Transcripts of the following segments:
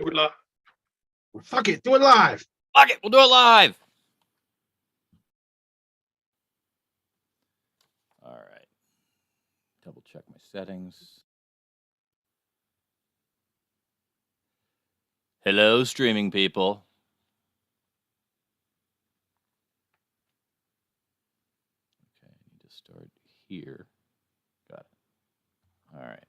Do it live. Fuck it. Do it live. Fuck it. We'll do it live. All right. Double check my settings. Hello, streaming people. Okay, I need to start here. Got it. All right.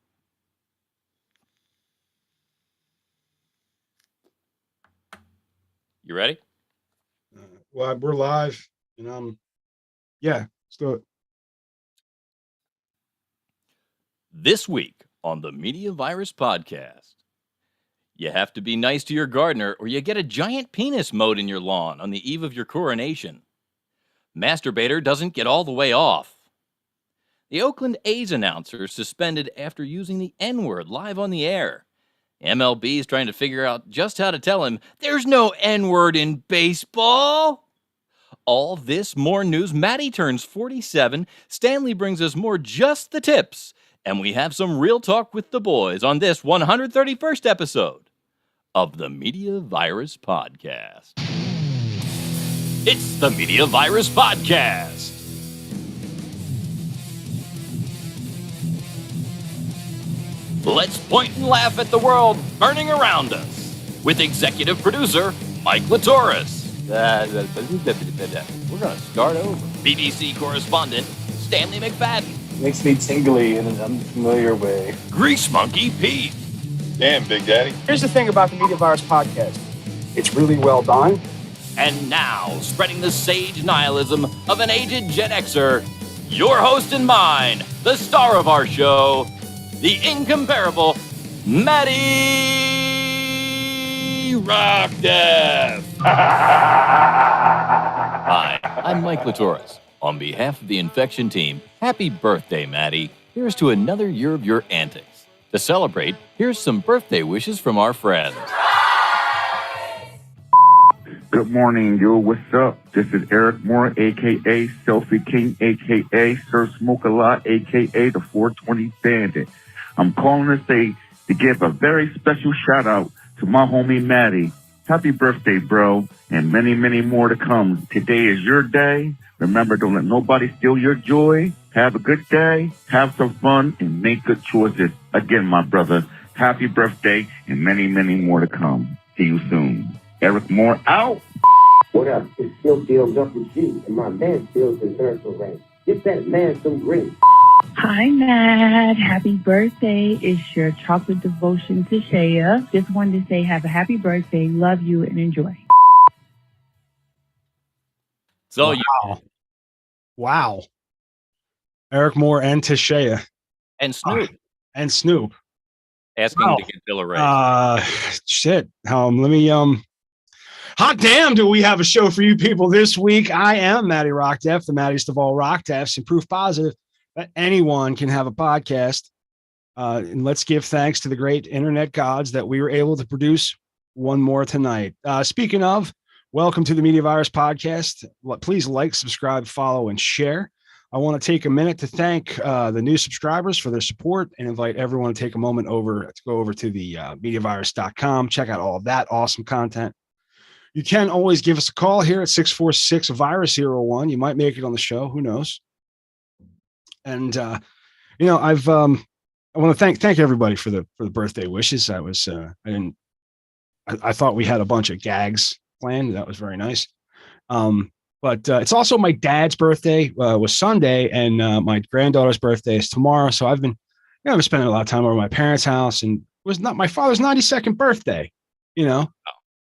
You ready? Well, we're live, and yeah, let's do it. This week on the Media Virus Podcast, you have to be nice to your gardener or you get a giant penis mowed in your lawn on the eve of your coronation. Masturbator doesn't get all the way off. The Oakland A's announcer suspended after using the N-word live on the air. MLB is trying to figure out just how to tell him there's no N-word in baseball. All this, more news. Matty turns 47. Stanley brings us more Just the Tips. And we have some real talk with the boys on this 131st episode of the Media Virus Podcast. It's the Media Virus Podcast. Let's point and laugh at the world burning around us with executive producer Mike Latoris. We're going to start over. BBC correspondent Stanley McFadden. Makes me tingly in an unfamiliar way. Grease Monkey Pete. Damn, Big Daddy. Here's the thing about the Media Virus Podcast. It's really well done. And now, spreading the sage nihilism of an aged Gen Xer, your host and mine, the star of our show, the incomparable Matty Rockdeath. Hi, I'm Mike Latoris. On behalf of the Infection team, happy birthday, Matty. Here's to another year of your antics. To celebrate, here's some birthday wishes from our friends. Good morning, yo. What's up? This is Eric Moore, a.k.a. Selfie King, a.k.a. Sir Smoke a Lot, a.k.a. the 420 Bandit. I'm calling to give a very special shout out to my homie Matty. Happy birthday, bro, and many, many more to come. Today is your day. Remember, don't let nobody steal your joy. Have a good day, have some fun, and make good choices. Again, my brother, happy birthday, and many, many more to come. See you soon. Eric Moore out. What up? It's Snoop Deal Double G, and my man feels international rank. Get that man some green. Hi, Matt. Happy birthday. It's your chocolate devotion to Shea. Just wanted to say have a happy birthday. Love you and enjoy. So wow. Wow. Eric Moore and Tashea. And Snoop. And Snoop. Asking to get Bill a raise. Shit. Let me, hot damn, do we have a show for you people this week. I am Matty Rockdeath, the Mattiest of all Rockdeaths, and proof positive that anyone can have a podcast. And let's give thanks to the great internet gods that we were able to produce one more tonight. Speaking of, welcome to the Media Virus Podcast. Please like, subscribe, follow, and share. I want to take a minute to thank the new subscribers for their support and invite everyone to take a moment to go over to the mediavirus.com. Check out all of that awesome content. You can always give us a call here at 646-VIRUS-01. You might make it on the show. Who knows? And, I want to thank everybody for the birthday wishes. I thought we had a bunch of gags planned. That was very nice. But it's also my dad's birthday was Sunday, and my granddaughter's birthday is tomorrow. So I've been spending a lot of time over at my parents' house, and it was not my father's 92nd birthday.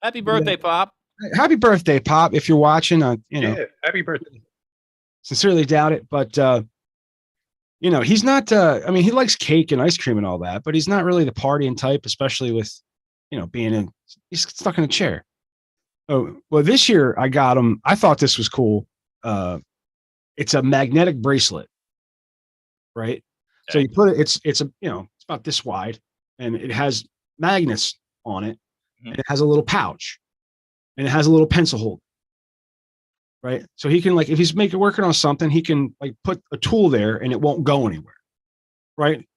Happy birthday, Pop. Happy birthday, Pop! If you're watching, Happy birthday. Sincerely doubt it, but he's not. He likes cake and ice cream and all that, but he's not really the partying type, especially with, he's stuck in a chair. Oh, well, this year I got him. I thought this was cool. It's a magnetic bracelet, right? Okay. So you put it, it's about this wide, and it has magnets on it. Mm-hmm. And it has a little pouch, and it has a little pencil holder, right? So he can, if he's working on something, he can put a tool there and it won't go anywhere, right?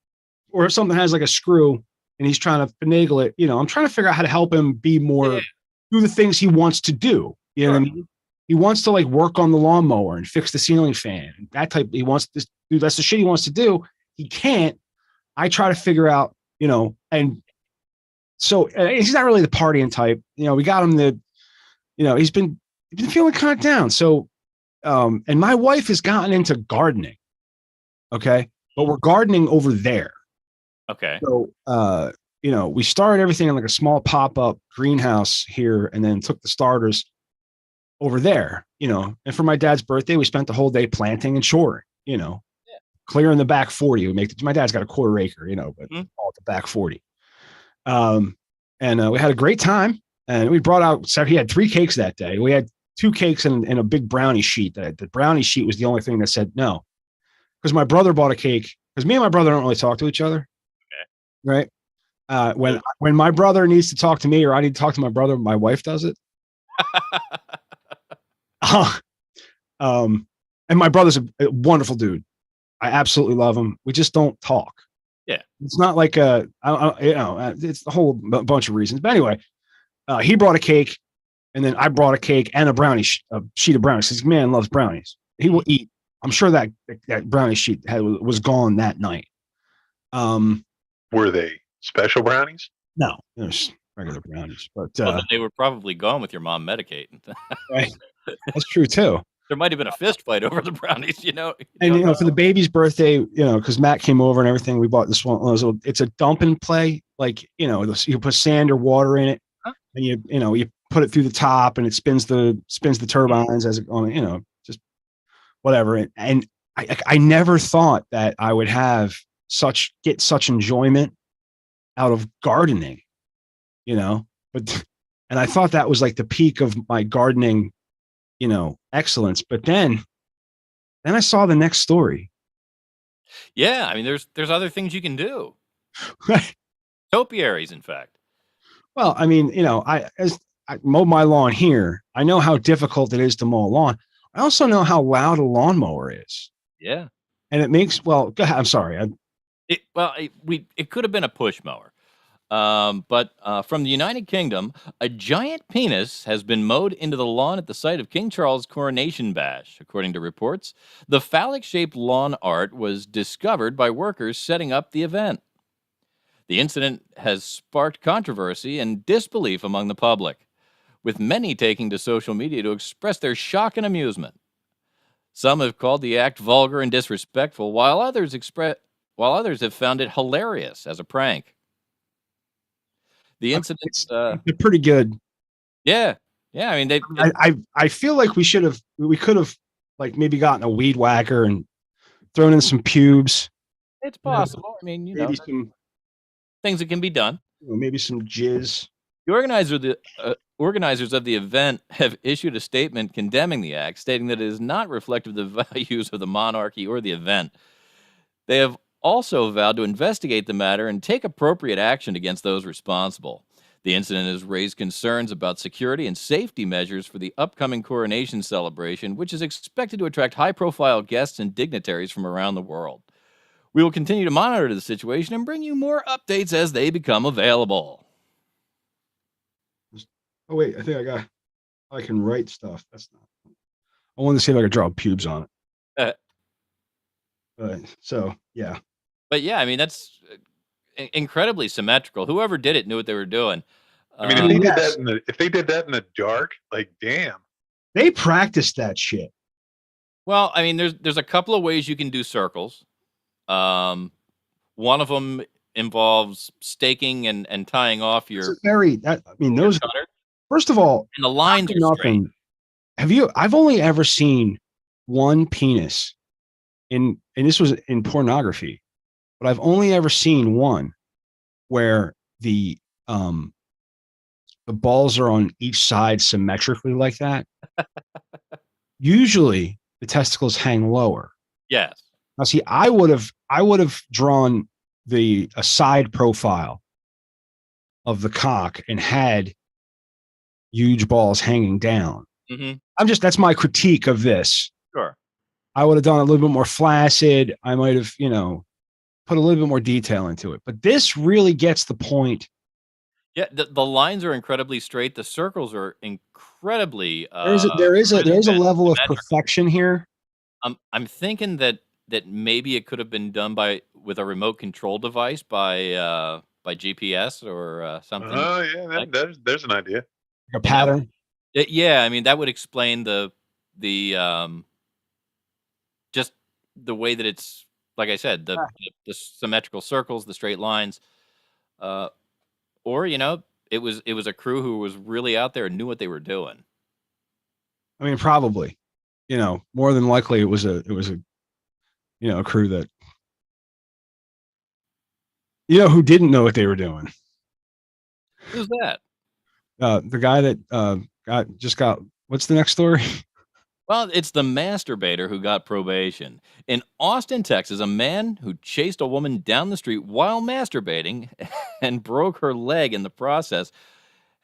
Or if something has a screw and he's trying to finagle it. I'm trying to figure out how to help him be more, do the things he wants to do. You know what I mean? He wants to like work on the lawnmower and fix the ceiling fan. That type. He wants to do. That's the shit he wants to do. He can't. I try to figure out, and so he's not really the partying type. We got him he's been feeling kind of down. So, and my wife has gotten into gardening. Okay. But we're gardening over there. Okay. So, we started everything in like a small pop-up greenhouse here and then took the starters over there, and for my dad's birthday, we spent the whole day planting and shoring, clearing the back 40. My dad's got a quarter acre, but all at the back 40. And we had a great time, and we brought out, so he had 3 cakes that day. We had 2 cakes and a big brownie sheet. The brownie sheet was the only thing that said no, because my brother bought a cake, because me and my brother don't really talk to each other. Okay. Right. When my brother needs to talk to me or I need to talk to my brother, my wife does it. And my brother's a wonderful dude. I absolutely love him. We just don't talk. Yeah. It's not like it's a whole bunch of reasons. But anyway, he brought a cake, and then I brought a cake and a sheet of brownies. This man loves brownies. He will eat. I'm sure that brownie sheet was gone that night. Were they special brownies? No, it was regular brownies. But they were probably gone with your mom medicating. Right. That's true too. There might have been a fist fight over the brownies, And for the baby's birthday, because Matt came over and everything, we bought this one. It's a dump and play, like you put sand or water in it, and you put it through the top, and it spins the turbines as it on, just whatever. And I never thought that I would get such enjoyment out of gardening, but and I thought that was like the peak of my gardening, excellence. But then I saw the next story. Yeah, I mean, there's other things you can do. Right. Topiaries, in fact. Well, I mean, as I mow my lawn here, I know how difficult it is to mow a lawn. I also know how loud a lawnmower is. Yeah. And it makes, go ahead. I'm sorry. It could have been a push mower. But from the United Kingdom, a giant penis has been mowed into the lawn at the site of King Charles' coronation bash. According to reports, the phallic-shaped lawn art was discovered by workers setting up the event. The incident has sparked controversy and disbelief among the public, with many taking to social media to express their shock and amusement. Some have called the act vulgar and disrespectful, while others have found it hilarious as a prank. The incident, they're pretty good. Yeah. I mean, I feel like we could have like maybe gotten a weed whacker and thrown in some pubes. It's possible. I mean, maybe some things that can be done. Maybe some jizz. The organizers of the event have issued a statement condemning the act, stating that it is not reflective of the values of the monarchy or the event. They have also vowed to investigate the matter and take appropriate action against those responsible. The incident has raised concerns about security and safety measures for the upcoming coronation celebration, which is expected to attract high-profile guests and dignitaries from around the world. We will continue to monitor the situation and bring you more updates as they become available. Oh, wait, I think I can write stuff. That's not. I wanted to see if I could draw pubes on it. So, yeah. But yeah, I mean, that's incredibly symmetrical. Whoever did it knew what they were doing. I mean, if they did that in the dark, like, damn. They practiced that shit. Well, I mean, there's a couple of ways you can do circles. One of them involves staking and tying off your. Those. Cutter. First of all, and the lines are straight. I've only ever seen one penis and this was in pornography, but I've only ever seen one where the balls are on each side symmetrically like that. Usually the testicles hang lower. Yes. Now see, I would have drawn a side profile of the cock and had huge balls hanging down. Mm-hmm. That's my critique of this. Sure. I would have done a little bit more flaccid. I might have, put a little bit more detail into it. But this really gets the point. Yeah, the lines are incredibly straight. The circles are incredibly. There is a level of perfection here. I'm thinking that maybe it could have been done with a remote control device by GPS or something. Oh yeah, there's an idea. Like a pattern. Yeah, I mean that would explain the just the way that it's, like I said, the symmetrical circles, the straight lines, or it was a crew who was really out there and knew what they were doing. I mean, probably, more than likely it was a a crew that who didn't know what they were doing. Who's that? The guy that got what's the next story? Well, it's the masturbator who got probation. In Austin, Texas, a man who chased a woman down the street while masturbating and broke her leg in the process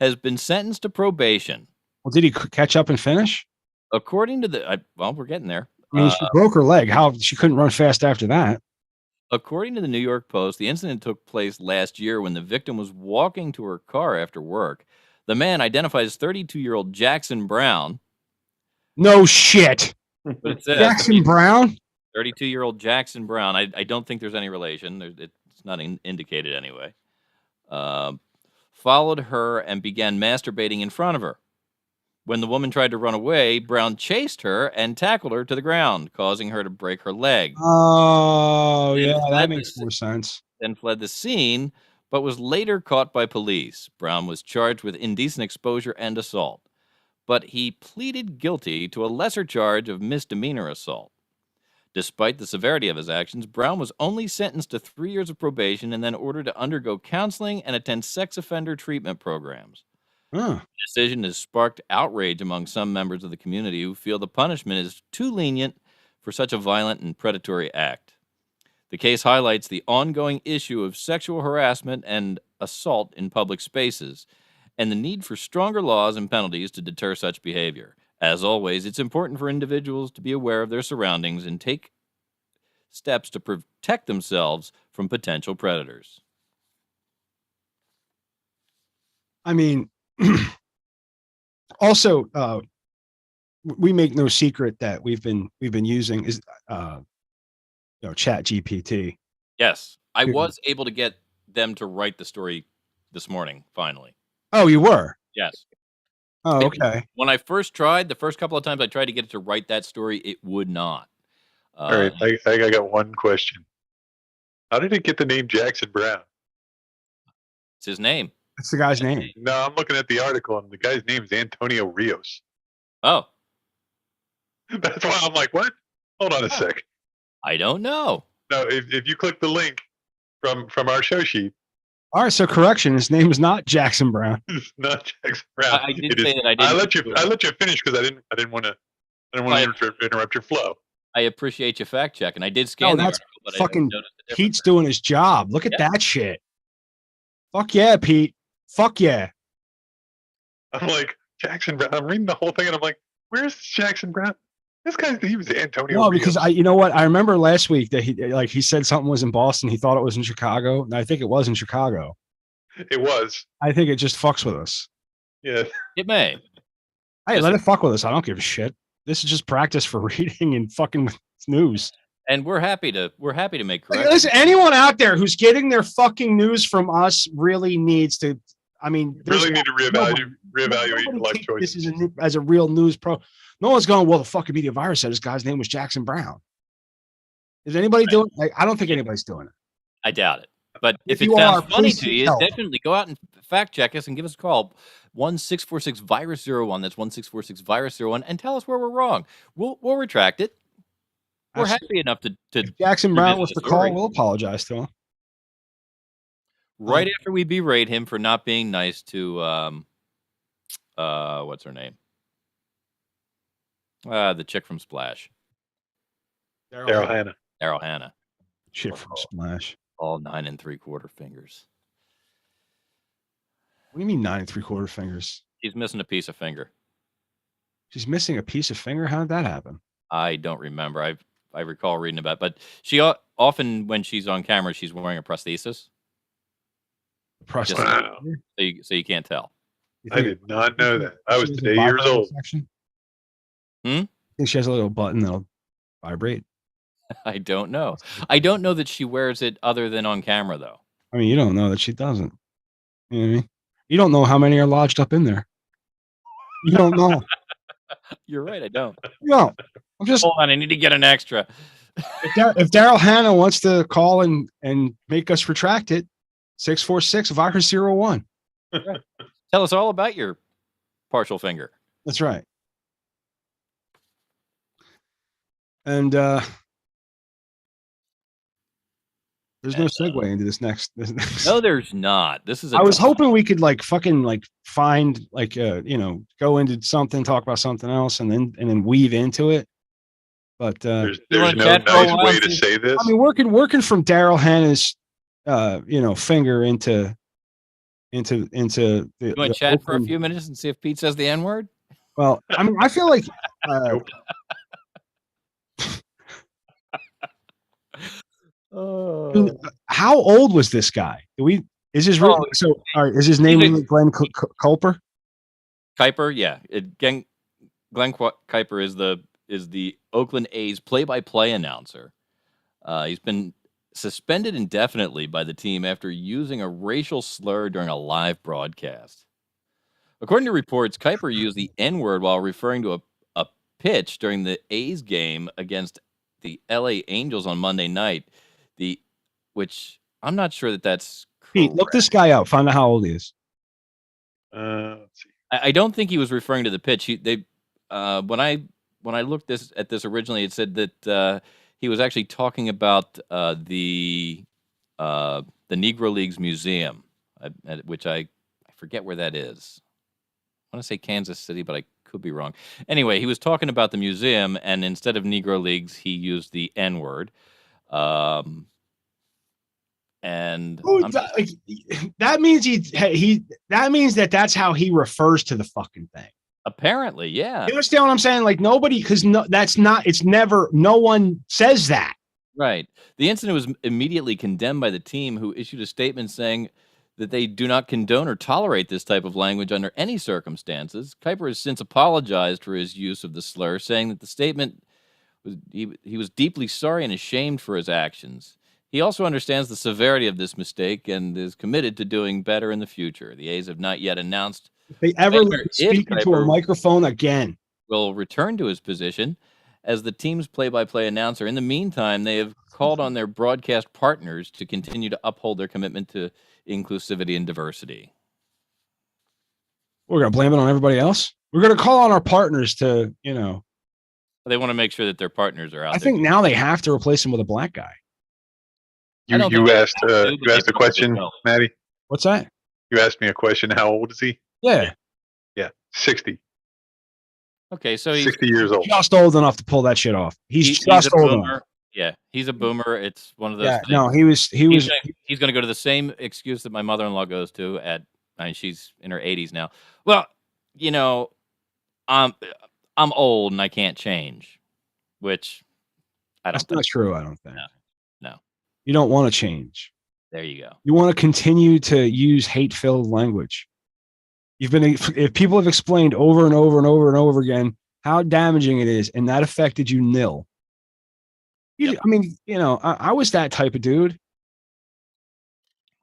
has been sentenced to probation. Well, did he catch up and finish? According to we're getting there. I mean, she broke her leg. How she couldn't run fast after that? According to the New York Post, the incident took place last year when the victim was walking to her car after work. The man, identified as 32-year-old Jackson Brown. No shit. But it says Jackson Brown? 32-year-old Jackson Brown. I don't think there's any relation. It's not indicated anyway. Followed her and began masturbating in front of her. When the woman tried to run away, Brown chased her and tackled her to the ground, causing her to break her leg. Oh, yeah, that makes more sense. Then fled the scene, but was later caught by police. Brown was charged with indecent exposure and assault, but he pleaded guilty to a lesser charge of misdemeanor assault. Despite the severity of his actions, Brown was only sentenced to 3 years of probation and then ordered to undergo counseling and attend sex offender treatment programs. Huh. The decision has sparked outrage among some members of the community who feel the punishment is too lenient for such a violent and predatory act. The case highlights the ongoing issue of sexual harassment and assault in public spaces and the need for stronger laws and penalties to deter such behavior. As always, it's important for individuals to be aware of their surroundings and take steps to protect themselves from potential predators. I mean, also, we make no secret that we've been using is Chat GPT. Yes, I was able to get them to write the story this morning. Finally. Oh, you were? Yes. Oh, okay. When I first tried, the first couple of times I tried to get it to write that story, it would not. All right, I got one question. How did it get the name Jackson Brown? It's his name. That's the guy's name. No, I'm looking at the article, and the guy's name is Antonio Rios. Oh. That's why I'm like, what? Hold on a sec. I don't know. No, if you click the link from our show sheet. All right, so correction, his name is not Jackson Brown. It's not Jackson Brown. I did say that I didn't. I let you finish because I didn't want to interrupt your flow. I appreciate your fact check, and I did scan. No, that's fucking Pete's doing his job. Look at that shit. Fuck yeah, Pete. Fuck yeah. I'm like, Jackson Brown. I'm reading the whole thing, and I'm like, where's Jackson Brown? This guy's name is Antonio. No, because you know what? I remember last week that he said something was in Boston. He thought it was in Chicago. And I think it was in Chicago. It was. I think it just fucks with us. Yeah. It may. Hey, let it fuck with us. I don't give a shit. This is just practice for reading and fucking with news. And we're happy to make corrections. Like, listen, anyone out there who's getting their fucking news from us really needs to. I mean, really need to reevaluate your life choices. This is as a real news pro. No one's going, well, the fucking media virus said this guy's name was Jackson Brown. Is anybody doing it? I don't think anybody's doing it. I doubt it. But if it sounds funny to you, definitely go out and fact check us and give us a call. 1-646-VIRUS-01. That's 1-646-VIRUS-01. And tell us where we're wrong. We'll retract it. We're happy enough to if Jackson Brown was the call, we'll apologize to him. Right after we berate him for not being nice to what's her name? The chick from Splash. Daryl Hannah. Daryl Hannah. Chick from Splash. All 9 3/4 fingers. What do you mean 9 3/4 fingers? She's missing a piece of finger. She's missing a piece of finger? How did that happen? I don't remember. I recall reading about it, but often when she's on camera, she's wearing a prosthesis, Prosthesis. Wow. so you can't tell. You I think- did not know that. I was she has a today years vibrator old. section? Hmm? I think she has a little button that'll vibrate. I don't know. I don't know that she wears it other than on camera, though. I mean, you don't know that she doesn't. You know what I mean? You don't know how many are lodged up in there. You don't know. You're right. I don't. No, I'm just. Hold on. I need to get an extra. If Daryl Hannah wants to call and make us retract it, 646-virus-01. Tell us all about your partial finger. That's right. And there's no segue into this next. No, there's not. This is. I was hoping we could find go into something, talk about something else, and then weave into it. But There's wanna no chat for a nice while, way to see- say this. I mean, working from Daryl Hannah's finger into the. You want to chat for a few minutes and see if Pete says the N word? Well, I mean, I feel like. Nope. Oh. I mean, how old was this guy? Is his real, Oh, so? All right, is his name he's a- really Glenn Culper? Kuiper, yeah. Glenn Kuiper is the Oakland A's play-by-play announcer. He's been suspended indefinitely by the team after using a racial slur during a live broadcast. According to reports, Kuiper used the N-word while referring to a pitch during the A's game against the LA Angels on Monday night. Which I'm not sure that's Pete, look correct. this guy up. Find out how old he is. Let's see. I don't think he was referring to the pitch. When I looked at this originally, it said that he was actually talking about the Negro Leagues Museum, which I forget where that is. I want to say Kansas City, but I could be wrong. Anyway, he was talking about the museum, and instead of Negro Leagues, he used the N word. And Ooh, that means that means that's how he refers to the fucking thing. apparently, yeah, You understand what I'm saying? Like nobody, because no one says that. right. The incident was immediately condemned by the team, who issued a statement saying that they do not condone or tolerate this type of language under any circumstances. Kuiper has since apologized for his use of the slur, saying that the statement he was deeply sorry and ashamed for his actions. He also understands the severity of this mistake and is committed to doing better in the future. The A's have not yet announced If they ever Kuiper, speak into a Kuiper microphone again. will return to his position as the team's play-by-play announcer. In the meantime, they have called on their broadcast partners to continue to uphold their commitment to inclusivity and diversity. We're gonna blame it on everybody else. We're gonna call on our partners to, They want to make sure that their partners are out I there. think now they have to replace him with a black guy. I don't You think they asked have to, but you they asked a probably question, will. Matty. What's that? You asked me a question. How old is he? Yeah, Yeah, 60. Okay, so he's 60 years old. just old enough to pull that shit off. He's just a old boomer. enough. Yeah, he's a boomer. It's one of those Yeah, things. no, he was. he's going to go to the same excuse that my mother-in-law goes to she's in her 80s now. Well, I'm old and I can't change, which I don't That's think. not true. I don't think. No. You don't want to change. There you go. You want to continue to use hate-filled language. If people have explained over and over and over and over again how damaging it is, and that affected you nil. Yep. I mean, I was that type of dude.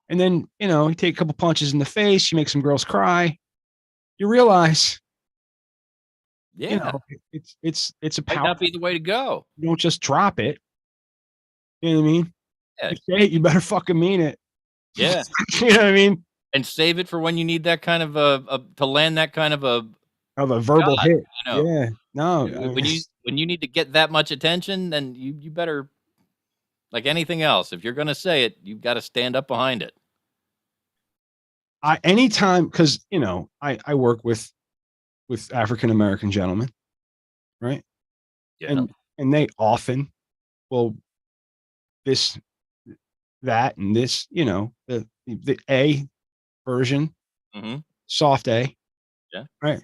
And then, you take a couple punches in the face, you make some girls cry. You realize, Yeah, it's a might power. not be the way to go. You don't just drop it. You know what I mean? Yeah. If you say it, you better fucking mean it. Yeah, You know what I mean? and save it for when you need that kind of to land that kind of a. Of a verbal God, hit. I know. Yeah. No. When you need to get that much attention, then you better, like anything else, if you're going to say it, you've got to stand up behind it. Anytime, because I work with African American gentlemen, right? Yeah. And they often will that and this, the A version, Mm-hmm. soft A. Yeah. Right.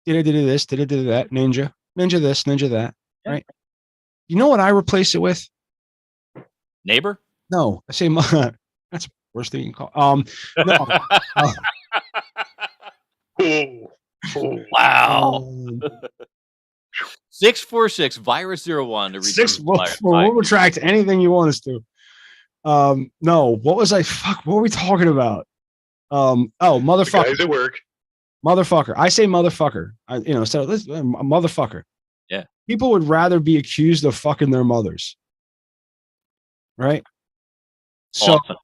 Did I do this? Did I do that? Ninja this, ninja that. Yeah. Right. You know what I replace it with? Neighbor? No, I say that's the worst thing you can call. No. Wow. Um, 646 virus 01 to reach Six. the We'll virus. retract anything you want us to. No. What was I? Fuck. What were we talking about? Motherfucker. Guys at work. Motherfucker. I say motherfucker. So this motherfucker. Yeah. People would rather be accused of fucking their mothers. Right. So Often.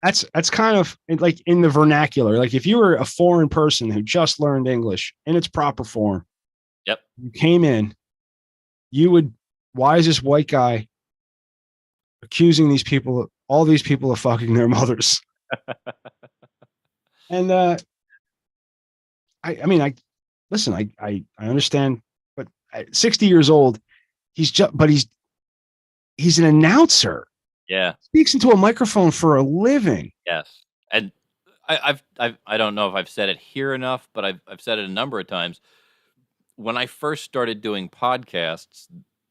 that's kind of like in the vernacular. Like if you were a foreign person who just learned English in its proper form, Yep. you came in, you would, why is this white guy accusing all these people of fucking their mothers? And I mean, I understand, but at 60 years old, he's an announcer. Yeah. Speaks into a microphone for a living. Yes. And I don't know if I've said it here enough, but I've said it a number of times. When I first started doing podcasts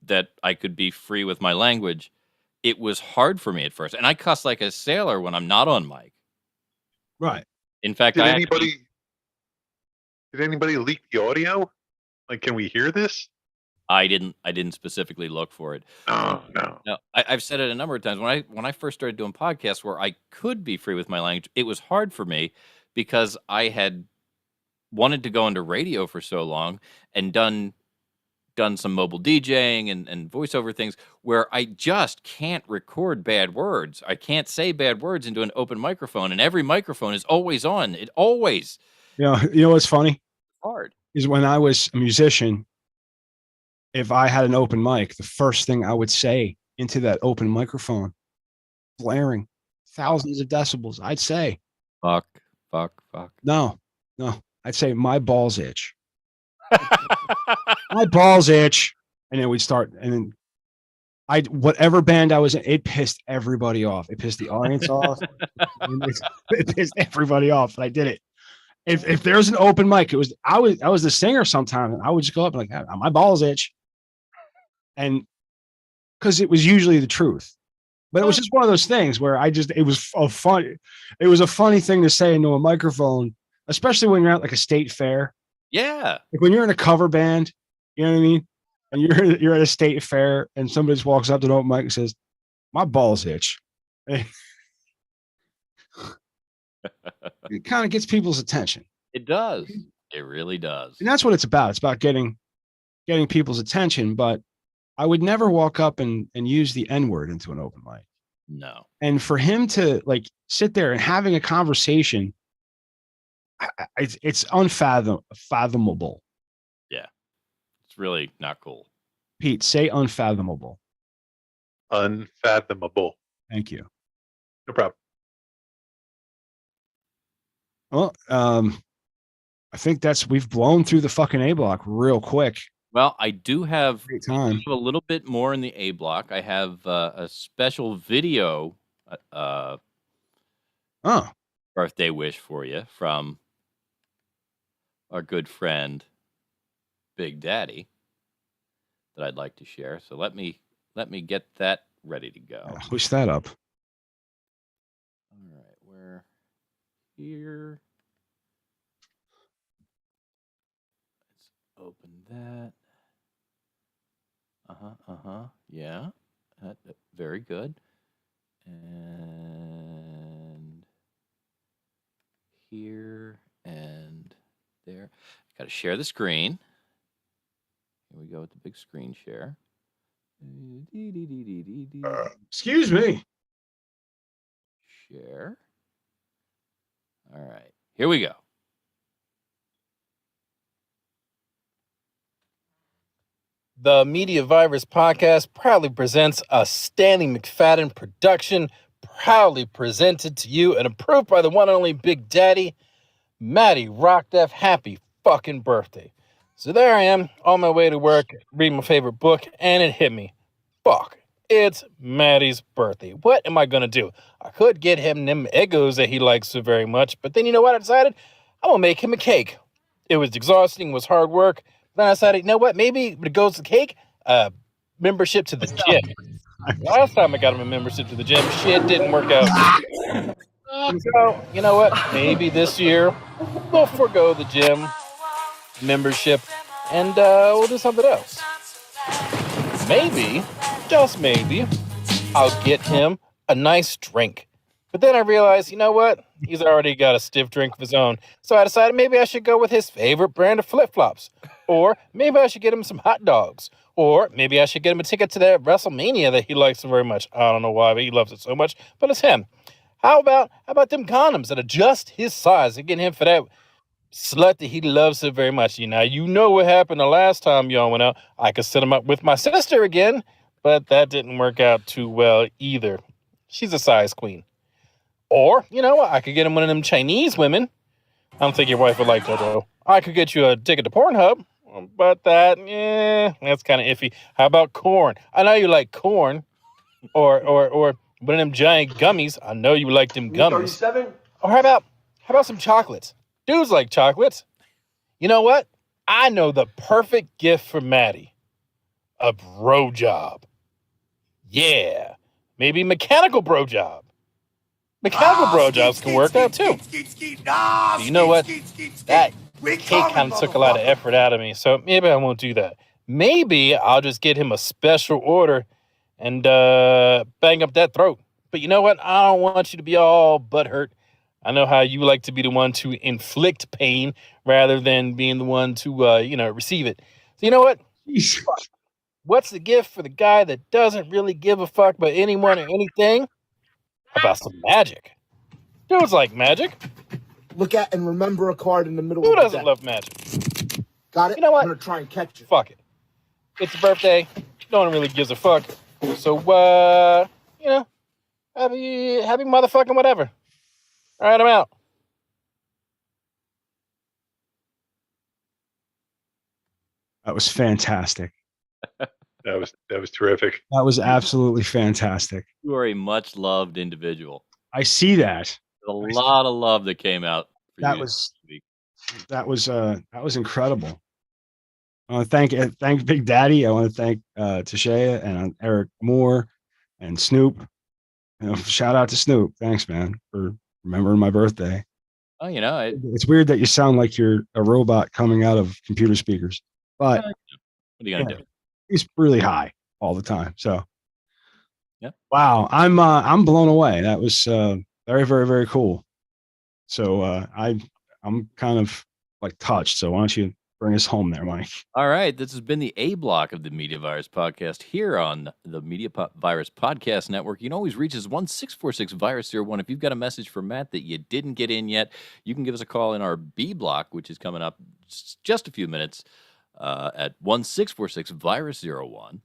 that I could be free with my language, it was hard for me at first. And I cuss like a sailor when I'm not on mic. Right. In fact, Did anybody leak the audio? Like, can we hear this? I didn't specifically look for it. No. No, I've said it a number of times. When I first started doing podcasts where I could be free with my language, it was hard for me because I had wanted to go into radio for so long and done some mobile DJing and voiceover things where I just can't record bad words. I can't say bad words into an open microphone, and every microphone is always on. It always You know what's funny hard. is when I was a musician, if I had an open mic, the first thing I would say into that open microphone, blaring thousands of decibels, I'd say, Fuck. no, I'd say my balls itch. My balls itch. And then we'd start, and then whatever band I was in, it pissed everybody off. It pissed the audience off. It pissed everybody off. But I did it. If there's an open mic, I was the singer sometimes, and I would just go up and like, my balls itch. And because it was usually the truth. But it was just one of those things where it was a funny thing to say into a microphone, especially when you're at like a state fair. Yeah. Like when you're in a cover band, you know what I mean? And you're at a state fair and somebody just walks up to an open mic and says, my balls itch. It kind of gets people's attention. It does. It really does. And that's what it's about. It's about getting people's attention. But I would never walk up and use the N-word into an open mic. No. And for him to like sit there and having a conversation, it's unfathomable. Yeah. It's really not cool. Pete, say unfathomable. Unfathomable. Thank you. No problem. Well, I think we've blown through the fucking A block real quick. Well, I do have Great time. a little bit more in the A block. I have a special video birthday wish for you from our good friend Big Daddy that I'd like to share. So let me get that ready to go. Push that up. All right, we're here. Let's open that. Yeah, very good. And here and there. Got to share the screen. Here we go with the big screen share. Excuse me. Share. All right, here we go. The Media Virus Podcast proudly presents a Stanley McFadden production, proudly presented to you and approved by the one and only Big Daddy, Matty Rock Def. Happy fucking birthday. So there I am, on my way to work, reading my favorite book, and it hit me. Fuck, it's Matty's birthday. What am I gonna do? I could get him them Eggos that he likes so very much, but then you know what I decided? I'm gonna make him a cake. It was exhausting, it was hard work. Then I decided, you know what? Maybe it goes to cake, membership to the gym. Last time I got him a membership to the gym, shit didn't work out. So, you know what? Maybe this year we'll forego the gym membership and we'll do something else. Maybe, just maybe, I'll get him a nice drink. But then I realized, you know what? He's already got a stiff drink of his own. So I decided maybe I should go with his favorite brand of flip-flops. Or maybe I should get him some hot dogs. Or maybe I should get him a ticket to that WrestleMania that he likes so very much. I don't know why, but he loves it so much. But it's him. How about them condoms that are just his size and get him for that slut that he loves so very much? You know what happened the last time y'all went out. I could set him up with my sister again, but that didn't work out too well either. She's a size queen. Or, you know what, I could get him one of them Chinese women. I don't think your wife would like that, though. I could get you a ticket to Pornhub, but that's kind of iffy. How about corn? I know you like corn. Or one of them giant gummies. I know you like them gummies. 37? Or how about some chocolates? Dudes like chocolates. You know what? I know the perfect gift for Matty. A bro job. Yeah. Maybe mechanical bro job. Mechanical bro jobs can work out too. You know what? That cake kind of took a lot of effort out of me, so maybe I won't do that. Maybe I'll just get him a special order and bang up that throat. But you know what? I don't want you to be all butthurt. I know how you like to be the one to inflict pain rather than being the one to, receive it. So you know what? What's the gift for the guy that doesn't really give a fuck about anyone or anything? About some magic. Dudes like magic. Look at and remember a card in the middle Who of the doesn't deck. love magic? Got it? You know what? I'm going to try and catch you. Fuck it. It's a birthday. No one really gives a fuck. So, happy motherfucking whatever. All right, I'm out. That was fantastic. That was terrific. That was absolutely fantastic. You are a much loved individual. I see that. There's a lot of love that came out. For That you was this week. that was incredible. I want to thank Big Daddy. I want to thank Tashea and Eric Moore and Snoop. Shout out to Snoop. Thanks, man, for remembering my birthday. Oh, It's weird that you sound like you're a robot coming out of computer speakers, but what are you gonna do? He's really high all the time. So, yeah. Wow, I'm blown away. That was very, very, very cool. So I'm kind of like touched. So why don't you bring us home there, Mike? All right. This has been the A block of the Media Virus Podcast here on the Media Virus Podcast Network. You can always reach us 1-646-VIRUS-01. If you've got a message for Matt that you didn't get in yet, you can give us a call in our B block, which is coming up just a few minutes at 1-646-VIRUS-01.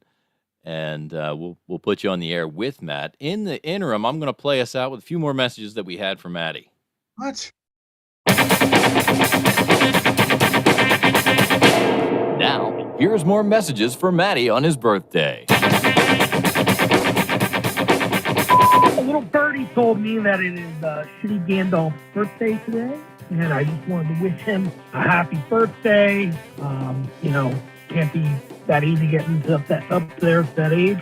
And we'll put you on the air with Matt. In the interim, I'm going to play us out with a few more messages that we had for Matty. What? Now, here's more messages for Matty on his birthday. A little birdie told me that it is Shitty Gandalf's birthday today, and I just wanted to wish him a happy birthday. Can't be that easy getting up there at that age,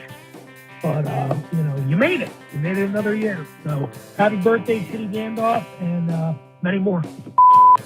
but you made it. You made it another year. So happy birthday, Shitty Gandalf, and many more.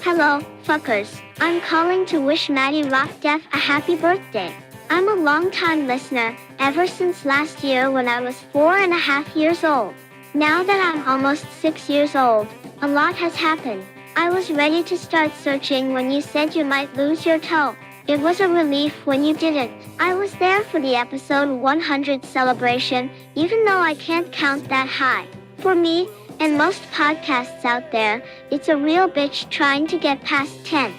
Hello, fuckers. I'm calling to wish Matty Rockdeath a happy birthday. I'm a long-time listener, ever since last year when I was 4.5 years old. Now that I'm almost 6 years old, a lot has happened. I was ready to start searching when you said you might lose your toe. It was a relief when you didn't. I was there for the episode 100 celebration, even though I can't count that high. For me, and most podcasts out there, it's a real bitch trying to get past 10.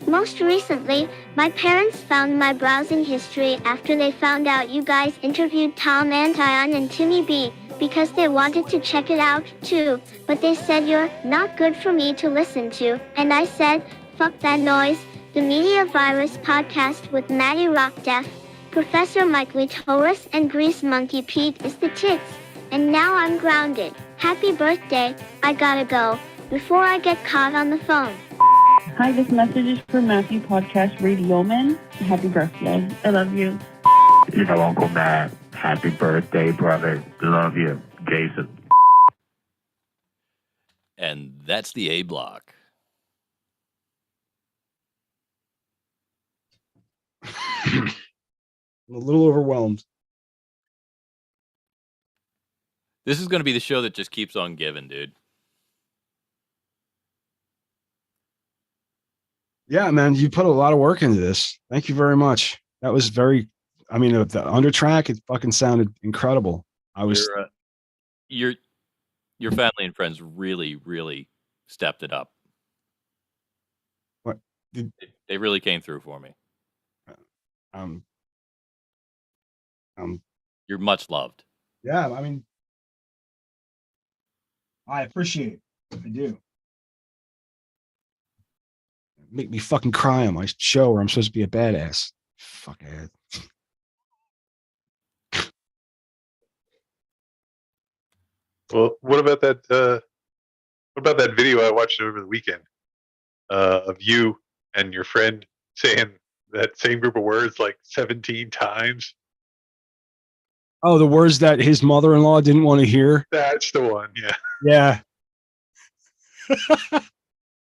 Most recently, my parents found my browsing history after they found out you guys interviewed Tom Antion and Timmy B, because they wanted to check it out too, but they said you're not good for me to listen to, and I said, fuck that noise. The Media Virus Podcast with Matty Rockdeath, Professor Mike Lee Taurus, and Grease Monkey Pete is the tits. And now I'm grounded. Happy birthday, I gotta go, before I get caught on the phone. Hi, this message is for Matthew Podcast Radioman. Happy birthday. I love you. Uncle Matt, Happy birthday, brother. Love you, Jason. And that's the A block. I'm a little overwhelmed. This is going to be the show that just keeps on giving, dude. Yeah, man, you put a lot of work into this. Thank you very much. That was very, I mean, the undertrack, it fucking sounded incredible. I was, Your family and friends really, really stepped it up. what? They really came through for me. You're much loved. Yeah, I mean, I appreciate it. I do. Make me fucking cry on my show where I'm supposed to be a badass. Fuckhead. Well, what about that video I watched over the weekend of you and your friend saying that same group of words like 17 times? Oh, the words that his mother-in-law didn't want to hear. That's the one. Yeah. Yeah.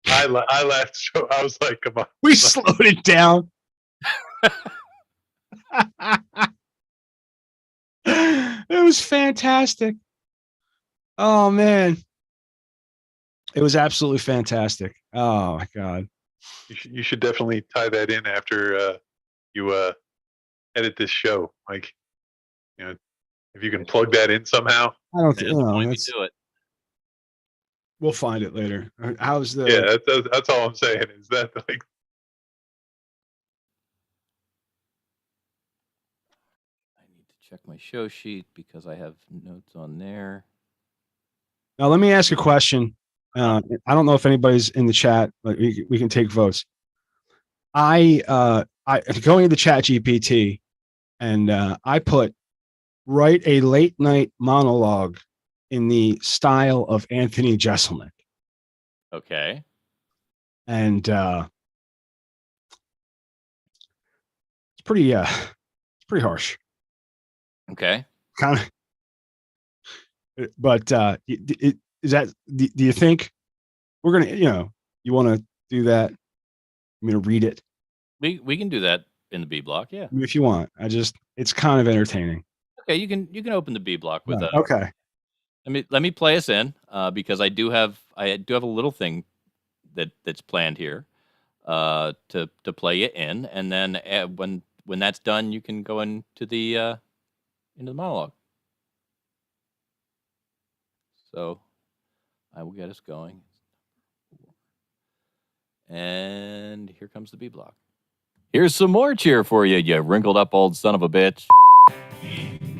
I laughed. So I was like, come on. We slowed it down. It was fantastic. Oh, man. It was absolutely fantastic. Oh, my God. You should definitely tie that in after you edit this show. Like, you know, if you can plug that in somehow. I don't think, Do it. We'll find it later. How's the? Yeah, that's all I'm saying. Is that like? I need to check my show sheet because I have notes on there. Now, let me ask a question. I don't know if anybody's in the chat, but we can take votes. I going into Chat GPT, and I put write a late night monologue in the style of Anthony Jeselnik. Okay. And it's pretty harsh. Okay. Kind of, but is that? Do you think we're gonna? You want to do that? I'm gonna read it. We can do that in the B block. Yeah. If you want. It's kind of entertaining. Okay. You can open the B block with Right. Okay. Let me play us in because I do have a little thing that's planned here to play you in, and then when that's done, you can go into the monologue. So I will get us going, and here comes the B block. Here's some more cheer for you, you wrinkled up old son of a bitch.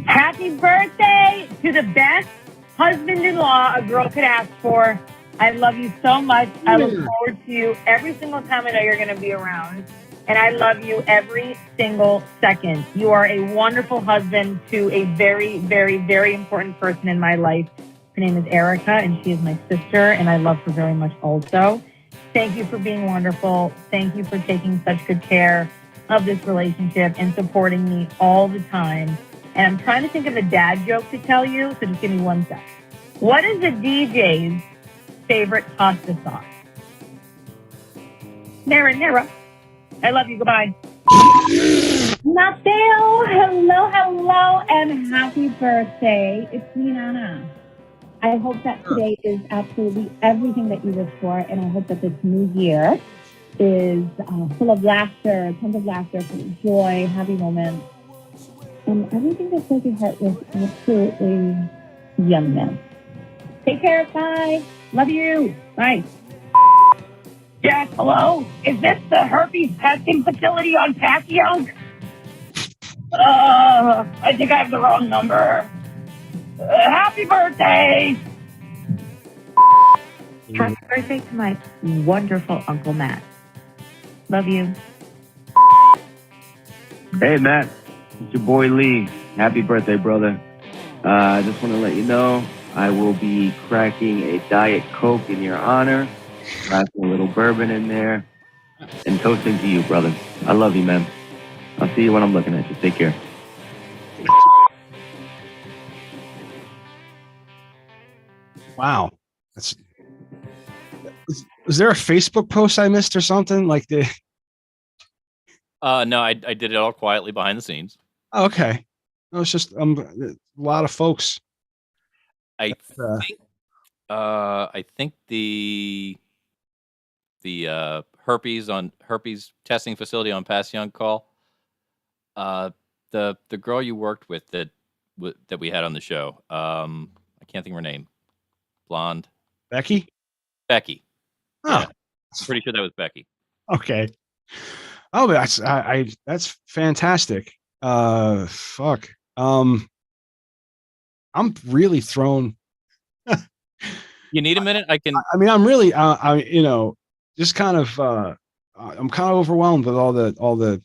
Happy birthday to the best husband-in-law a girl could ask for. I love you so much. I look forward to you every single time I know you're going to be around. And I love you every single second. You are a wonderful husband to a very, very, very important person in my life. Her name is Erica, and she is my sister, and I love her very much also. Thank you for being wonderful. Thank you for taking such good care of this relationship and supporting me all the time. And I'm trying to think of a dad joke to tell you, so just give me 1 sec. What is the DJ's favorite pasta sauce? Nara. I love you. Goodbye. Mateo, hello, and happy birthday. It's me, Nana. I hope that today is absolutely everything that you wish for, and I hope that this new year is full of laughter, tons of laughter, full of joy, happy moments, and everything that fills your heart with absolutely yumness. Take care. Bye. Love you. Bye. Yes, hello? Is this the herpes testing facility on Passyunk? I think I have the wrong number. Happy birthday! Happy birthday to my wonderful Uncle Matt. Love you. Hey, Matt. It's your boy Lee. Happy birthday, brother. I just want to let you know I will be cracking a Diet Coke in your honor, cracking a little bourbon in there, and toasting to you, brother. I love you, man. I'll see you when I'm looking at you. Take care. Wow. That's. Was there a Facebook post I missed or something like the? No, I did it all quietly behind the scenes. Okay. No, it's just a lot of folks. I think the herpes testing facility on Passyunk call. The girl you worked with that we had on the show. I can't think of her name. Blonde. Becky. Becky. Oh. Yeah, pretty sure that was Becky. Okay. Oh, that's fantastic. Fuck. I'm really thrown. You need a minute? I can. I mean, I'm really, just kind of. I'm kind of overwhelmed with all the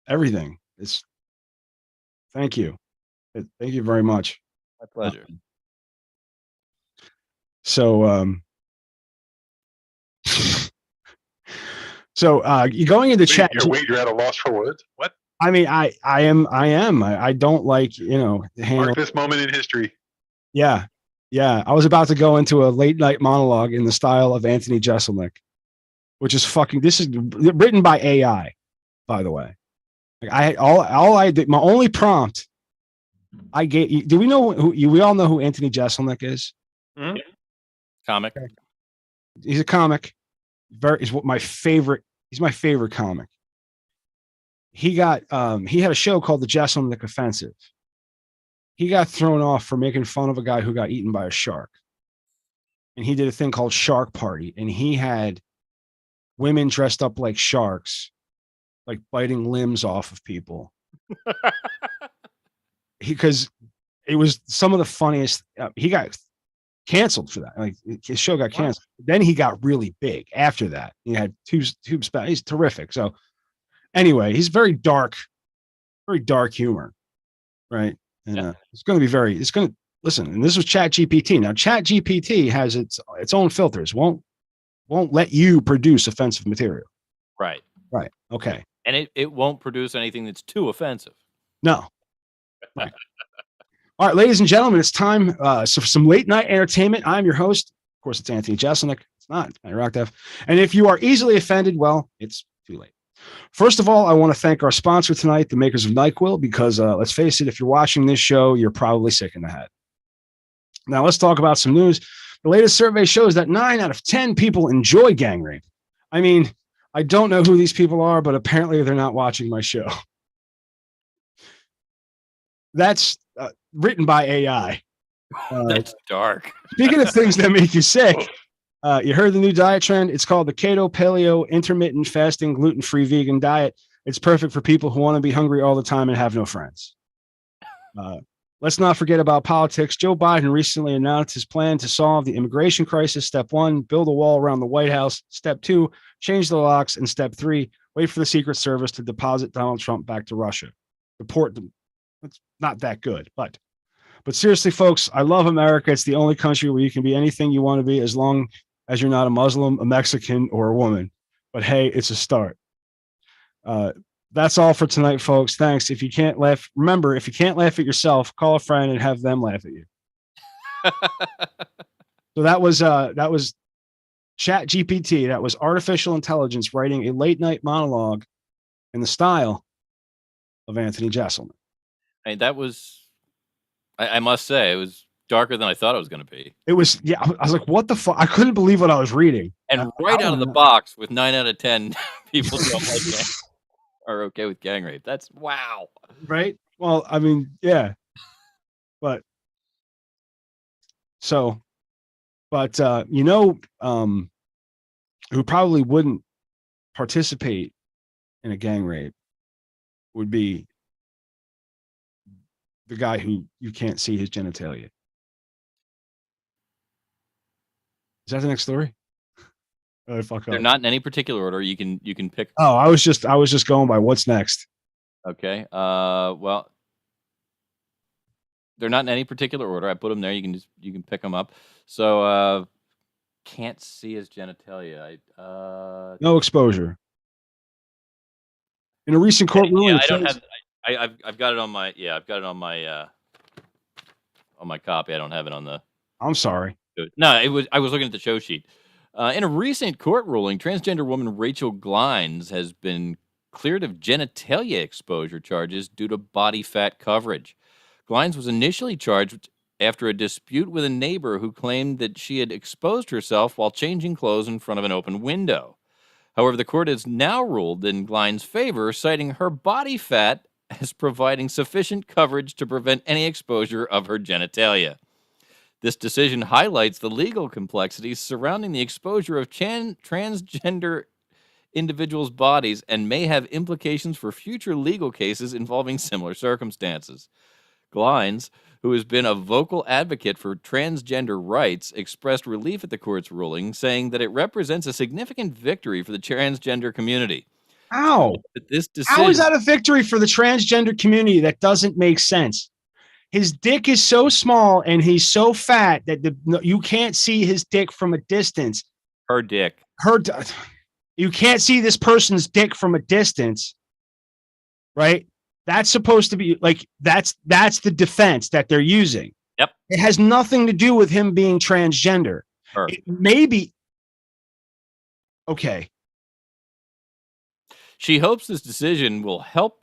everything. It's. Thank you. Thank you very much. My pleasure. So, you're going into chat. You're at a loss for words. What? I mean, I am. I don't like, Mark this moment in history. Yeah. Yeah. I was about to go into a late night monologue in the style of Anthony Jeselnik, which is this is written by AI, by the way. Like all I did, my only prompt I gave. Do we know we all know who Anthony Jeselnik is? Mm-hmm. Comic. He's a comic. He's my favorite comic. He had a show called The Jeselnik Offensive. He got thrown off for making fun of a guy who got eaten by a shark. And he did a thing called Shark Party. And he had women dressed up like sharks, like biting limbs off of people. Because it was some of the funniest. He got canceled for that. Like his show got canceled. Wow. Then he got really big after that. He had two spots. He's terrific. So anyway, he's very dark humor. Right. And it's going to listen. And this was Chat GPT. Now Chat GPT has its own filters. Won't let you produce offensive material. Right. Right. Okay. And it won't produce anything that's too offensive. No. Right. All right, ladies and gentlemen, it's time for some late night entertainment. I'm your host. Of course, it's Anthony Jeselnik. It's not Matty Rock Def. And if you are easily offended, well, it's too late. First of all, I want to thank our sponsor tonight, the makers of NyQuil, because let's face it, if you're watching this show, you're probably sick in the head. Now, let's talk about some news. The latest survey shows that 9 out of 10 people enjoy gang rape. I mean, I don't know who these people are, but apparently they're not watching my show. That's written by AI. That's dark. Speaking of things that make you sick, you heard the new diet trend. It's called the Keto Paleo Intermittent Fasting Gluten-Free Vegan Diet. It's perfect for people who want to be hungry all the time and have no friends. Let's not forget about politics. Joe Biden recently announced his plan to solve the immigration crisis. Step 1, build a wall around the White House. Step 2, change the locks. And step 3, wait for the Secret Service to deposit Donald Trump back to Russia. Deport them. It's not that good, but seriously, folks, I love America. It's the only country where you can be anything you want to be as long as you're not a Muslim, a Mexican, or a woman. But hey, it's a start. That's all for tonight, folks. Thanks. If you can't laugh, remember, if you can't laugh at yourself, call a friend and have them laugh at you. So that was Chat GPT. That was artificial intelligence writing a late night monologue in the style of Anthony Jeselnik. I mean, that was, I must say, it was darker than I thought it was going to be. It was, yeah. I was like, what the fuck? I couldn't believe what I was reading. And right out of the box with 9 out of 10 people don't like gang, are okay with gang rape. That's wow. Right? Well, I mean, yeah. But who probably wouldn't participate in a gang rape would be the guy who you can't see his genitalia. Is that the next story? Oh, fuck They're up. not in any particular order. You can pick. Oh, I was just going by what's next. Okay. Well, they're not in any particular order. I put them there. You can pick them up. So can't see his genitalia. No exposure. In a recent court ruling, I don't have. I've got it on my. Yeah, I've got it on my. On my copy. I don't have it on the I'm sorry. No, I was looking at the show sheet. In a recent court ruling, transgender woman Rachel Glines has been cleared of genitalia exposure charges due to body fat coverage. Glines was initially charged after a dispute with a neighbor who claimed that she had exposed herself while changing clothes in front of an open window. However, the court has now ruled in Glines' favor, citing her body fat as providing sufficient coverage to prevent any exposure of her genitalia. This decision highlights the legal complexities surrounding the exposure of transgender individuals' bodies and may have implications for future legal cases involving similar circumstances. Glines, who has been a vocal advocate for transgender rights, expressed relief at the court's ruling, saying that it represents a significant victory for the transgender community. How? This decision, How is that a victory for the transgender community? That doesn't make sense. His dick is so small and he's so fat that you can't see his dick from a distance. Her dick. You can't see this person's dick from a distance, right? That's supposed to be like that's the defense that they're using. Yep. It has nothing to do with him being transgender. Maybe. Okay. She hopes this decision will help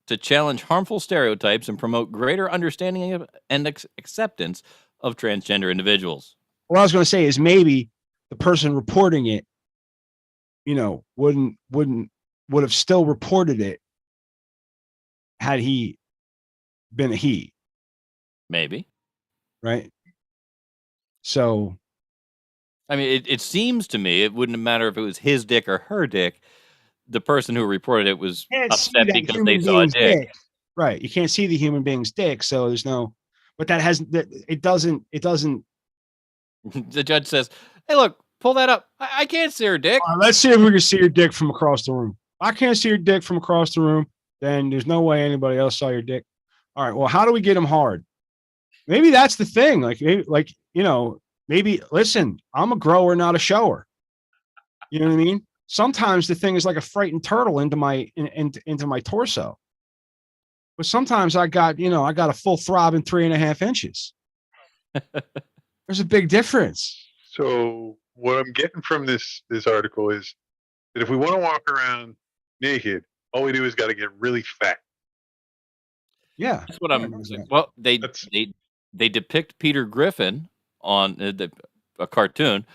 to challenge harmful stereotypes and promote greater understanding of and acceptance of transgender individuals. What I was going to say is maybe the person reporting it, would have still reported it had he been a he. Maybe. Right. So. I mean, it seems to me it wouldn't matter if it was his dick or her dick. The person who reported it was upset because they saw a dick. Right. You can't see the human being's dick. So there's no, but it doesn't. The judge says, "Hey, look, pull that up. I can't see her dick." Let's see if we can see your dick from across the room. I can't see your dick from across the room. Then there's no way anybody else saw your dick. All right. Well, how do we get him hard? Maybe that's the thing. Maybe listen, I'm a grower, not a shower. You know what I mean? Sometimes the thing is like a frightened turtle into my torso. But sometimes I got a full throbbing 3.5 inches. There's a big difference. So what I'm getting from this article is that if we want to walk around naked, all we do is got to get really fat. Yeah. That's what I'm saying. Well, they depict Peter Griffin on a cartoon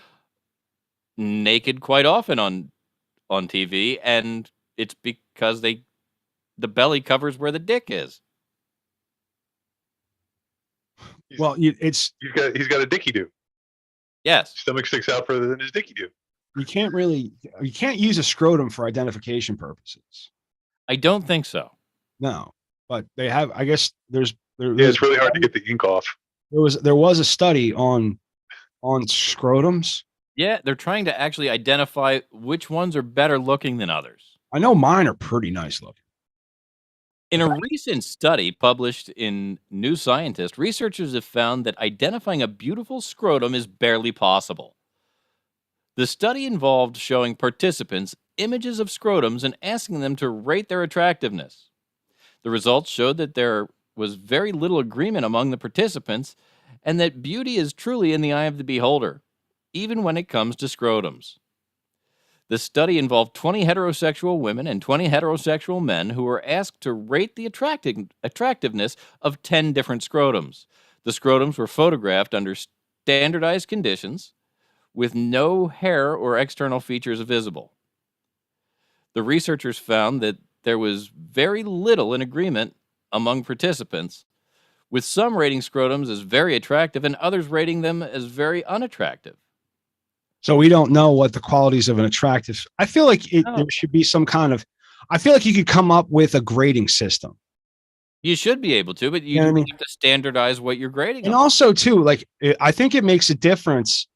naked quite often on TV, and it's because the belly covers where the dick is. Well, he's got a dicky do. Yes, stomach sticks out further than his dicky do. You can't use a scrotum for identification purposes. I don't think so. No, but they have. I guess it's really hard to get the ink off. There was a study on scrotums. Yeah, they're trying to actually identify which ones are better looking than others. I know mine are pretty nice looking. In a recent study published in New Scientist, researchers have found that identifying a beautiful scrotum is barely possible. The study involved showing participants images of scrotums and asking them to rate their attractiveness. The results showed that there was very little agreement among the participants and that beauty is truly in the eye of the beholder, even when it comes to scrotums. The study involved 20 heterosexual women and 20 heterosexual men who were asked to rate the attractiveness of 10 different scrotums. The scrotums were photographed under standardized conditions with no hair or external features visible. The researchers found that there was very little in agreement among participants, with some rating scrotums as very attractive and others rating them as very unattractive. So we don't know what the qualities of an attractive. I feel like there should be some kind of. I feel like you could come up with a grading system. You should be able to, but you have to standardize what you're grading. And also, too, I think it makes a difference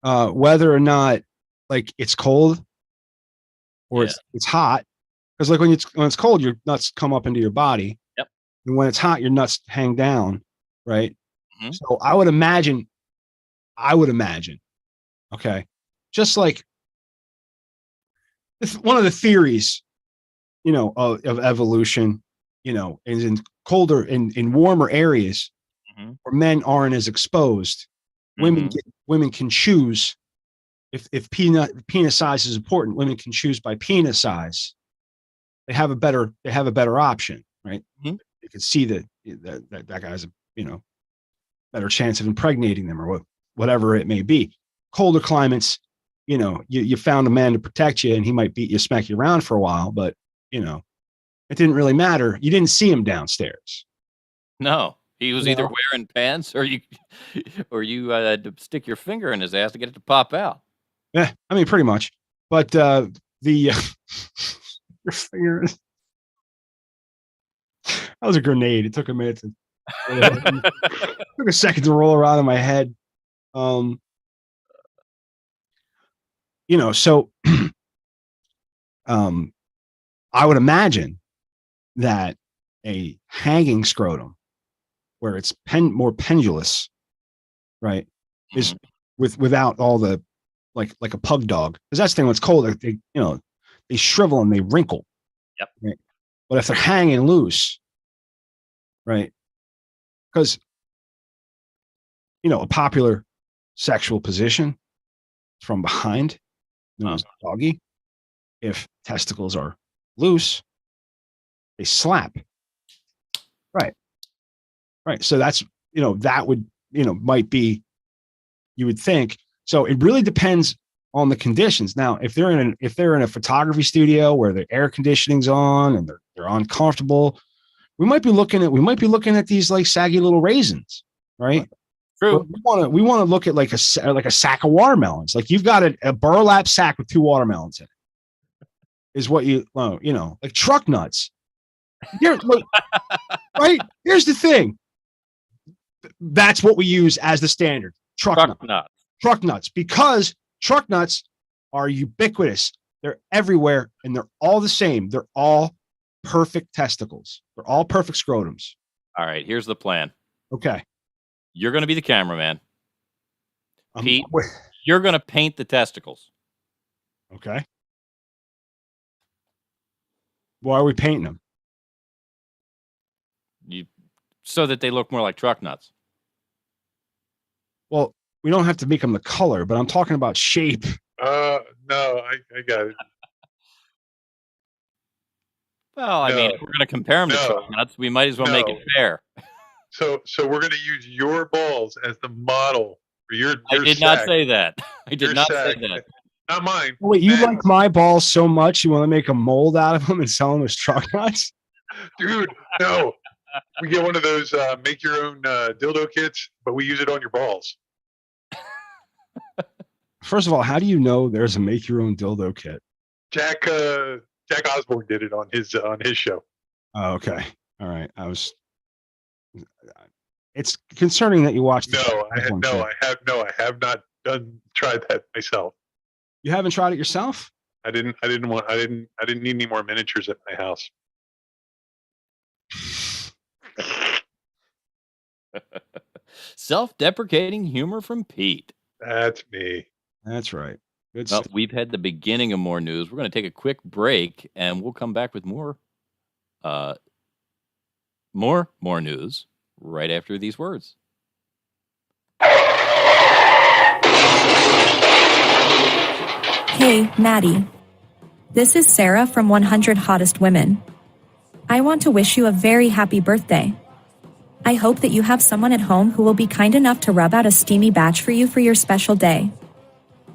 whether or not it's cold or it's hot. Because when it's cold, your nuts come up into your body. Yep. And when it's hot, your nuts hang down, right? Mm-hmm. So I would imagine. Okay, just like one of the theories, of evolution, is in colder, in warmer areas where men aren't as exposed. women can choose if penis size is important. Women can choose by penis size. They have a better option, right? Mm-hmm. You can see that guy has a better chance of impregnating them or whatever it may be. Colder climates, you found a man to protect you, and he might beat you, smack you around for a while, but it didn't really matter. You didn't see him downstairs. No, he was either wearing pants or you had to stick your finger in his ass to get it to pop out. Yeah, I mean, pretty much. But your finger is. That was a grenade. It took a minute to. Took a second to roll around in my head. So I would imagine that a hanging scrotum, where it's more pendulous, right, is without all the like a pug dog, because that's the thing. What's cold, they shrivel and they wrinkle. Yep. Right? But if they're hanging loose, right, because a popular sexual position from behind, known as doggy. If testicles are loose, they slap. Right. So that's that would might be, you would think. So it really depends on the conditions. Now, if they're in a photography studio where the air conditioning's on and they're uncomfortable, we might be looking at these like saggy little raisins, right? True. We want to look at like a sack of watermelons. Like you've got a burlap sack with 2 watermelons in it. Is what like truck nuts. Right? Here's the thing. That's what we use as the standard. Truck nuts. Truck nuts, because truck nuts are ubiquitous. They're everywhere and they're all the same. They're all perfect testicles. They're all perfect scrotums. All right, here's the plan. Okay. You're going to be the cameraman. Pete, you're going to paint the testicles. Okay. Why are we painting them? So that they look more like truck nuts. Well, we don't have to make them the color, but I'm talking about shape. No, I got it. Well, I mean, if we're going to compare them to truck nuts, we might as well make it fair. So we're going to use your balls as the model for your I did sack. not say that. I did not say that. Not mine. Wait, you like my balls so much you want to make a mold out of them and sell them as truck nuts? Dude, no. We get one of those make your own dildo kits, but we use it on your balls. First of all, how do you know there's a make your own dildo kit? Jack Osborne did it on his show. Oh, okay. All right. It's concerning that you watched. I have not tried that myself. You haven't tried it yourself? I didn't need any more miniatures at my house. Self-deprecating humor from Pete. That's me. That's right. Good Well, stuff. we've had the beginning of more news. We're going to take a quick break, and we'll come back with more news right after these words. Hey, Matty. This is Sarah from 100 Hottest Women. I want to wish you a very happy birthday. I hope that you have someone at home who will be kind enough to rub out a steamy batch for you for your special day.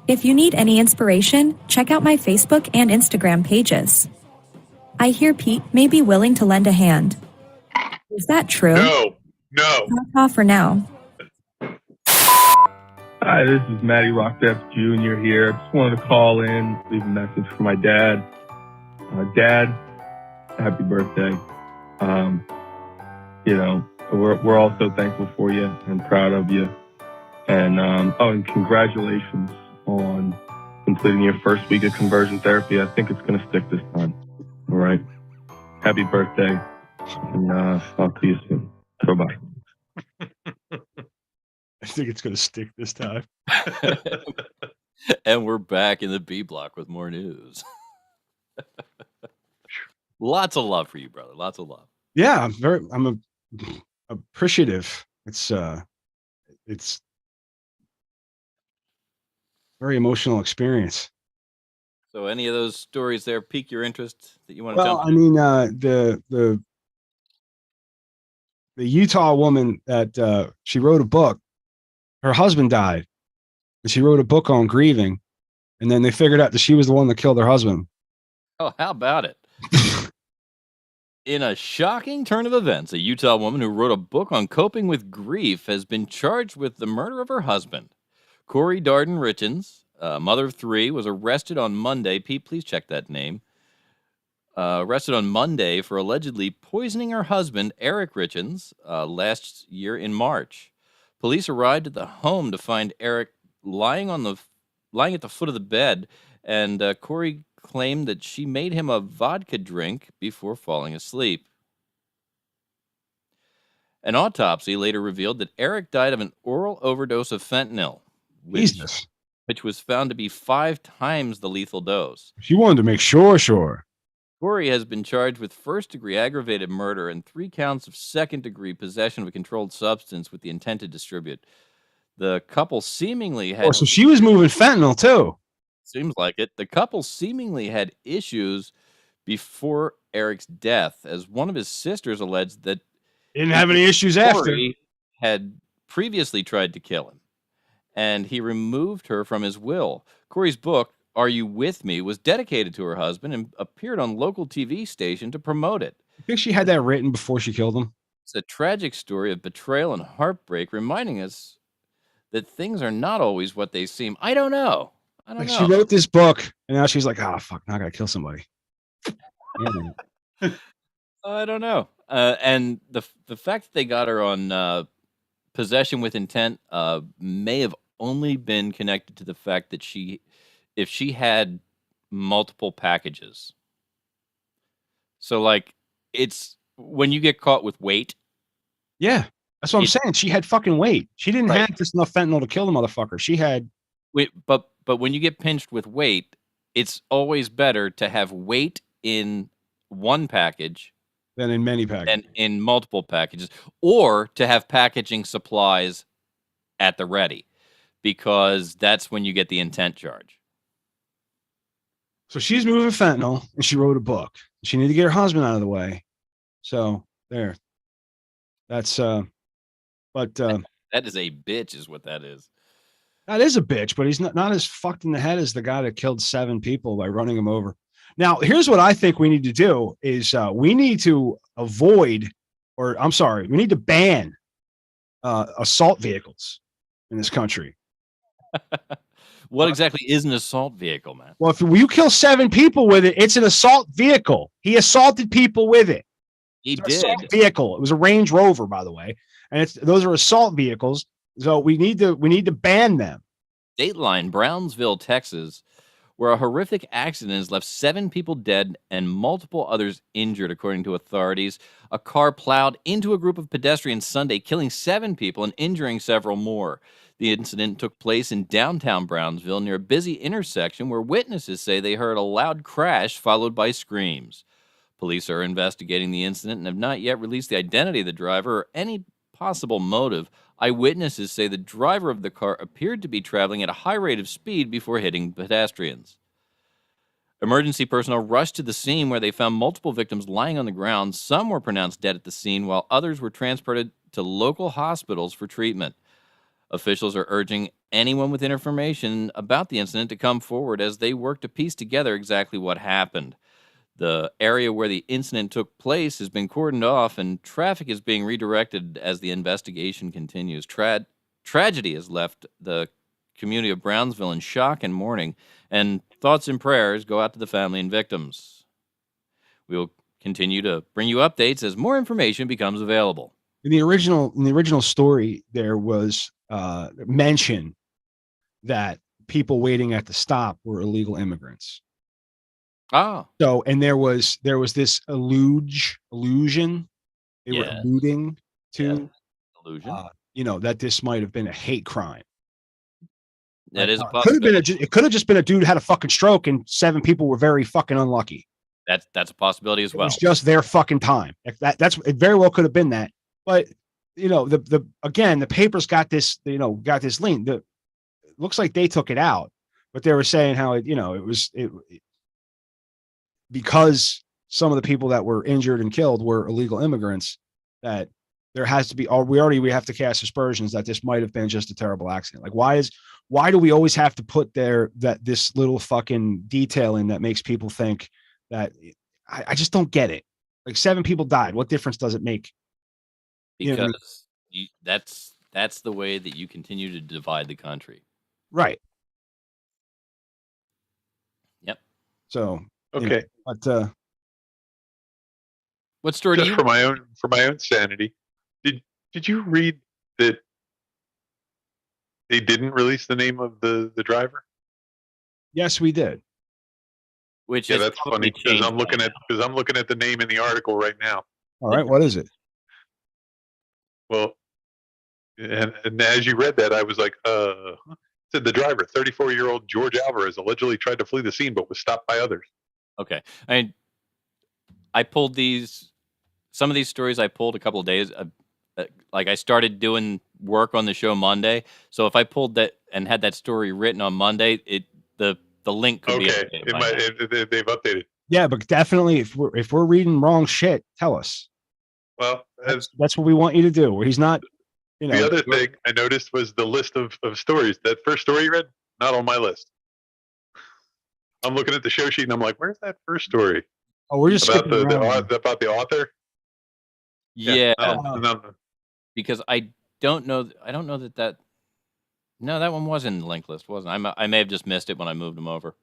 If you need any inspiration, check out my Facebook and Instagram pages. I hear Pete may be willing to lend a hand. Is that true? No. That's all for now. Hi, this is Matty Rockdeff Jr. here. Just wanted to call in, leave a message for my dad. Dad, happy birthday. We're also thankful for you and proud of you. And and congratulations on completing your first week of conversion therapy. I think it's going to stick this time. All right. Happy birthday. And talk to you soon. Bye-bye. I think it's going to stick this time. And we're back in the B block with more news. Lots of love for you, brother. Lots of love. Yeah, I'm appreciative. It's Very emotional experience. So, any of those stories there pique your interest that you want to Well, jump I mean, the Utah woman that she wrote a book. Her husband died, and she wrote a book on grieving. And then they figured out that she was the one that killed her husband. Oh, how about it? In a shocking turn of events, a Utah woman who wrote a book on coping with grief has been charged with the murder of her husband. Corey Darden Richens, mother of three, was arrested on Monday. Pete, please check that name. Arrested on Monday for allegedly poisoning her husband, Eric Richens, last year in March. Police arrived at the home to find Eric lying at the foot of the bed, and Corey claimed that she made him a vodka drink before falling asleep. An autopsy later revealed that Eric died of an oral overdose of fentanyl, which was found to be 5 times the lethal dose. She wanted to make sure. Corey has been charged with first-degree aggravated murder and 3 counts of second-degree possession of a controlled substance with the intent to distribute. The couple seemingly had... Oh, so she was moving fentanyl, too. Seems like it. The couple seemingly had issues before Eric's death, as one of his sisters alleged that didn't have any issues Corey after. had previously tried to kill him, and he removed her from his will. Corey's book, Are You With Me, was dedicated to her husband and appeared on local TV station to promote it. I think she had that written before she killed him. It's a tragic story of betrayal and heartbreak, reminding us that things are not always what they seem. I don't know. She wrote this book, and now she's like, "Oh fuck, now I gotta kill somebody." I don't know. And the fact that they got her on possession with intent may have only been connected to the fact that if she had multiple packages. So, like, it's when you get caught with weight. Yeah, that's what I'm saying. She had fucking weight. She didn't have just enough fentanyl to kill the motherfucker. She had. Wait, but when you get pinched with weight, it's always better to have weight in one package than in many packages. And in multiple packages, or to have packaging supplies at the ready, because that's when you get the intent charge. So she's moving fentanyl, and she wrote a book. She needed to get her husband out of the way. So there. That's that is a bitch, is what that is. That is a bitch, but he's not as fucked in the head as the guy that killed 7 people by running them over. Now, here's what I think we need to do is we need to we need to ban assault vehicles in this country. What exactly is an assault vehicle, man? Well, if you kill 7 people with it, it's an assault vehicle. He assaulted people with it. He did. Assault vehicle. It was a Range Rover, by the way, and those are assault vehicles. So we need to ban them. Dateline, Brownsville, Texas, where a horrific accident has left 7 people dead and multiple others injured, according to authorities. A car plowed into a group of pedestrians Sunday, killing 7 people and injuring several more. The incident took place in downtown Brownsville near a busy intersection where witnesses say they heard a loud crash followed by screams. Police are investigating the incident and have not yet released the identity of the driver or any possible motive. Eyewitnesses say the driver of the car appeared to be traveling at a high rate of speed before hitting pedestrians. Emergency personnel rushed to the scene where they found multiple victims lying on the ground. Some were pronounced dead at the scene, while others were transported to local hospitals for treatment. Officials are urging anyone with information about the incident to come forward as they work to piece together exactly what happened. The area where the incident took place has been cordoned off, and traffic is being redirected as the investigation continues. Tragedy has left the community of Brownsville in shock and mourning, and thoughts and prayers go out to the family and victims. We will continue to bring you updates as more information becomes available. In the original story, there was mention that people waiting at the stop were illegal immigrants. Oh. So, and there was this illusion. They were alluding to illusion. That this might have been a hate crime. That is a possibility. It could have just been a dude had a fucking stroke and 7 people were very fucking unlucky. That's a possibility as well. It's just their fucking time. It very well could have been that. But the papers got this link. It looks like they took it out. but they were saying how it was because some of the people that were injured and killed were illegal immigrants, that there has to be, we have to cast aspersions that this might have been just a terrible accident. Like, why do we always have to put this little fucking detail in that makes people think that? I just don't get it. Like, 7 people died. What difference does it make? Because that's the way that you continue to divide the country. Right. Yep. So, okay. But what story just do you for my own sanity? Did you read that they didn't release the name of the driver? Yes, we did. Which that's funny because I'm looking at the name in the article right now. All right, what is it? Well, and as you read that, I was like, said the driver, 34-year-old George Alvarez, allegedly tried to flee the scene but was stopped by others. Okay, I pulled some of these stories. I pulled a couple of days. Like, I started doing work on the show Monday, so if I pulled that and had that story written on Monday, the link could be updated. They've updated. Yeah, but definitely, if we're reading wrong shit, tell us. Well, that's what we want you to do. Where he's not, The other thing I noticed was the list of stories. That first story you read, not on my list. I'm looking at the show sheet and I'm like, where's that first story? Oh, we're just about about the author. Yeah, no. Because I don't know that. No, that one was in the link list, wasn't it? I may have just missed it when I moved them over.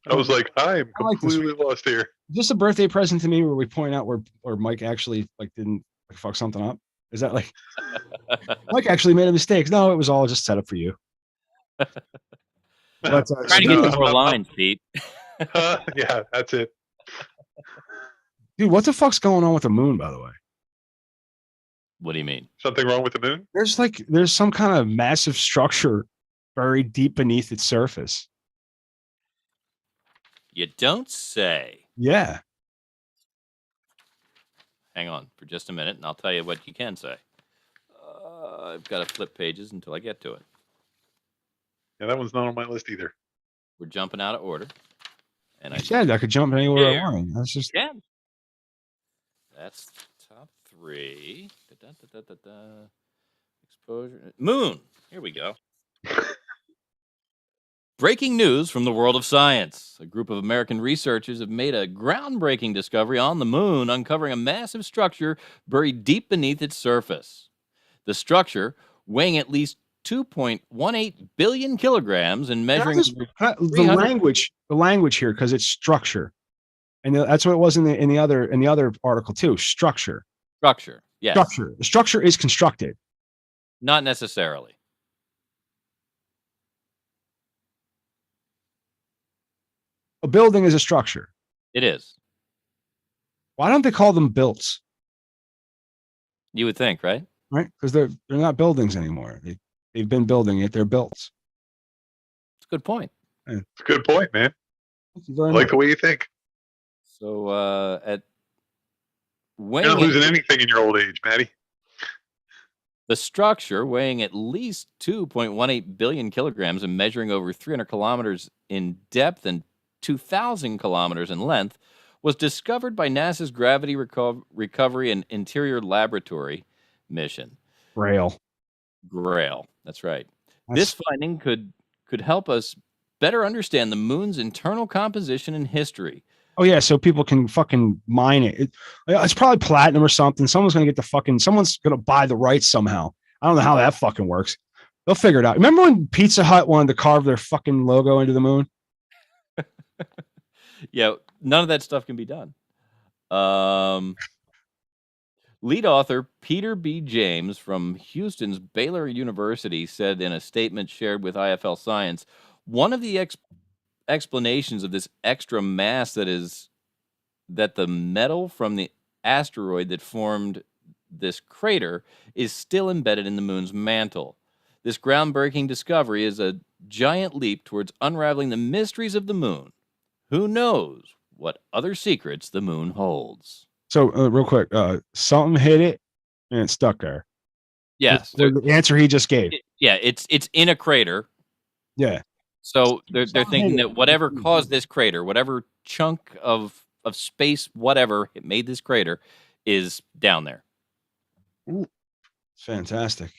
I was like, I'm completely lost here. Is this a birthday present to me where we point out where Mike actually didn't fuck something up? Is that like Mike actually made a mistake? No, it was all just set up for you. Trying to get some more lines, Pete. Yeah, that's it. Dude, what the fuck's going on with the moon, by the way? What do you mean? Something wrong with the moon? There's some kind of massive structure buried deep beneath its surface. You don't say. Yeah. Hang on for just a minute, and I'll tell you what you can say. I've got to flip pages until I get to it. Yeah, that one's not on my list either. We're jumping out of order. And I said I could jump anywhere I want. That's just. Yeah. That's top 3. Exposure. Moon. Here we go. Breaking news from the world of science. A group of American researchers have made a groundbreaking discovery on the moon, uncovering a massive structure buried deep beneath its surface. The structure, weighing at least 2.18 billion kilograms and measuring the language here, because it's structure, and that's what it was in the other article too. Structure. Yes. Structure. The structure is constructed. Not necessarily. A building is a structure. It is. Why don't they call them builts? You would think, right? Right, because they're not buildings anymore. They've been building it. They're built. It's a good point. Yeah. It's a good point, man. Thank you very much. The way you think. So you're not losing anything in your old age, Matty. The structure, weighing at least 2.18 billion kilograms and measuring over 300 kilometers in depth and 2,000 kilometers in length, was discovered by NASA's Gravity Recovery and Interior Laboratory mission. Grail. That's right. This finding could help us better understand the moon's internal composition and history. Oh yeah, so people can fucking mine it. It's probably platinum or something. Someone's gonna buy the rights somehow. I don't know how that fucking works. They'll figure it out. Remember when Pizza Hut wanted to carve their fucking logo into the moon? Yeah, none of that stuff can be done. Lead author Peter B. James from Houston's Baylor University said in a statement shared with IFL Science, one of the explanations of this extra mass that the metal from the asteroid that formed this crater is still embedded in the moon's mantle. This groundbreaking discovery is a giant leap towards unraveling the mysteries of the moon. Who knows what other secrets the moon holds? So real quick, something hit it and it stuck there. Yes. The answer he just gave. Yeah, it's in a crater. Yeah. So they're thinking that whatever caused this crater, whatever chunk of space, whatever it made this crater, is down there. Ooh, fantastic.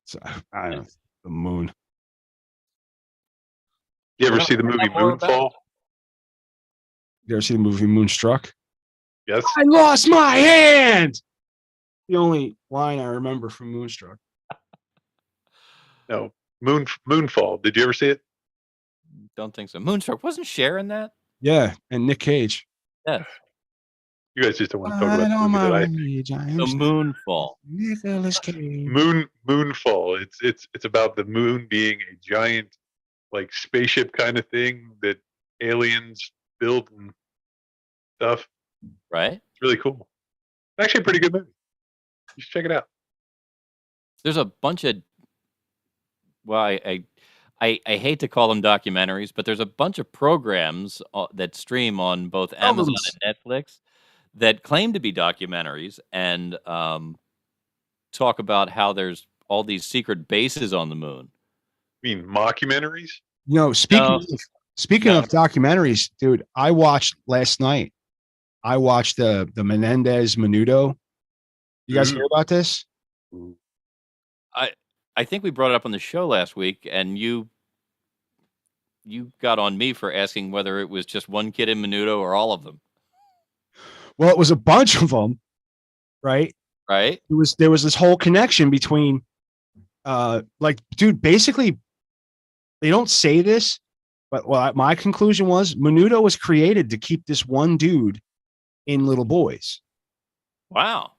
So I don't know, the moon. You ever see the movie Moonfall? You ever see the movie Moonstruck? Yes. I lost my hand. The only line I remember from Moonstruck. No, Moonfall. Did you ever see it? Don't think so. Moonstruck wasn't Cher in that? Yeah, and Nick Cage. Yes. You guys just don't want to talk about the movie that I think. The Moonfall. Nicholas Cage. Moonfall. It's about the moon being a giant, like, spaceship kind of thing that aliens build and stuff. Right. It's really cool. It's actually a pretty good movie. You should check it out. There's a bunch of, well, I hate to call them documentaries, but there's a bunch of programs that stream on both Amazon and Netflix that claim to be documentaries and talk about how there's all these secret bases on the moon. You mean mockumentaries? You know, speaking of documentaries, dude, I watched last night. I watched the Menendez Menudo. You guys hear about this? I think we brought it up on the show last week, and you got on me for asking whether it was just one kid in Menudo or all of them. Well, it was a bunch of them, right? Right. There was this whole connection between, like, dude, basically, they don't say this, but my conclusion was Menudo was created to keep this one dude in little boys. Wow.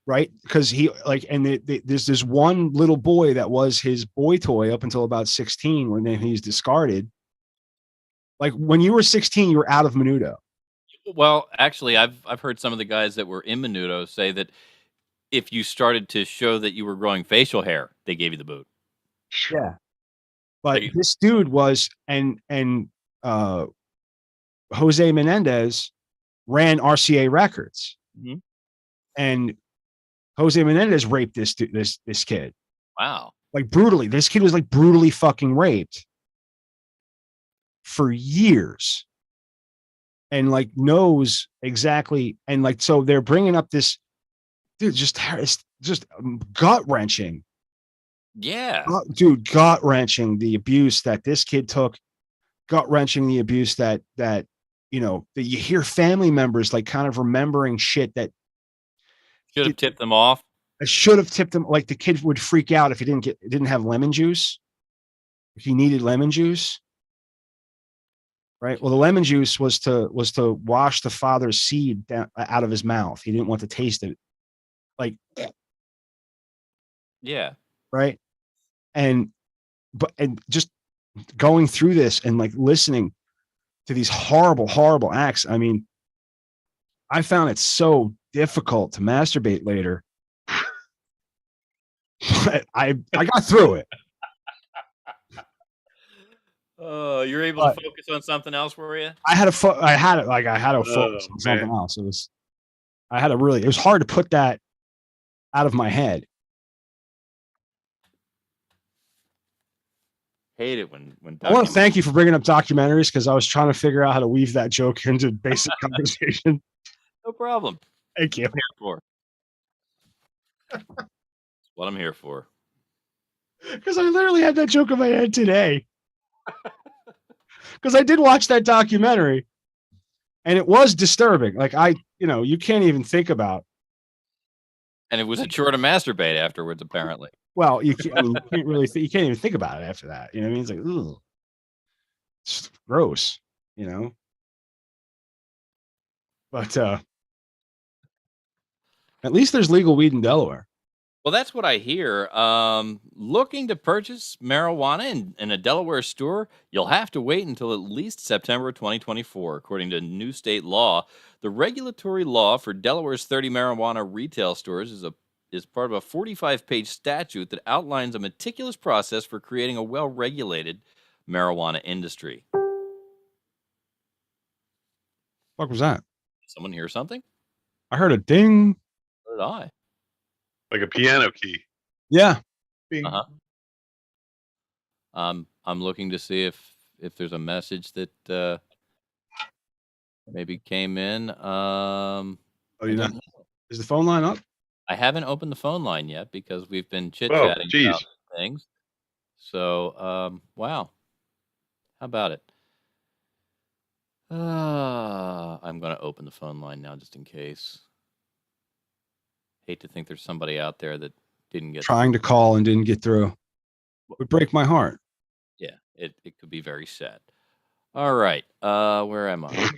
Right? Because he there's this one little boy that was his boy toy up until about 16 when then he's discarded. Like when you were 16, you were out of Menudo. Well, actually, I've heard some of the guys that were in Menudo say that if you started to show that you were growing facial hair, they gave you the boot. Yeah. But this dude was and Jose Menendez ran RCA Records. Mm-hmm. And Jose Menendez raped this kid. Wow. Like brutally. This kid was like brutally fucking raped for years. And like knows exactly. And like, so they're bringing up this, dude, it's just gut wrenching. Yeah. Gut wrenching the abuse that this kid took, gut wrenching the abuse that, you know, that you hear family members like kind of remembering shit that should have tipped them off. I should have tipped them. Like the kid would freak out if he didn't have lemon juice. If he needed lemon juice. Right. Well, the lemon juice was to wash the father's seed out of his mouth. He didn't want to taste it. Like, yeah. Right. And just going through this and like listening to these horrible, horrible acts. I mean, I found it so difficult to masturbate later. But I got through it. Oh, you're able to focus on something else, were you? I had to focus on something else. It was hard to put that out of my head. Hate it when I want to thank you for bringing up documentaries because I was trying to figure out how to weave that joke into basic conversation. No problem. Thank you. What I'm here for. Because I literally had that joke in my head today. Because I did watch that documentary and it was disturbing. Like you can't even think about. And it was a chore to masturbate afterwards, apparently. Well, you can't you can't even think about it after that. You know what I mean? It's like, ugh. It's gross, you know? But at least there's legal weed in Delaware. Well, that's what I hear. Looking to purchase marijuana in a Delaware store, you'll have to wait until at least September 2024, according to new state law. The regulatory law for Delaware's 30 marijuana retail stores is part of a 45-page statute that outlines a meticulous process for creating a well-regulated marijuana industry. What was that? Someone hear something? I heard a ding. So did I. Like a piano key. Yeah. Uh-huh. I'm looking to see if there's a message that maybe came in. Oh, you know, is the phone line up? I haven't opened the phone line yet because we've been chit Oh, chatting geez. about things. So, wow. How about it? I'm going to open the phone line now just in case. Hate to think there's somebody out there that didn't get Trying to call and didn't get through. Would break my heart. Yeah, it could be very sad. All right. Where am I?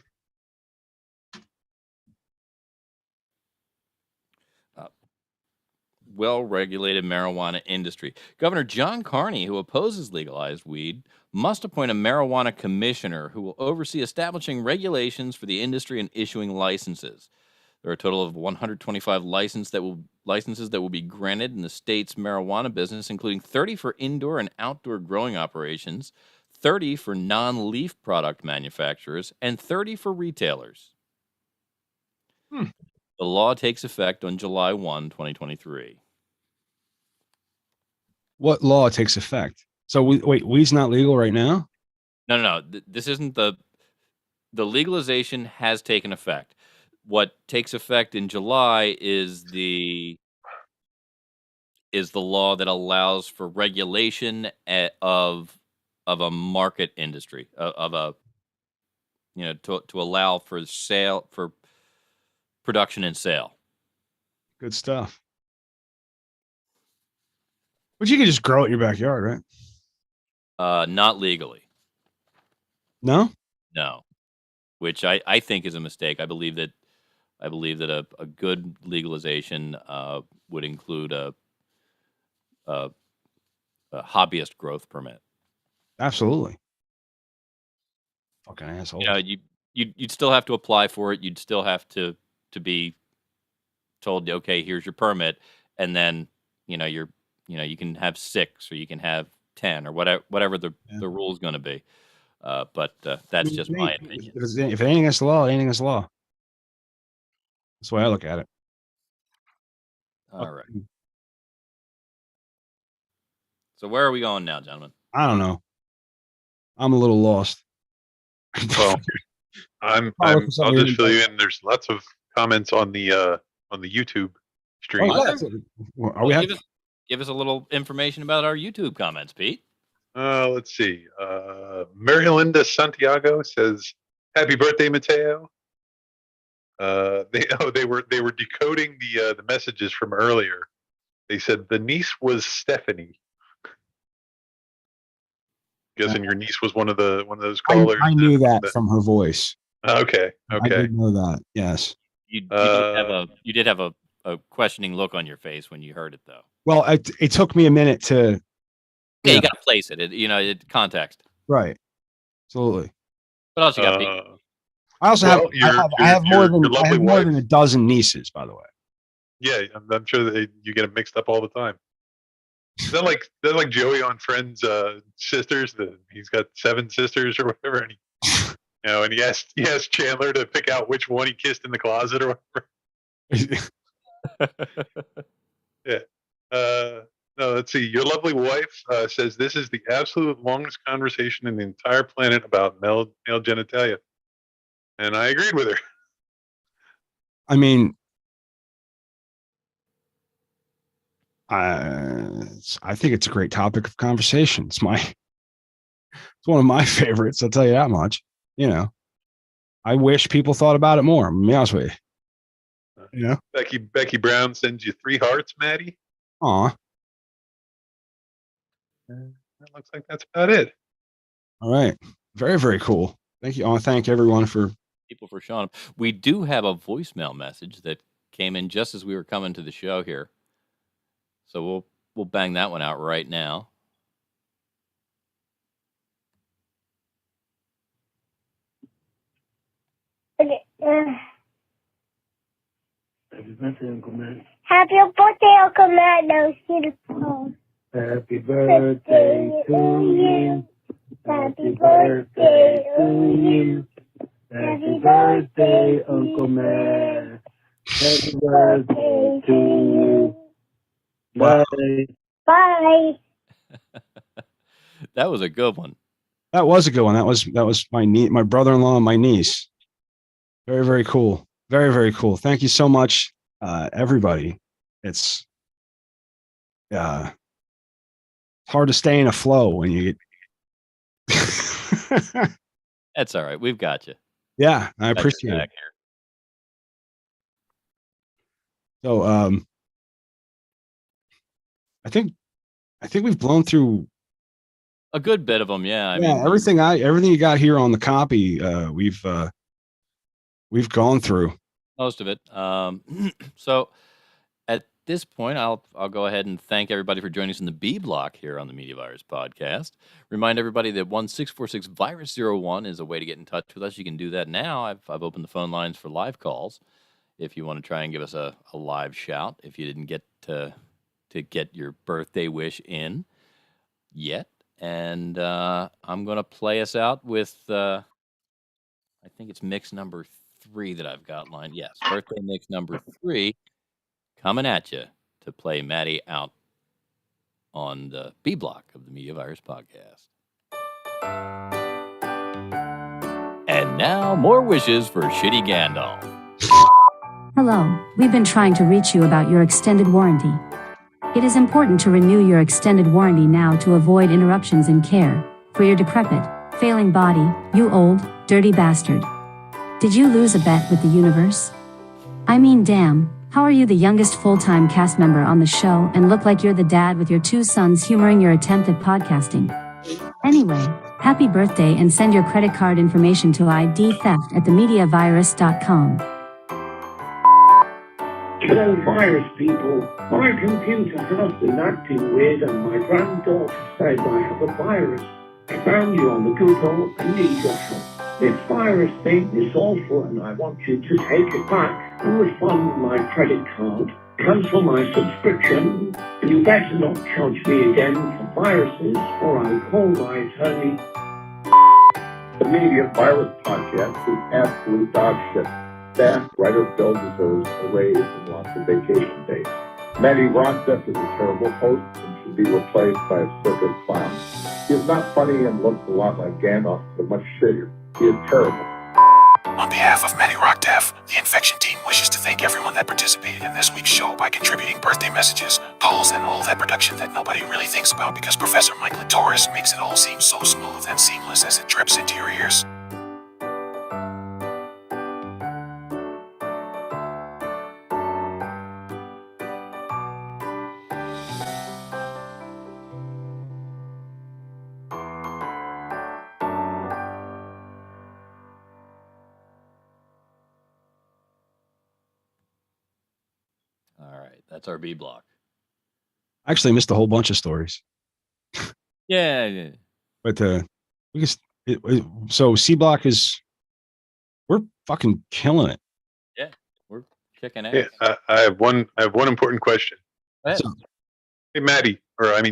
Well-regulated marijuana industry. Governor John Carney, who opposes legalized weed, must appoint a marijuana commissioner who will oversee establishing regulations for the industry and issuing licenses. There are a total of 125 licenses that will be granted in the state's marijuana business, including 30 for indoor and outdoor growing operations, 30 for non-leaf product manufacturers, and 30 for retailers. The law takes effect on July 1, 2023. What law takes effect? So wait, weed's not legal right now? No. This isn't the legalization has taken effect. What takes effect in July is the law that allows for regulation of a market industry of a to allow for sale, for production and sale. Good stuff. But you can just grow it in your backyard, right? Not legally. No? No. Which I think is a mistake. I believe that a good legalization would include a hobbyist growth permit. Absolutely. Fucking asshole. You'd still have to apply for it. You'd still have to be told, okay, here's your permit, and then you can have 6 or you can have 10 or whatever the rule is going to be. But that's just my opinion. If it ain't against the law, it ain't against the law. That's the way I look at it. All right. So where are we going now, gentlemen? I don't know. I'm a little lost. Well, I'll just fill you in. There's lots of comments on the YouTube stream. Give us a little information about our YouTube comments, Pete. Let's see. Marilinda Santiago says, "Happy birthday, Mateo." They were decoding the messages from earlier. They said the niece was Stephanie. Guessing your niece was one of those callers. I knew that from her voice. Okay. I did know that. Yes. You did have a questioning look on your face when you heard it, though. Well, it took me a minute to. Yeah, you got to place it. Context. Right. Absolutely. What else you got, Pete? I also I have more than a dozen nieces, by the way. Yeah, I'm sure that you get them mixed up all the time. They're like Joey on Friends' sisters. He's got 7 sisters or whatever, and and he asked Chandler to pick out which one he kissed in the closet or whatever. Yeah. No, let's see. Your lovely wife says this is the absolute longest conversation in the entire planet about male genitalia, and I agreed with her. I mean, I think it's a great topic of conversation. It's one of my favorites. I'll tell you that much. I wish people thought about it more. I'm gonna be honest with you. Becky Brown sends you 3 hearts, Matty. Aw. That looks like that's about it. All right. Very, very cool. Thank you. I want to thank everyone for showing up. We do have a voicemail message that came in just as we were coming to the show here. So we'll bang that one out right now. Okay. Happy birthday, Uncle Matt. Happy birthday, Uncle Matt. Now see the phone. Happy birthday to you. Happy birthday to you. Happy birthday, Uncle Matt. Happy birthday to you. Wow. Bye. That was a good one. That was a good one. That was my brother-in-law and my niece. Very, very cool. Very, very cool. Thank you so much, everybody. It's hard to stay in a flow when you get. That's all right. We've got you. Yeah, I Got your appreciate it. back here. So, I think we've blown through A good bit of them, yeah. I mean, everything you got here on the copy. We've gone through most of it. So at this point, I'll go ahead and thank everybody for joining us in the B block here on the Media Virus Podcast. Remind everybody that 1-646-VIRUS-01 is a way to get in touch with us. You can do that now. I've opened the phone lines for live calls if you want to try and give us a live shout if you didn't get to get your birthday wish in yet. And I'm going to play us out with, I think it's mix number 3 that I've got lined. Yes, birthday mix number 3 coming at you to play Matty out on the B block of the Media Virus Podcast. And now, more wishes for Shitty Gandalf. Hello, we've been trying to reach you about your extended warranty. It is important to renew your extended warranty now to avoid interruptions in care for your decrepit, failing body, you old, dirty bastard. Did you lose a bet with the universe? I mean, damn, how are you the youngest full-time cast member on the show and look like you're the dad with your 2 sons humoring your attempt at podcasting? Anyway, happy birthday and send your credit card information to idtheft@themediavirus.com. Hello, virus people. My computer has been acting weird and my granddaughter says I have a virus. I found you on the Google and need your help. This virus thing is awful and I want you to take it back and refund my credit card, cancel my subscription, and you better not charge me again for viruses or I'll call my attorney. The Media Virus Podcast is absolute dog shit. Staff, writer Phil deserves a raise and lots of vacation days. Matty Rockdeff is a terrible host and should be replaced by a circus clown. He is not funny and looks a lot like Gandalf, but much shittier. He is terrible. On behalf of Matty Rockdeff, the Infection team wishes to thank everyone that participated in this week's show by contributing birthday messages, calls, and all that production that nobody really thinks about because Professor Mike Latoris makes it all seem so smooth and seamless as it drips into your ears. All right, that's our B block. Actually, I missed a whole bunch of stories. Yeah. But we just so C block we're fucking killing it. Yeah, we're kicking ass. Yeah, I have one important question. So, hey, Matty,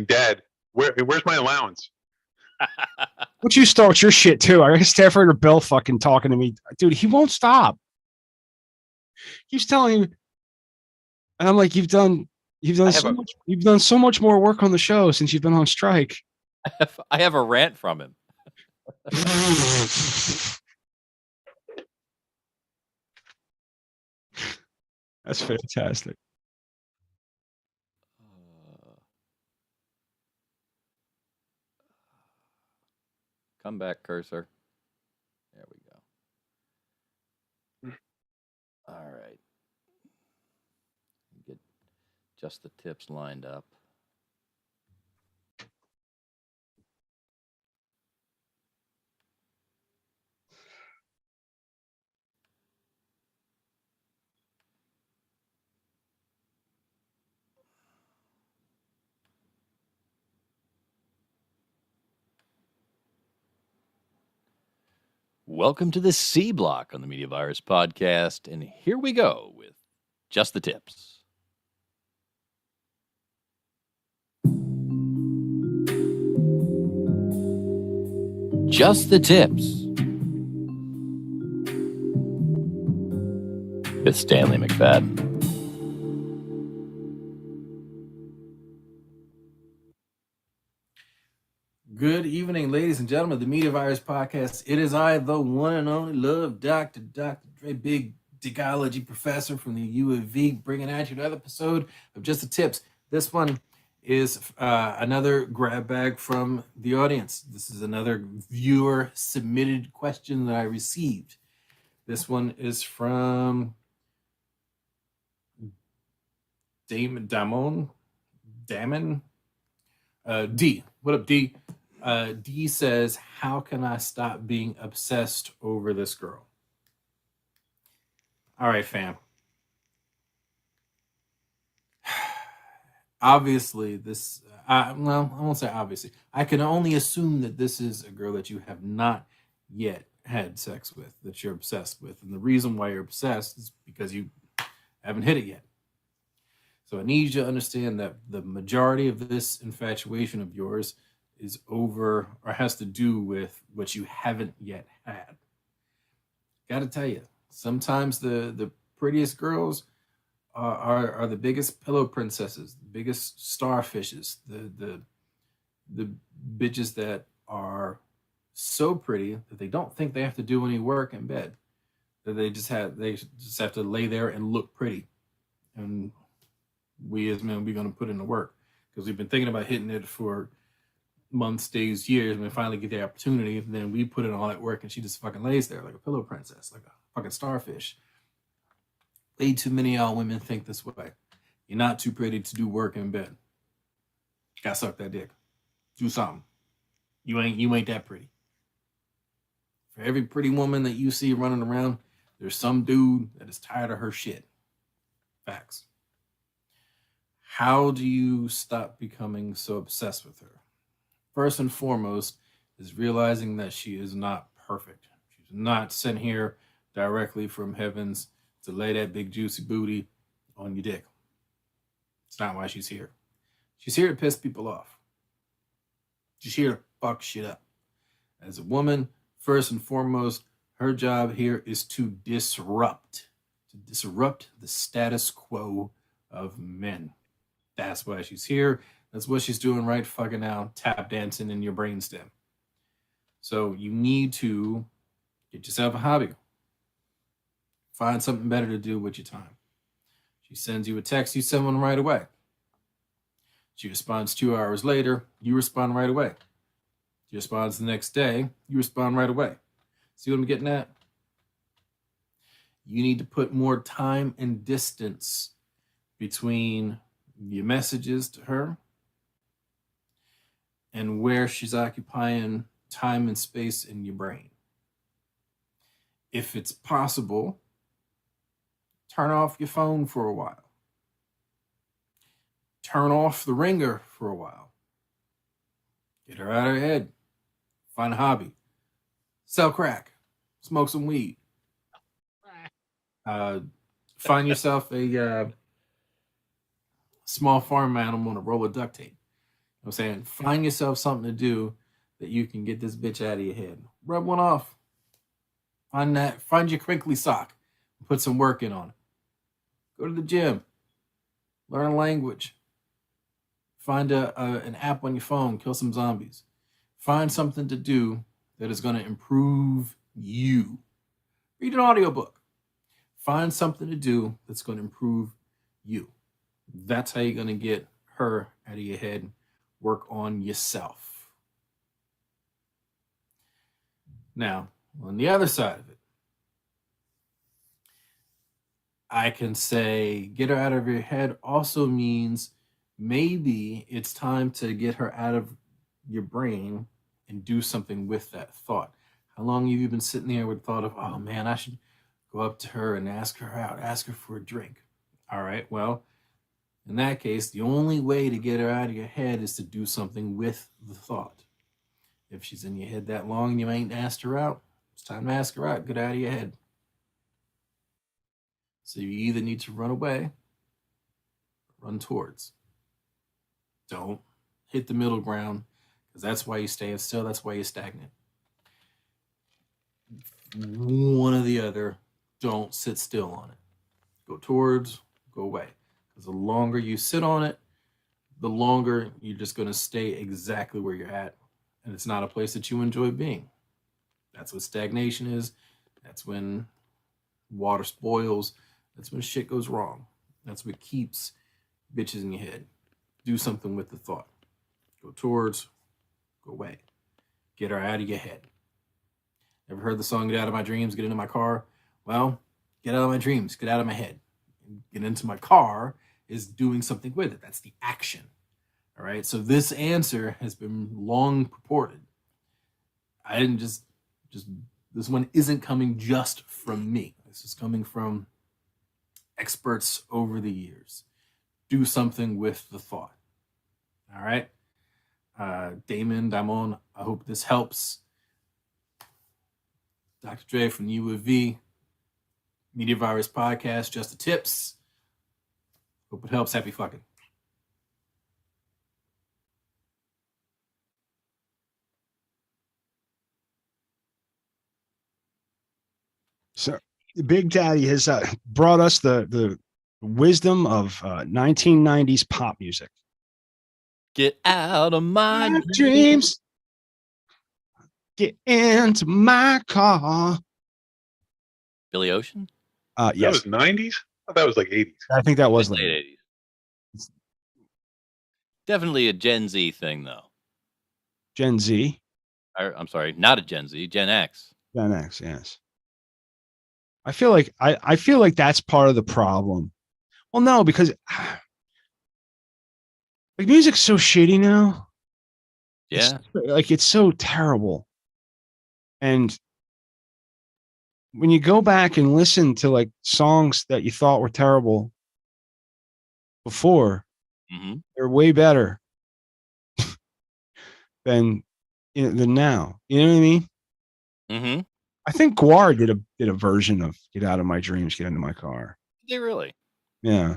Dad, where's my allowance? Would you start your shit too? I guess Stafford or Bill fucking talking to me, dude. He won't stop. He's telling me, and I'm like, you've done so much more work on the show since you've been on strike. I have a rant from him. That's fantastic. Come back, cursor. There we go. All right. Get just the tips lined up. Welcome to the C block on the Media Virus Podcast, and here we go with just the tips. Just the tips with Stanley McFadden. Good evening, ladies and gentlemen, the Media Virus Podcast. It is I, the one and only Love Dr. Dre, big dickology professor from the U of V, bringing at you another episode of Just the Tips. This one is another grab bag from the audience. This is another viewer submitted question that I received. This one is from Damon. D. What up, D? D says, how can I stop being obsessed over this girl? All right, fam. Obviously, this, well, I won't say obviously. I can only assume that this is a girl that you have not yet had sex with, that you're obsessed with. And the reason why you're obsessed is because you haven't hit it yet. So I need you to understand that the majority of this infatuation of yours is over or has to do with what you haven't yet had. Got to tell you, sometimes the prettiest girls are the biggest pillow princesses, the biggest starfishes, the bitches that are so pretty that they don't think they have to do any work in bed, that they just have to lay there and look pretty. And we as men, we're going to put in the work because we've been thinking about hitting it for months, days, years, and we finally get the opportunity, and then we put in all that work, and she just fucking lays there like a pillow princess, like a fucking starfish. Way too many of y'all women think this way. You're not too pretty to do work in bed. You gotta suck that dick. Do something. You ain't that pretty. For every pretty woman that you see running around, there's some dude that is tired of her shit. Facts. How do you stop becoming so obsessed with her? First and foremost is realizing that she is not perfect. She's not sent here directly from heavens to lay that big juicy booty on your dick. It's not why she's here. She's here to piss people off. She's here to fuck shit up. As a woman, first and foremost, her job here is to disrupt the status quo of men. That's why she's here. That's what she's doing right fucking now, tap dancing in your brainstem. So you need to get yourself a hobby. Find something better to do with your time. She sends you a text, you send one right away. She responds 2 hours later, you respond right away. She responds the next day, you respond right away. See what I'm getting at? You need to put more time and distance between your messages to her and where she's occupying time and space in your brain. If it's possible, turn off your phone for a while. Turn off the ringer for a while. Get her out of her head. Find a hobby. Sell crack. Smoke some weed. Find yourself a small farm animal and a roll of duct tape. You know what I'm saying? Find yourself something to do that you can get this bitch out of your head. Rub one off. Find your crinkly sock. Put some work in on it. Go to the gym. Learn a language. Find an app on your phone. Kill some zombies. Find something to do that is going to improve you. Read an audiobook. Find something to do that's going to improve you. That's how you're going to get her out of your head. Work on yourself. Now, on the other side of it, I can say get her out of your head also means maybe it's time to get her out of your brain and do something with that thought. How long have you been sitting there with the thought of, oh man, I should go up to her and ask her out, ask her for a drink? All right, well, in that case, the only way to get her out of your head is to do something with the thought. If she's in your head that long and you ain't asked her out, it's time to ask her out. Get out of your head. So you either need to run away or run towards. Don't hit the middle ground, because that's why you stay still. That's why you're stagnant. One or the other. Don't sit still on it. Go towards, go away. Because the longer you sit on it, the longer you're just going to stay exactly where you're at and it's not a place that you enjoy being. That's what stagnation is. That's when water spoils. That's when shit goes wrong. That's what keeps bitches in your head. Do something with the thought. Go towards, go away. Get her out of your head. Ever heard the song Get Out of My Dreams, Get Into My Car? Well, get out of my dreams, get out of my head. Get into my car is doing something with it. That's the action. All right. So this answer has been long purported. I didn't just this one isn't coming just from me. This is coming from experts over the years. Do something with the thought. All right. Damon, I hope this helps. Dr. Dre from U of V, Media Virus Podcast, just the tips. Hope it helps. Happy fucking. So Big Daddy has brought us the wisdom of 1990s pop music. Get out of my dreams. Get into my car. Billy Ocean? Yes. That was 90s? I thought that was like 80s. I think that was late 80s. Definitely a Gen Z thing, though. Gen Z? I'm sorry, not a Gen Z, Gen X. Gen X, yes. I feel like that's part of the problem. Well, no, because like music's so shitty now. Yeah. It's so terrible. And when you go back and listen to like songs that you thought were terrible before, they're way better than now. You know what I mean? Mm-hmm. I think Guar did a version of "Get Out of My Dreams, Get Into My Car." Did they really? Yeah,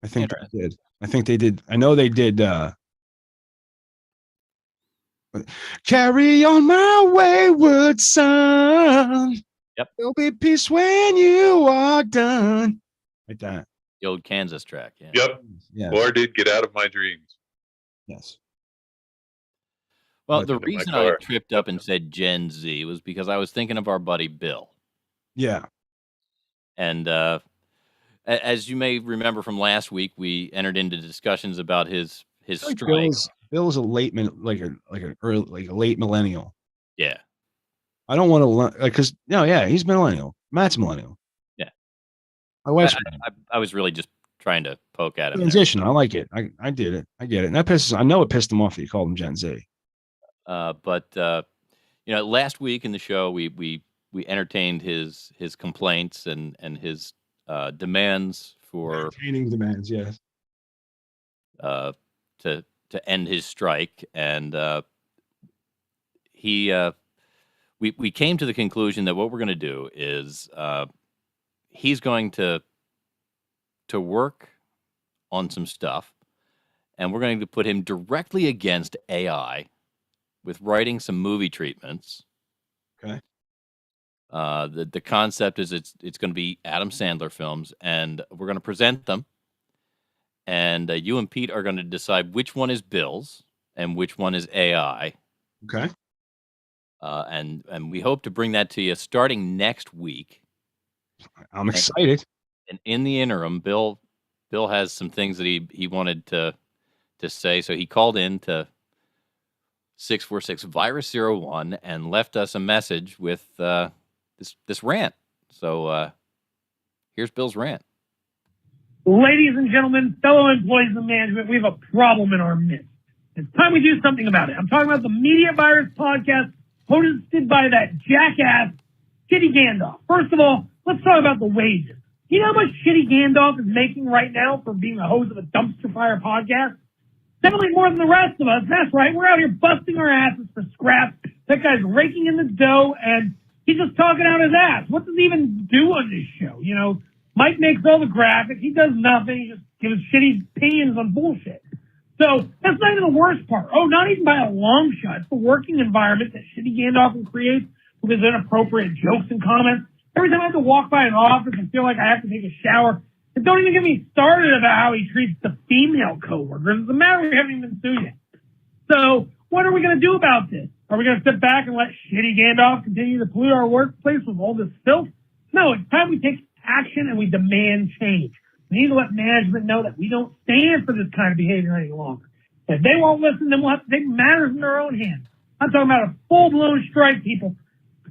I think they did. I think they did. I know they did. Carry on my wayward son. Yep. There'll be peace when you are done. Like that. The old Kansas track. Yeah. Yep. Yeah. Or did Get Out of My Dreams. Yes. Well, the reason I tripped up and said Gen Z was because I was thinking of our buddy Bill. Yeah. And as you may remember from last week, we entered into discussions about his strike. Bill's a late late millennial. Yeah. I don't want to because he's millennial. Matt's millennial. Yeah. My wife's I was really just trying to poke at him. transition. I like it. I did it. I get it. And that I know it pissed him off that you called him Gen Z. But last week in the show we entertained his complaints and his demands for entertaining demands, yes. To end his strike, and we came to the conclusion that what we're going to do is he's going to work on some stuff, and we're going to put him directly against AI with writing some movie treatments. Okay. The concept is it's going to be Adam Sandler films, and we're going to present them. And you and Pete are going to decide which one is Bill's and which one is AI. Okay. And we hope to bring that to you starting next week. I'm excited. And in the interim, Bill has some things that he wanted to say. So he called in to 646-VIRUS-01 and left us a message with this rant. So here's Bill's rant. Ladies and gentlemen, fellow employees of management, we have a problem in our midst. It's time we do something about it. I'm talking about the Media Virus Podcast hosted by that jackass, Shitty Gandalf. First of all, let's talk about the wages. You know how much Shitty Gandalf is making right now for being the host of a dumpster fire podcast? Definitely more than the rest of us. That's right. We're out here busting our asses for scraps. That guy's raking in the dough, and he's just talking out his ass. What does he even do on this show? You know, Mike makes all the graphics. He does nothing. He just gives shitty opinions on bullshit. So that's not even the worst part. Oh, not even by a long shot. It's the working environment that Shitty Gandalf creates with his inappropriate jokes and comments. Every time I have to walk by an office and feel like I have to take a shower, and don't even get me started about how he treats the female coworkers. As a matter, we haven't even been through yet. So what are we going to do about this? Are we going to sit back and let shitty Gandalf continue to pollute our workplace with all this filth? No, it's time we take action and we demand change. We need to let management know that we don't stand for this kind of behavior any longer. If they won't listen, then we'll have to take matters in their own hands. I'm talking about a full-blown strike, people.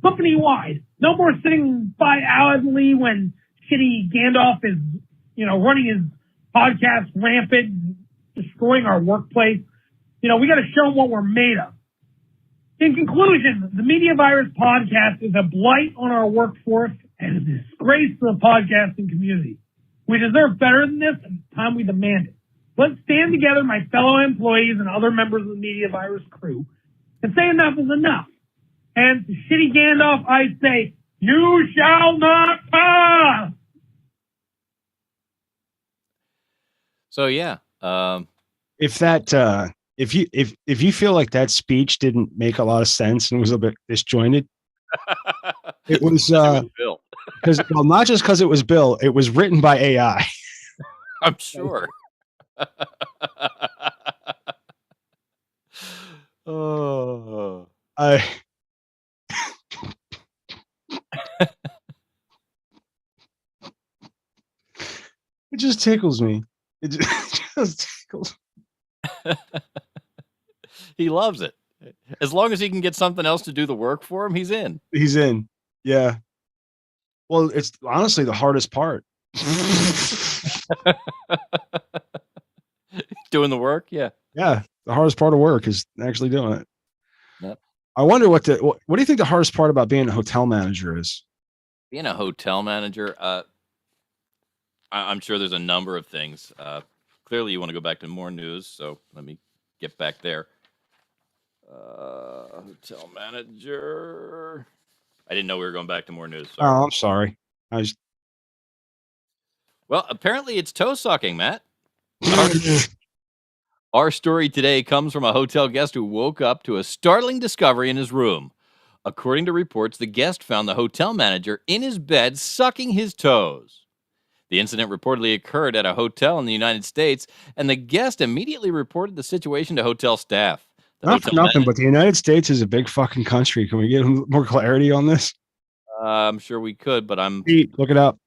Company-wide. No more sitting by idly when shitty Gandalf is, running his podcast rampant, destroying our workplace. We got to show them what we're made of. In conclusion, the Media Virus podcast is a blight on our workforce and a disgrace to the podcasting community. We deserve better than this, and it's time we demand it. Let's stand together, my fellow employees and other members of the Media Virus crew, and say enough is enough. And to shitty Gandalf, I say, you shall not pass! So yeah, if you feel like that speech didn't make a lot of sense and was a bit disjointed, it was Bill. Because not just because it was Bill, it was written by AI. I'm sure. Oh, it just tickles me. It just tickles. He loves it. As long as he can get something else to do the work for him, he's in. He's in. Yeah. Well, it's honestly the hardest part. Doing the work, yeah. Yeah, the hardest part of work is actually doing it. Yep. I wonder what do you think the hardest part about being a hotel manager is? Being a hotel manager, I'm sure there's a number of things. Clearly, you want to go back to more news, so let me get back there. Hotel manager. I didn't know we were going back to more news. Sorry. Oh, I'm sorry. Well, apparently it's toe sucking, Matt. Our story today comes from a hotel guest who woke up to a startling discovery in his room. According to reports, the guest found the hotel manager in his bed sucking his toes. The incident reportedly occurred at a hotel in the United States, and the guest immediately reported the situation to hotel staff. Not for nothing, but the United States is a big fucking country. Can we get more clarity on this? I'm sure we could, but look it up.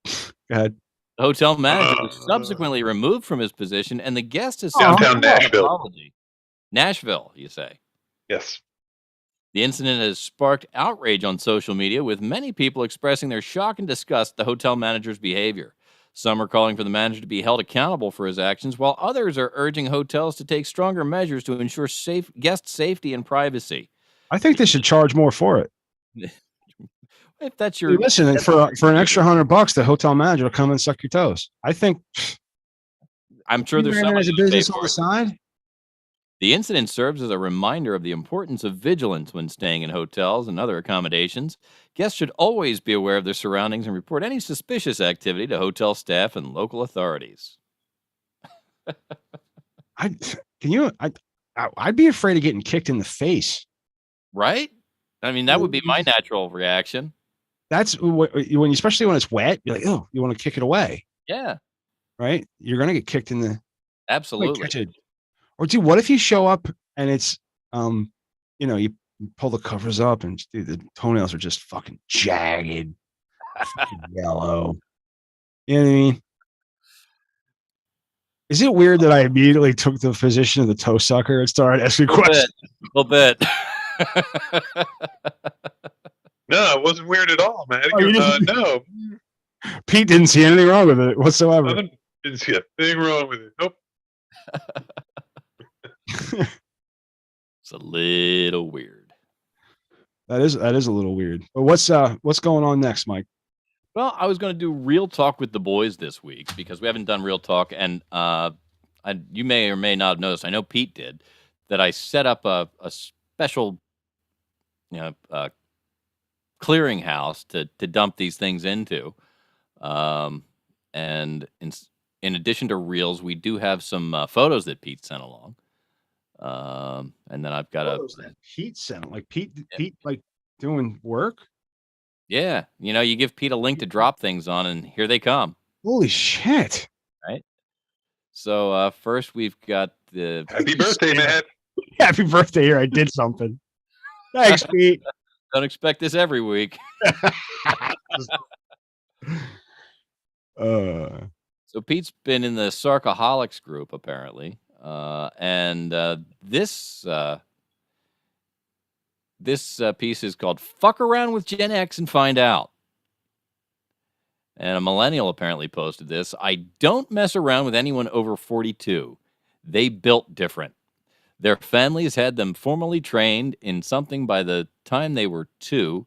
Go ahead. The hotel manager was subsequently removed from his position, and the guest has downtown Nashville. Apology. Nashville, you say? Yes. The incident has sparked outrage on social media, with many people expressing their shock and disgust at the hotel manager's behavior. Some are calling for the manager to be held accountable for his actions, while others are urging hotels to take stronger measures to ensure guest safety and privacy. I think they should charge more for it. If that's your listen, for an extra $100, the hotel manager will come and suck your toes. I think. I'm sure there's somebody as a business on the side. The incident serves as a reminder of the importance of vigilance when staying in hotels and other accommodations. Guests should always be aware of their surroundings and report any suspicious activity to hotel staff and local authorities. I'd be afraid of getting kicked in the face. Right? I mean, that would be my natural reaction. That's when, especially when it's wet, you're like, oh, you want to kick it away. Yeah. Right? You're going to get kicked in the. Absolutely. Or dude, what if you show up and it's, you pull the covers up and dude, the toenails are just fucking jagged, fucking yellow. You know what I mean? Is it weird that I immediately took the position of the toe sucker and started asking questions? A little bit. No, it wasn't weird at all, man. No. Pete didn't see anything wrong with it whatsoever. Didn't see a thing wrong with it. Nope. It's a little weird. That is a little weird. But what's going on next, Mike? Well, I was going to do Real Talk with the boys this week because we haven't done Real Talk, and you may or may not have noticed. I know Pete did that. I set up a special, clearinghouse to dump these things into, and in addition to reels, we do have some photos that Pete sent along. And then I've got Pete sent, like Pete like doing work. Yeah, you give Pete a link to drop things on, and here they come. Holy shit! Right. So first we've got the happy birthday, man. Happy birthday! Here, I did something. Thanks, Pete. Don't expect this every week. So Pete's been in the Sarcoholics group apparently, and this piece is called "Fuck Around with Gen X and Find Out." And a millennial apparently posted this. I don't mess around with anyone over 42. They built different. Their families had them formally trained in something by the time they were 2.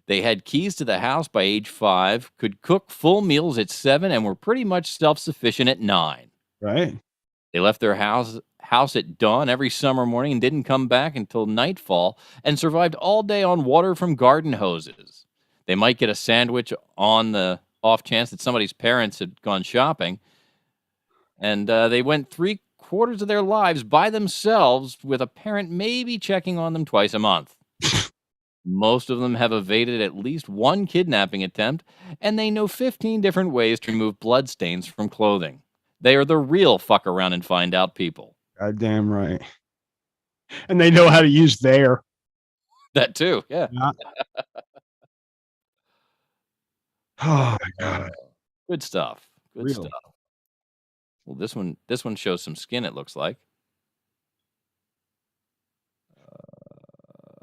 They had keys to the house by age 5, could cook full meals at 7, and were pretty much self-sufficient at 9. Right. They left their house at dawn every summer morning and didn't come back until nightfall, and survived all day on water from garden hoses. They might get a sandwich on the off chance that somebody's parents had gone shopping, and they went 3/4 of their lives by themselves, with a parent maybe checking on them twice a month. Most of them have evaded at least one kidnapping attempt, and they know 15 different ways to remove bloodstains from clothing. They are the real fuck around and find out people. Goddamn right. And they know how to use their. That too, yeah. Oh my God. Good stuff. Good Real. stuff. Well, this one shows some skin, it looks like.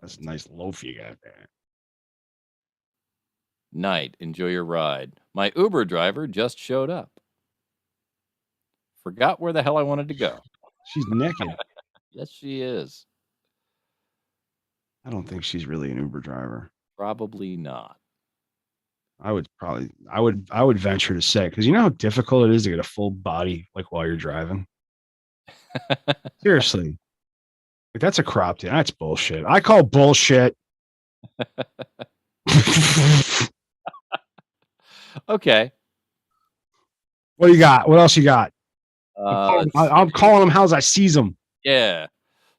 That's a nice loaf you got there. Night, enjoy your ride. My Uber driver just showed up. Forgot where the hell I wanted to go. She's naked. Yes, she is. I don't think she's really an Uber driver. Probably not. I would venture to say, because you know how difficult it is to get a full body like while you're driving. Seriously. Like, that's a crop dude. That's bullshit. I call bullshit. Okay. What do you got? What else you got? I'm I'm calling them how's I sees them. Yeah.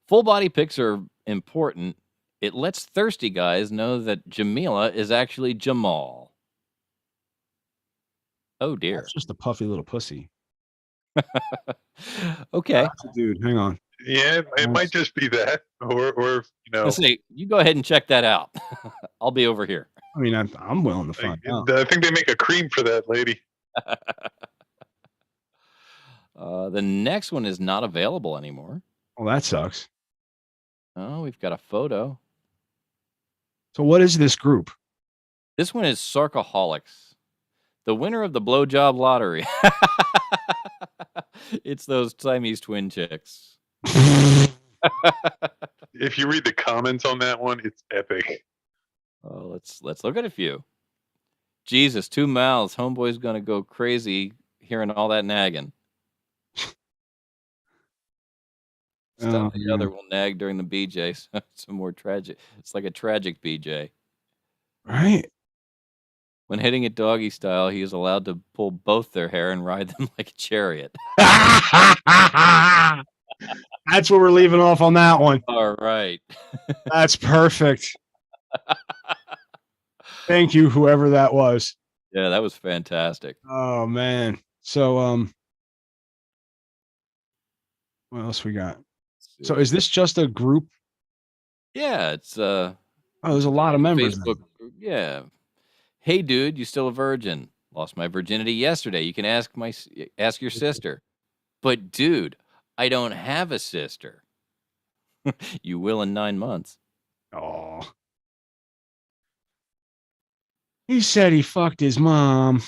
Full body pics are important. It lets thirsty guys know that Jamila is actually Jamal. Oh dear. That's just a puffy little pussy. Okay. Dude, hang on. Yeah, it might just be that, or you know. Let's see. You go ahead and check that out. I'll be over here. I mean, I'm willing to find out. I think they make a cream for that lady. The next one is not available anymore. Well, that sucks. Oh, we've got a photo. So what is this group? This one is Sarcoholics. The winner of the blowjob lottery. It's those Siamese twin chicks. If you read the comments on that one, it's epic. Oh, let's look at a few. Jesus, 2 mouths. Homeboy's gonna go crazy hearing all that nagging. Stuff the other will nag during the BJ. So it's a more tragic. It's like a tragic BJ. Right. When hitting it doggy style, he is allowed to pull both their hair and ride them like a chariot. That's what we're leaving off on that one. All right. That's perfect. Thank you, whoever that was. Yeah, that was fantastic. Oh man. So what else we got? So is this just a group? Yeah, it's there's a lot of members. Facebook group. Yeah. Hey dude, you still a virgin? Lost my virginity yesterday. You can ask your sister. But dude, I don't have a sister. You will in 9 months. Oh. He said he fucked his mom.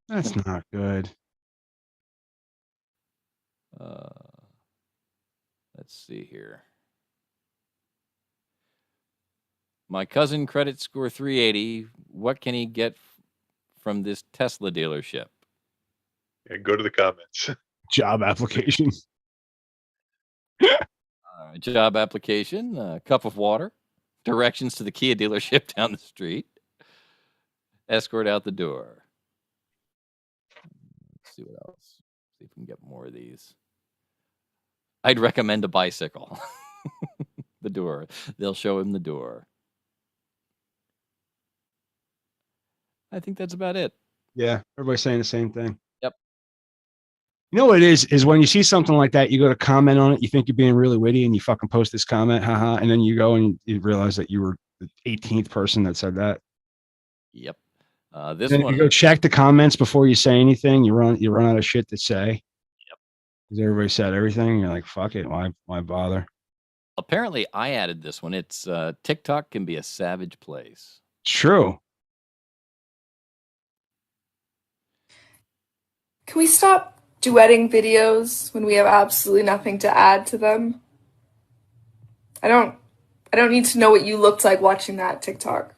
That's not good. Let's see here. My cousin credit score 380. What can he get from this Tesla dealership? Yeah, go to the comments. Job application. Job application, a cup of water, directions to the Kia dealership down the street, escort out the door. Let's see what else. See if we can get more of these. I'd recommend a bicycle. The door. They'll show him the door. I think that's about it. Yeah, everybody's saying the same thing. Yep. You know what it is when you see something like that, you go to comment on it, you think you're being really witty, and you fucking post this comment, haha, and then you go and you realize that you were the 18th person that said that. Yep. This And if one. you go check the comments before you say anything, you run out of shit to say. Yep. Because everybody said everything. You're like, fuck it, why bother? Apparently, I added this one. It's TikTok can be a savage place. True. Can we stop duetting videos when we have absolutely nothing to add to them? I don't need to know what you looked like watching that TikTok.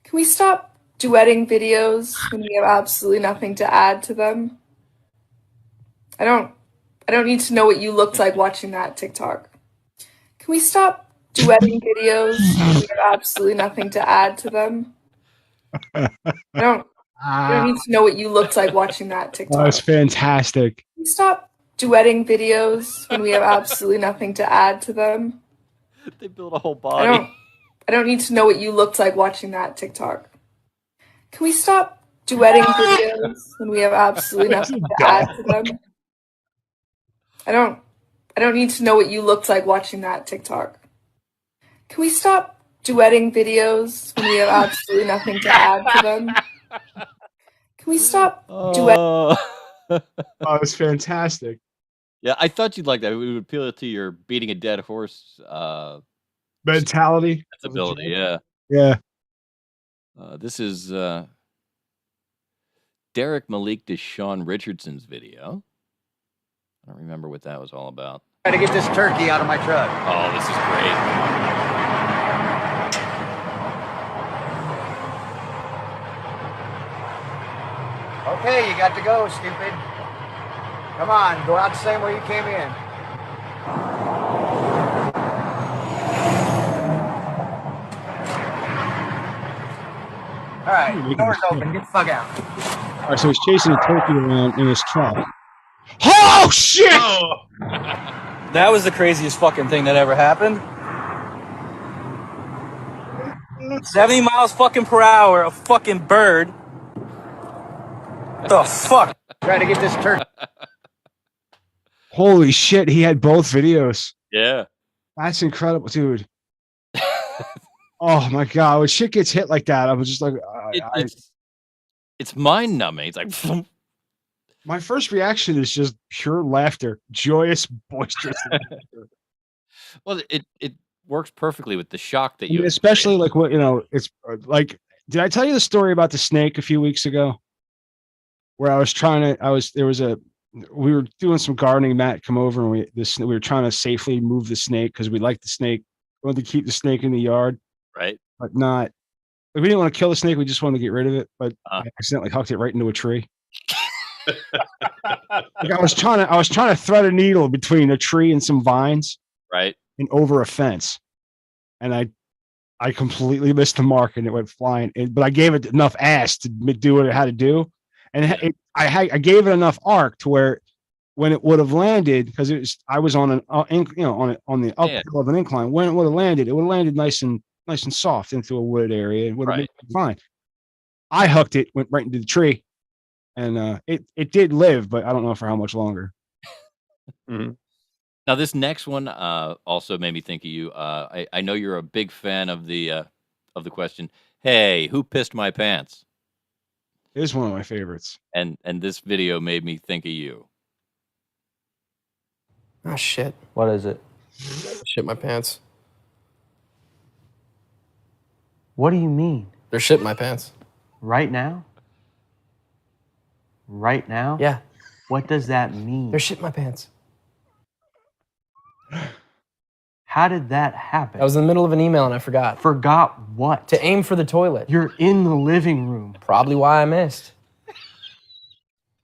Can we stop duetting videos when we have absolutely nothing to add to them? I don't need to know what you looked like watching that TikTok. Can we stop duetting videos when we have absolutely nothing to add to them? I don't need to know what you looked like watching that TikTok. Oh, that's fantastic. Can we stop duetting videos when we have absolutely nothing to add to them? They build a whole body. I don't need to know what you looked like watching that TikTok. Can we stop duetting videos when we have absolutely nothing to add to them? I don't need to know what you looked like watching that TikTok. Can we stop duetting videos when we have absolutely nothing to add to them? Can we stop duetting? Oh, it's fantastic. Yeah, I thought you'd like that. It would appeal to your beating a dead horse Mentality. ability. Yeah. Yeah. This is Derek Malik Deshaun Richardson's video. I don't remember what that was all about. Try to get this turkey out of my truck. Oh, this is great. Okay, you got to go, stupid. Come on, go out the same way you came in. All right, door's open. Get the fuck out. All right, so he's chasing a turkey around in his truck. Oh shit! That was the craziest fucking thing that ever happened. 70 miles fucking per hour, a fucking bird. What the fuck? Try to get this turkey. Holy shit, he had both videos. Yeah. That's incredible, dude. Oh my god, when shit gets hit like that, I was just like, it's mind numbing. It's like my first reaction is just pure laughter, joyous, boisterous laughter. Well, it works perfectly with the shock that you especially like what it's like. Did I tell you the story about the snake a few weeks ago? Where we were doing some gardening. Matt come over and we were trying to safely move the snake because we liked the snake. We wanted to keep the snake in the yard, right? But not. We didn't want to kill the snake. We just wanted to get rid of it. But I accidentally hooked it right into a tree. Like I was trying to thread a needle between a tree and some vines, right, and over a fence, and I completely missed the mark and it went flying. But I gave it enough ass to do what it had to do, and I gave it enough arc to where when it would have landed, because I was on on the uphill of an incline. When it would have landed, it would have landed nice and soft into a wooded area. It would have been fine. I hooked it, went right into the tree. And it did live, but I don't know for how much longer. Mm-hmm. Now, this next one also made me think of you. I know you're a big fan of the question. Hey, who pissed my pants? It is one of my favorites. And this video made me think of you. Oh shit! What is it? Shit my pants. What do you mean? They're shit my pants. Right now? Right now? Yeah. What does that mean? They're shit my pants. How did that happen? I was in the middle of an email and I forgot. Forgot what? To aim for the toilet. You're in the living room. Probably why I missed.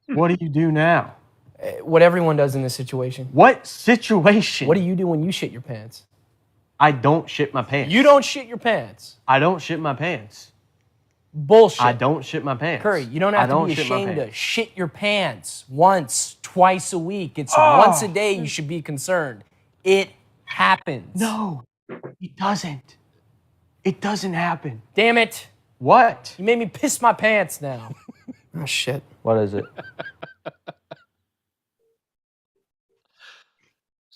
What do you do now? What everyone does in this situation. What situation? What do you do when you shit your pants? I don't shit my pants. You don't shit your pants. I don't shit my pants. Bullshit. I don't shit my pants. Curry, you don't have to be ashamed to shit your pants once, twice a week. It's once a day you should be concerned. It happens. No, it doesn't. It doesn't happen. Damn it. What? You made me piss my pants now. Oh, shit. What is it?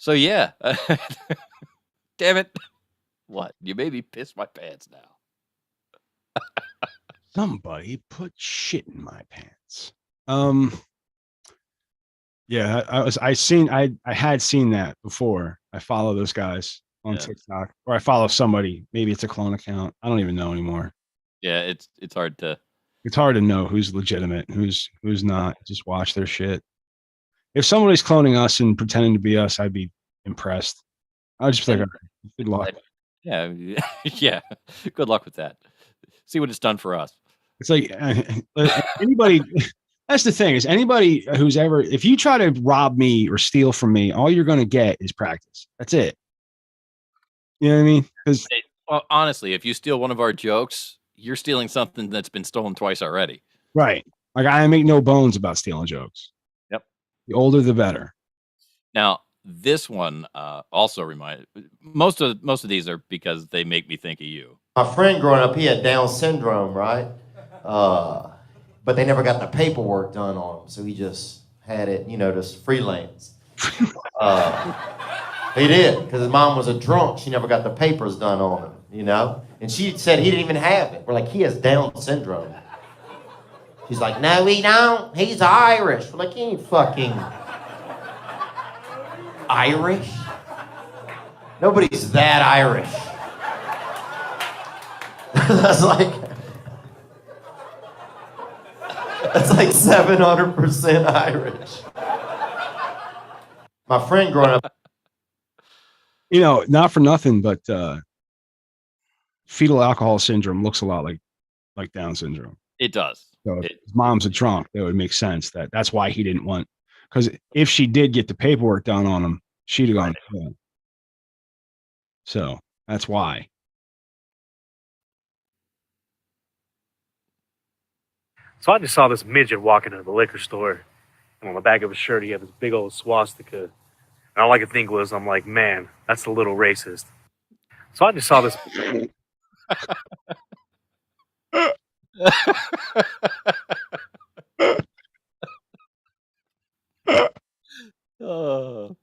So yeah, damn it! What? You made me piss my pants now. Somebody put shit in my pants. Yeah, I had seen that before. I follow those guys on TikTok, or I follow somebody. Maybe it's a clone account. I don't even know anymore. Yeah, it's hard to. It's hard to know who's legitimate, who's not. Just watch their shit. If somebody's cloning us and pretending to be us, I'd be impressed. I'd just be like, okay, good luck. Yeah, yeah. Good luck with that. See what it's done for us. It's like anybody. That's the thing is anybody who's ever, if you try to rob me or steal from me, all you're going to get is practice. That's it. You know what I mean? Because Well, honestly, if you steal one of our jokes, you're stealing something that's been stolen twice already. right, like I make no bones about stealing jokes. Yep. The older, the better. Now, this one also reminded most of these are because they make me think of you. My friend growing up, he had Down syndrome, right? But they never got the paperwork done on him, so he just had it, just freelance. He did, because his mom was a drunk. She never got the papers done on him, And she said he didn't even have it. We're like, he has Down syndrome. She's like, no, he don't. He's Irish. We're like, he ain't fucking Irish. Nobody's that Irish. That's like 700% Irish. My friend growing up. Not for nothing, but fetal alcohol syndrome looks a lot like Down syndrome. It does. So if his mom's a drunk, that would make sense. That's why he didn't want. Because if she did get the paperwork done on him, she'd have gone to jail. So that's why. So I just saw this midget walking into the liquor store, and on the back of his shirt he had this big old swastika. And all I could think was, I'm like, man, that's a little racist. So I just saw this.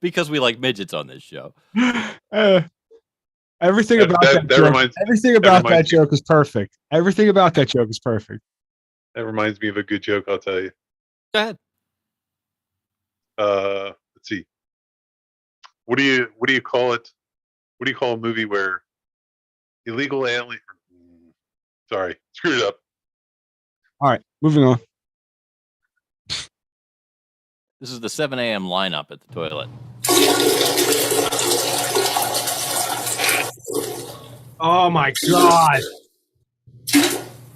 Because we like midgets on this show. Everything about that joke is perfect. Everything about that joke is perfect. That reminds me of a good joke, I'll tell you. Go ahead. Let's see. What do you call it? What do you call a movie where illegal alien? Sorry, screwed it up. All right, moving on. This is the 7 a.m. lineup at the toilet. Oh my god!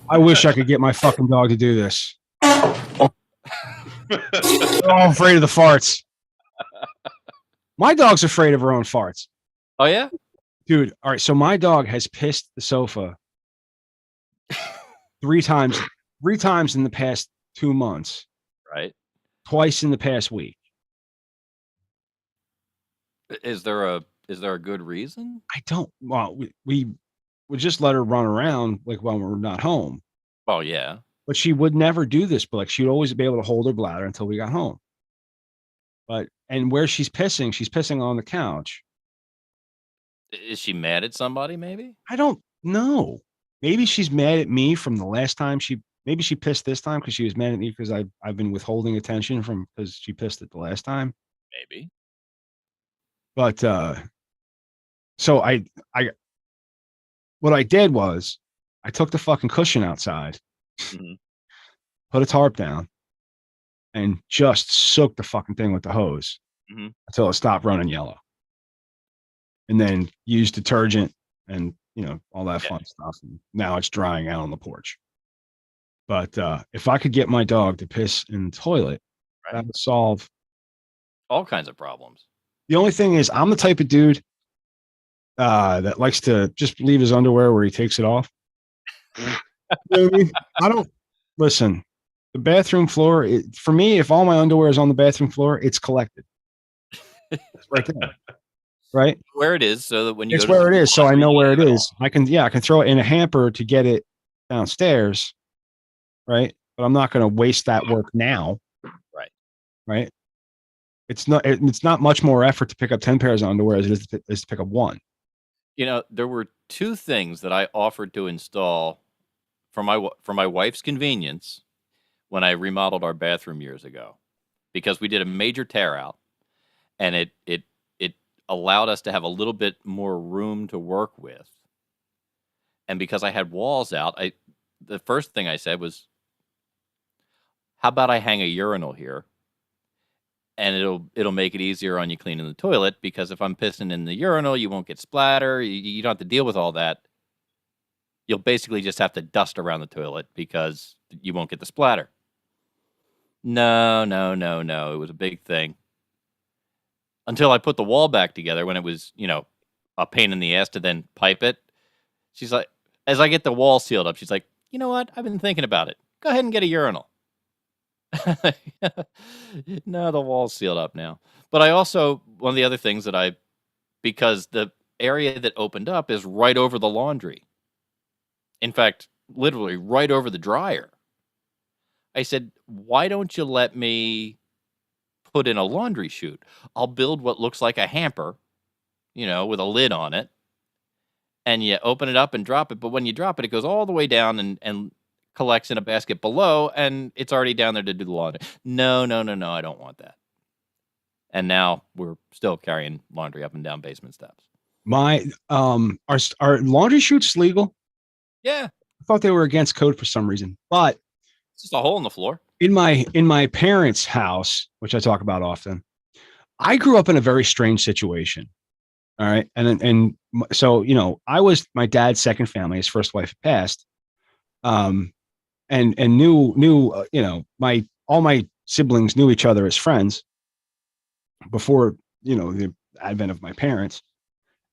I wish I could get my fucking dog to do this. Oh, I'm afraid of the farts. My dog's afraid of her own farts. Oh yeah, dude. All right, so my dog has pissed the sofa 3 times in the past 2 months. Right. Twice in the past week. Is there a good reason? I don't. Well, we would just let her run around like when we're not home. Oh yeah. But she would never do this. But like she'd always be able to hold her bladder until we got home. And where she's pissing on the couch. Is she mad at somebody? Maybe. I don't know. Maybe she's mad at me from the last time maybe she pissed this time because she was mad at me because I've been withholding attention from because she pissed it the last time. Maybe. But so I what I did was I took the fucking cushion outside, put a tarp down, and just soaked the fucking thing with the hose until it stopped running yellow. And then used detergent and all that fun stuff. And now it's drying out on the porch. But if I could get my dog to piss in the toilet, that would solve all kinds of problems. The only thing is, I'm the type of dude that likes to just leave his underwear where he takes it off. You know what I mean? I don't listen. The bathroom floor, for me, if all my underwear is on the bathroom floor, it's collected. It's right there, right? Where it is, so that when you it's where it is, so I know where it is. I can throw it in a hamper to get it downstairs, right? But I'm not going to waste that work now, right? Right. It's not much more effort to pick up 10 pairs of underwear as it is to pick up one. You know, there were two things that I offered to install for my wife's convenience when I remodeled our bathroom years ago, because we did a major tear out, and it allowed us to have a little bit more room to work with. And because I had walls out, the first thing I said was, how about I hang a urinal here? And it'll make it easier on you cleaning the toilet, because if I'm pissing in the urinal, you won't get splatter. You don't have to deal with all that. You'll basically just have to dust around the toilet because you won't get the splatter. No. It was a big thing. Until I put the wall back together, when it was, a pain in the ass to then pipe it. She's like, as I get the wall sealed up, she's like, you know what? I've been thinking about it. Go ahead and get a urinal. No, the wall's sealed up now. But I also, one of the other things that because the area that opened up is right over the laundry. In fact, literally right over the dryer. I said, why don't you let me put in a laundry chute? I'll build what looks like a hamper, with a lid on it. And you open it up and drop it. But when you drop it, it goes all the way down and collects in a basket below, and it's already down there to do the laundry. No, I don't want that. And now we're still carrying laundry up and down basement steps. My are laundry chutes legal? Yeah. I thought they were against code for some reason, but it's just a hole in the floor. In my parents' house, which I talk about often, I grew up in a very strange situation. All right. And so, I was my dad's second family. His first wife had passed. And knew, all my siblings knew each other as friends before, the advent of my parents.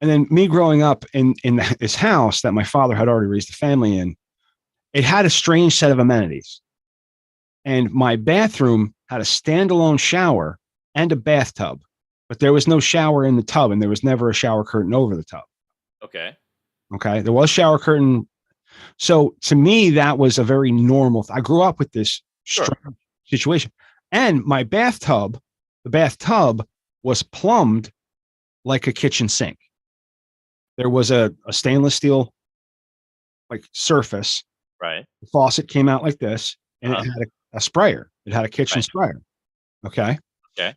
And then me growing up in this house that my father had already raised a family in, it had a strange set of amenities. And my bathroom had a standalone shower and a bathtub, but there was no shower in the tub, and there was never a shower curtain over the tub. Okay. There was shower curtain. So to me, that was a very normal. I grew up with this strange situation, and the bathtub was plumbed like a kitchen sink. There was a stainless steel surface. Right. The faucet came out like this, and it had a sprayer. It had a kitchen sprayer. Okay. Okay.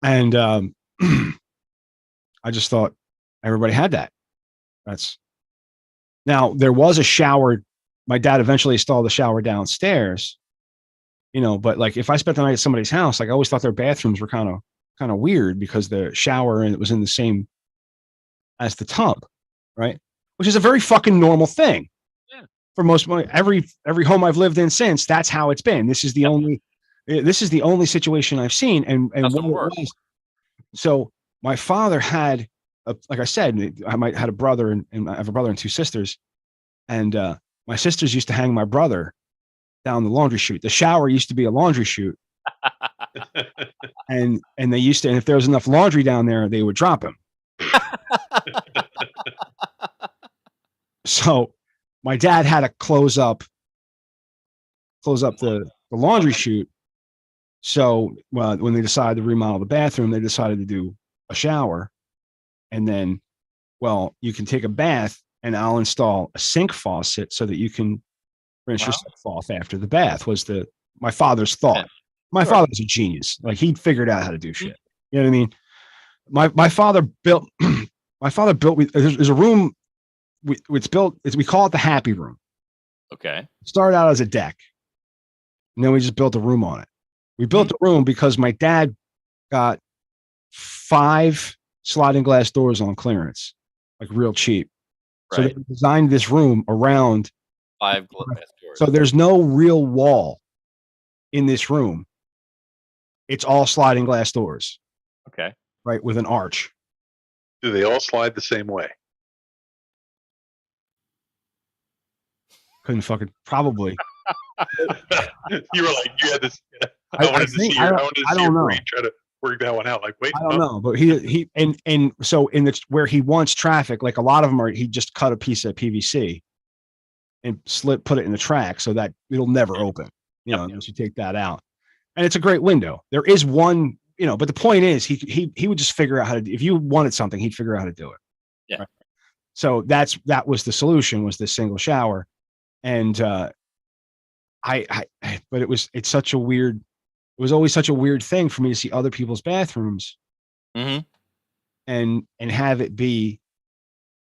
And I just thought everybody had that. Now there was a shower. My dad eventually installed the shower downstairs, but if I spent the night at somebody's house, I always thought their bathrooms were kind of weird because the shower and it was in the same as the tub, right? Which is a very fucking normal thing. Yeah. For most every home I've lived in since, that's how it's been. This is the only situation I've seen, and what it was. So my father had, like I said, I had a brother, and I have a brother and two sisters, and my sisters used to hang my brother down the laundry chute. The shower used to be a laundry chute, and they used to, and if there was enough laundry down there, they would drop him. So my dad had to close up the laundry chute. So when they decided to remodel the bathroom, they decided to do a shower, and then, you can take a bath, and I'll install a sink faucet so that you can rinse yourself off after the bath. Was my father's thought. My father was a genius. He figured out how to do shit. You know what I mean? My father built. There's a room. It's built. We call it the happy room. Okay. It started out as a deck, and then we just built a room on it. We built the room because my dad got 5 sliding glass doors on clearance, real cheap. So they designed this room around 5 glass doors. So there's no real wall in this room. It's all sliding glass doors. Okay. Right, with an arch. Do they all slide the same way? Couldn't fucking probably. You were like, you had this. I wanted to see your brain try to work that one out. Wait, I don't know, but he and so where he wants traffic, a lot of them he just cut a piece of PVC and put it in the track so that it'll never open. Unless you take that out. And it's a great window. There is one but the point is he would just figure out how to, if you wanted something, he'd figure out how to do it. Yeah. Right? So that was the solution, was this single shower. And but it was always such a weird thing for me to see other people's bathrooms Mm-hmm. and have it be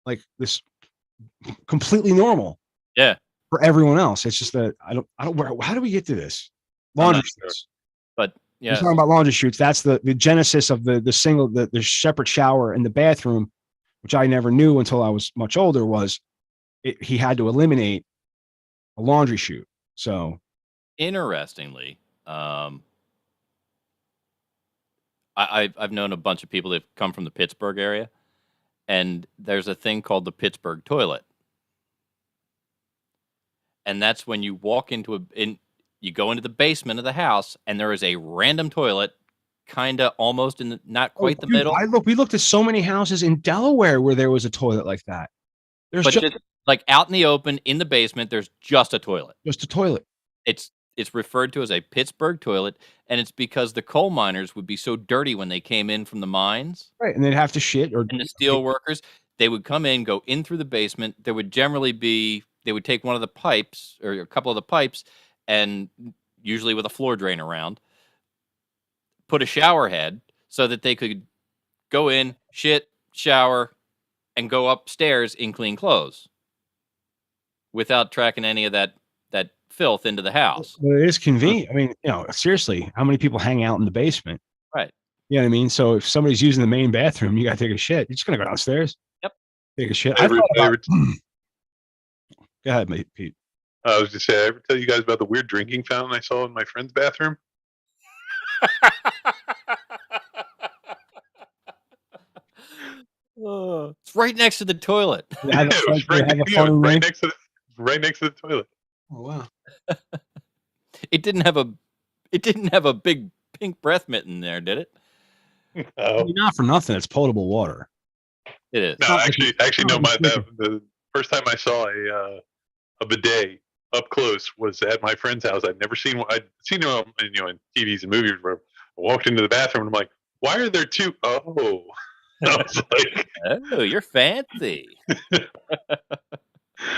like this completely normal. Yeah. For everyone else. It's just that I don't how do we get to this? Laundry chutes. But We're talking about laundry chutes. That's the genesis of the separate shower in the bathroom, which I never knew until I was much older, he had to eliminate a laundry chute. So interestingly, I've known a bunch of people that come from the Pittsburgh area, and there's a thing called the Pittsburgh toilet. And that's when you walk you go into the basement of the house, and there is a random toilet, kind of almost not quite the middle. We looked at so many houses in Delaware where there was a toilet like that. There's just like out in the open in the basement, there's just a toilet. Just a toilet. It's referred to as a Pittsburgh toilet, and it's because the coal miners would be so dirty when they came in from the mines. Right, and they'd have to shit. And the steel workers, they would come in, go in through the basement. There would generally be, they would take one of the pipes, or a couple of the pipes, and usually with a floor drain around, put a shower head so that they could go in, shit, shower, and go upstairs in clean clothes without tracking any of that filth into the house. Well, it is convenient. I mean, seriously, how many people hang out in the basement? Right. You know what I mean? So if somebody's using the main bathroom, you got to take a shit. You're just going to go downstairs. Yep. Take a shit. Go ahead, mate, Pete. I was just saying, I ever tell you guys about the weird drinking fountain I saw in my friend's bathroom? It's right next to the toilet. Right next to the toilet. Oh wow! It didn't have a big pink breath mitten there, did it? No. Not for nothing. It's potable water. It is. No, actually, no. The first time I saw a bidet up close was at my friend's house. I'd never seen one. I'd seen them, in TVs and movies. Where I walked into the bathroom and I'm like, "Why are there two?" Oh, I was like, "Oh, you're fancy."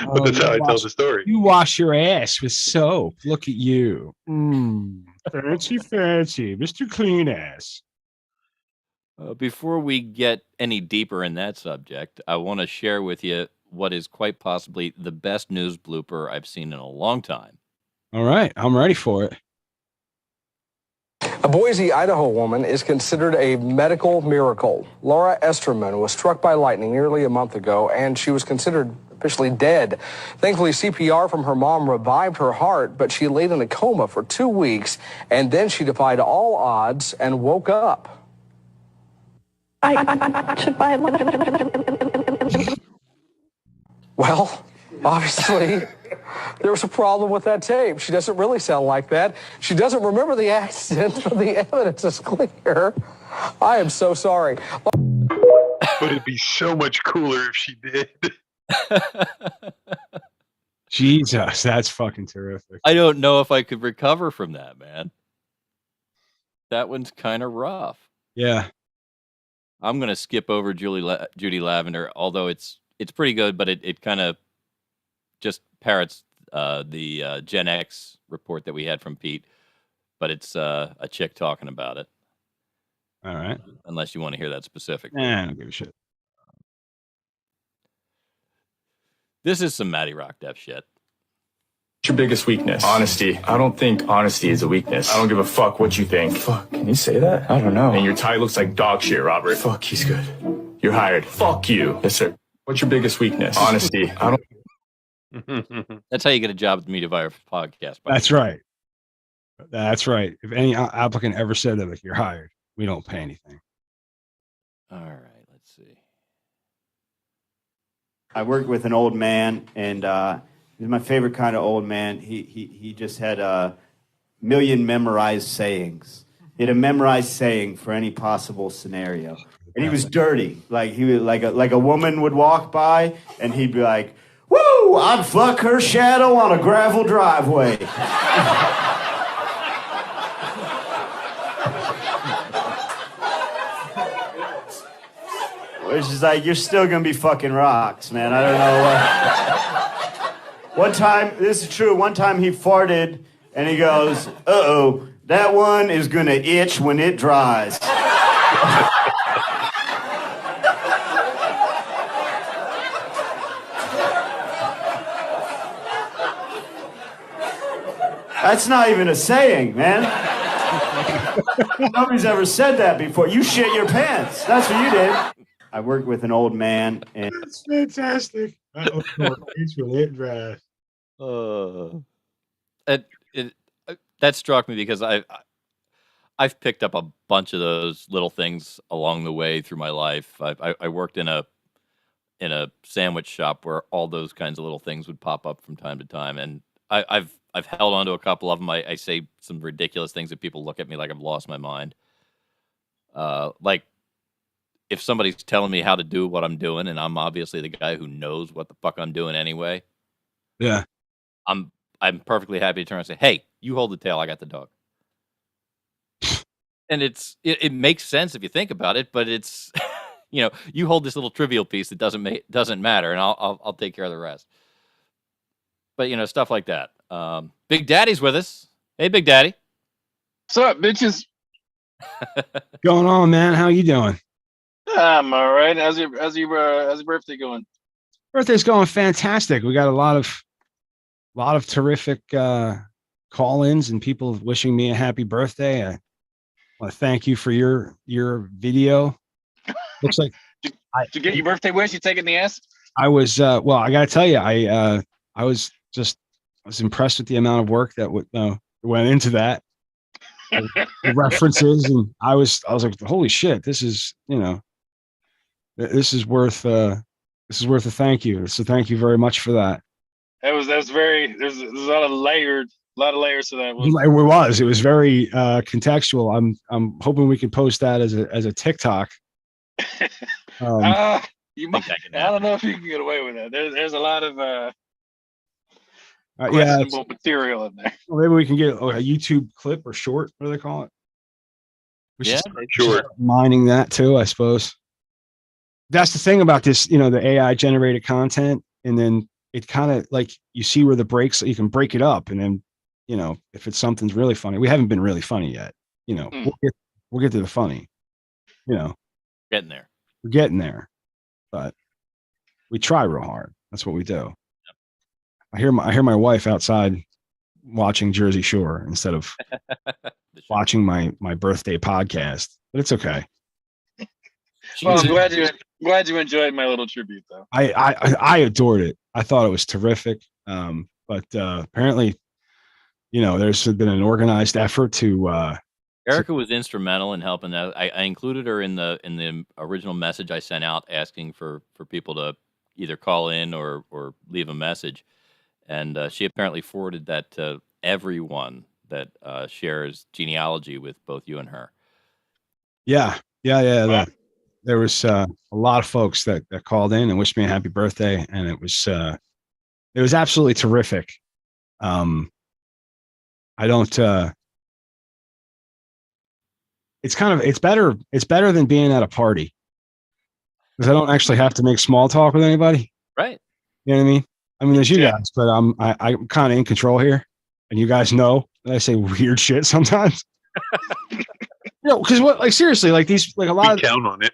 But that's how I tell the story. You wash your ass with soap. Look at you. Fancy, Mr. Clean Ass. Before we get any deeper in that subject, I want to share with you what is quite possibly the best news blooper I've seen in a long time. All right, I'm ready for it. A Boise, Idaho woman is considered a medical miracle. Laura Esterman was struck by lightning nearly a month ago, and she was considered officially dead. Thankfully, CPR from her mom revived her heart, but she laid in a coma for 2 weeks, and then she defied all odds and woke up. Well, obviously, there was a problem with that tape. She doesn't really sound like that. She doesn't remember the accident, but the evidence is clear. I am so sorry. But it'd be so much cooler if she did. Jesus, that's fucking terrific. I don't know if I could recover from that, man. That one's kind of rough. Yeah. I'm going to skip over Judy Lavender, although it's pretty good, but it kind of just parrots the Gen X report that we had from Pete, but it's a chick talking about it. All right. Unless you want to hear that specific. I don't give a shit. This is some Matty Rock Def shit. What's your biggest weakness? Honesty. I don't think honesty is a weakness. I don't give a fuck what you think. Fuck, can you say that? I don't know. And your tie looks like dog shit, Robert. Fuck, he's good. You're hired. Fuck you. Yes, sir. What's your biggest weakness? Honesty. I don't. That's how you get a job at the Media Virus podcast. That's right. That's right. If any applicant ever said that, like, you're hired, we don't pay anything. All right, let's see. I worked with an old man, and he was my favorite kind of old man. He just had a million memorized sayings. He had a memorized saying for any possible scenario, and he was dirty. Like he was like a woman would walk by, and he'd be like, "Woo! I'd fuck her shadow on a gravel driveway." Which is like, you're still gonna be fucking rocks, man. I don't know what. One time, this is true. One time he farted and he goes, "Uh-oh, that one is gonna itch when it dries." That's not even a saying, man. Nobody's ever said that before. You shit your pants. That's what you did. I worked with an old man, and That's fantastic. It's really dry. That struck me because I've picked up a bunch of those little things along the way through my life. I worked in a sandwich shop where all those kinds of little things would pop up from time to time, and I've held on to a couple of them. I say some ridiculous things that people look at me like I've lost my mind. Like if somebody's telling me how to do what I'm doing, and I'm obviously the guy who knows what the fuck I'm doing anyway. Yeah. I'm perfectly happy to turn and say, "Hey, you hold the tail. I got the dog." And it makes sense if you think about it, but it's you hold this little trivial piece that doesn't matter, and I'll take care of the rest. But stuff like that. Big Daddy's with us. Hey, Big Daddy. What's up, bitches? Going on, man? How you doing? I'm all right. How's your birthday going? Birthday's going fantastic. We got a lot of terrific call-ins and people wishing me a happy birthday. I want to thank you for your video. Looks like Did you get your birthday wish? You taking the ass? I was well. I got to tell you, I was impressed with the amount of work that went into that. The references, and I was like, holy shit, this is worth a thank you. So thank you very much for that. That's very. There's a lot of layers to that. It was very contextual. I'm hoping we can post that as a TikTok. You might, I don't know if you can get away with that. There's a lot of yeah, questionable material in there. Maybe we can get a YouTube clip or short. What do they call it? We should start mining that too, I suppose. That's the thing about this, the AI generated content, and then it kind of like you see where the breaks. You can break it up, and then if it's something's really funny. We haven't been really funny yet. We'll get to the funny. Getting there. We're getting there, but we try real hard. That's what we do. I hear my wife outside watching Jersey Shore instead of watching my birthday podcast, but it's okay. Well, I'm glad you enjoyed my little tribute, though. I adored it. I thought it was terrific. But apparently, there's been an organized effort to. Erica was instrumental in helping out. I included her in the original message I sent out asking for people to either call in or leave a message. And she apparently forwarded that to everyone that shares genealogy with both you and her. Yeah. There was a lot of folks that called in and wished me a happy birthday, and it was absolutely terrific. I don't. It's better than being at a party because I don't actually have to make small talk with anybody. Right. You know what I mean? There's you guys, but I'm kind of in control here, and you guys know that I say weird shit sometimes. Because seriously, a lot of count on it.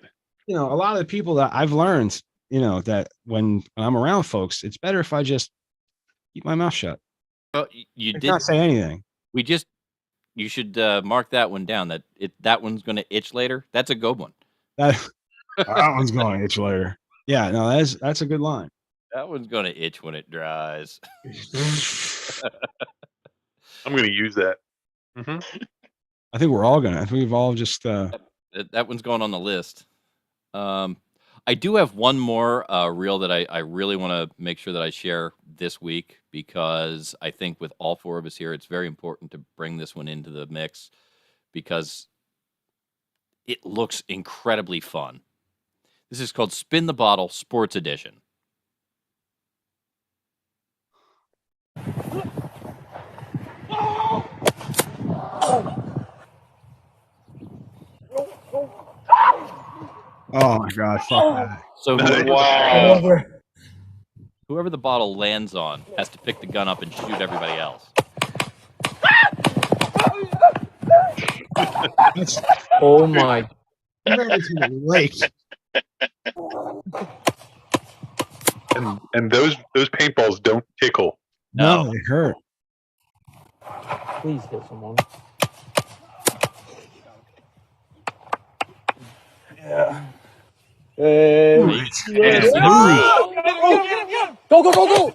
A lot of the people that I've learned, that when I'm around folks, it's better if I just keep my mouth shut. Well, you did not say anything. You should mark that one down. That one's going to itch later. That's a good one. That one's going to itch later. Yeah, no, that's a good line. That one's going to itch when it dries. I'm going to use that. Mm-hmm. I think we're all gonna. I think we've all just. That one's going on the list. I do have one more reel that I really want to make sure that I share this week because I think with all four of us here, it's very important to bring this one into the mix because it looks incredibly fun. This is called Spin the Bottle Sports Edition. Oh my god! Fuck that. So Wow. whoever the bottle lands on has to pick the gun up and shoot everybody else. Oh my! Lake. And those paintballs don't tickle. No, they hurt. Please hit someone. Yeah. Hey. Get him! Go, go, go, go!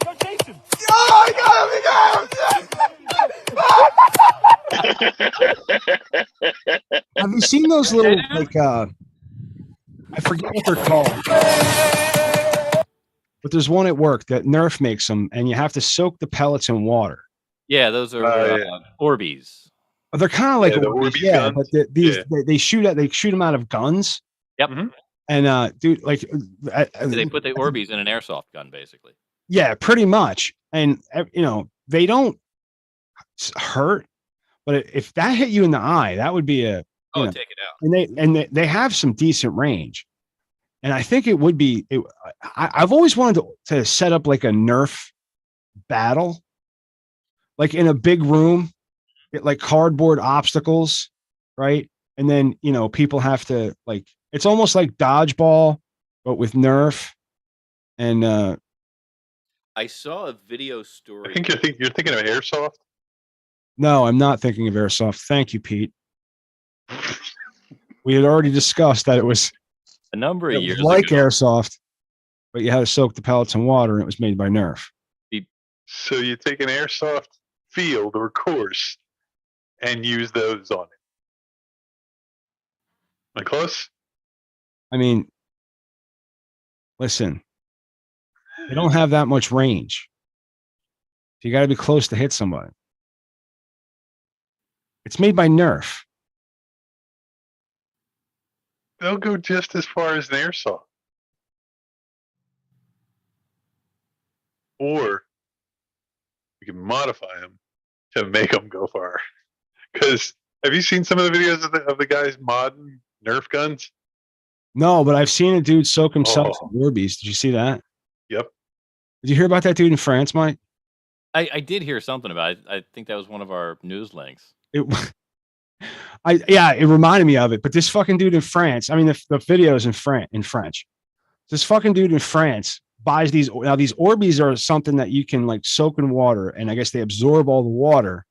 Have you seen those little like I forget what they're called, but there's one at work that Nerf makes them, and you have to soak the pellets in water. Yeah, those are Orbeez. They're kind of like the Orbeez, Orbeez yeah, guns. but they shoot them out of guns. Yep. And dude, like They put the Orbeez in an airsoft gun, basically. yeah, pretty much. And they don't hurt, but if that hit you in the eye, that would be take it out. And they have some decent range. And I think it would be. I've always wanted to set up like a Nerf battle, like in a big room, get like cardboard obstacles, right? And then people have to like. It's almost like dodgeball, but with Nerf. And I saw a video story. I think you're thinking of airsoft. no, I'm not thinking of airsoft. Thank you, Pete. We had already discussed that it was a number of years like ago. airsoft, but you had to soak the pellets in water, and it was made by Nerf. So you take an airsoft field or course and use those on it. Am I close? I mean, listen, they don't have that much range. So you got to be close to hit somebody. It's made by Nerf. They'll go just as far as an airsoft. Or we can modify them to make them go far. Because have you seen some of the videos of the guys modding Nerf guns? No, but I've seen a dude soak himself in Orbeez. Did you see that? Yep. Did you hear about that dude in France, Mike? I did hear something about it. I think that was one of our news links. It reminded me of it. But this fucking dude in France, I mean, the video's in French. This fucking dude in France buys these. Now, these Orbeez are something that you can like soak in water, and I guess they absorb all the water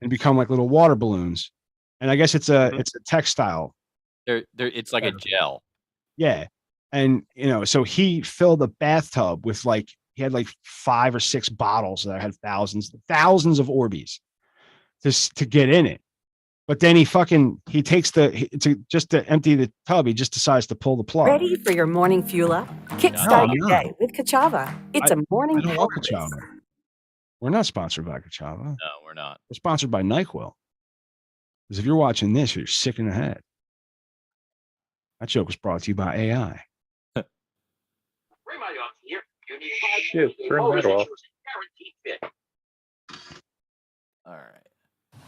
and become like little water balloons. And I guess it's a textile. It's like a gel. Yeah. And so he filled a bathtub with he had like 5 or 6 bottles that had thousands of Orbeez to get in it. But then he takes to empty the tub, he just decides to pull the plug. Ready for your morning fuel up? Kickstart your day with Kachava. It's a morning I don't want power Kachava. We're not sponsored by Kachava. No, we're not. We're sponsored by NyQuil. Because if you're watching this, you're sick in the head. That joke was brought to you by AI. Shit, turn that off. All right.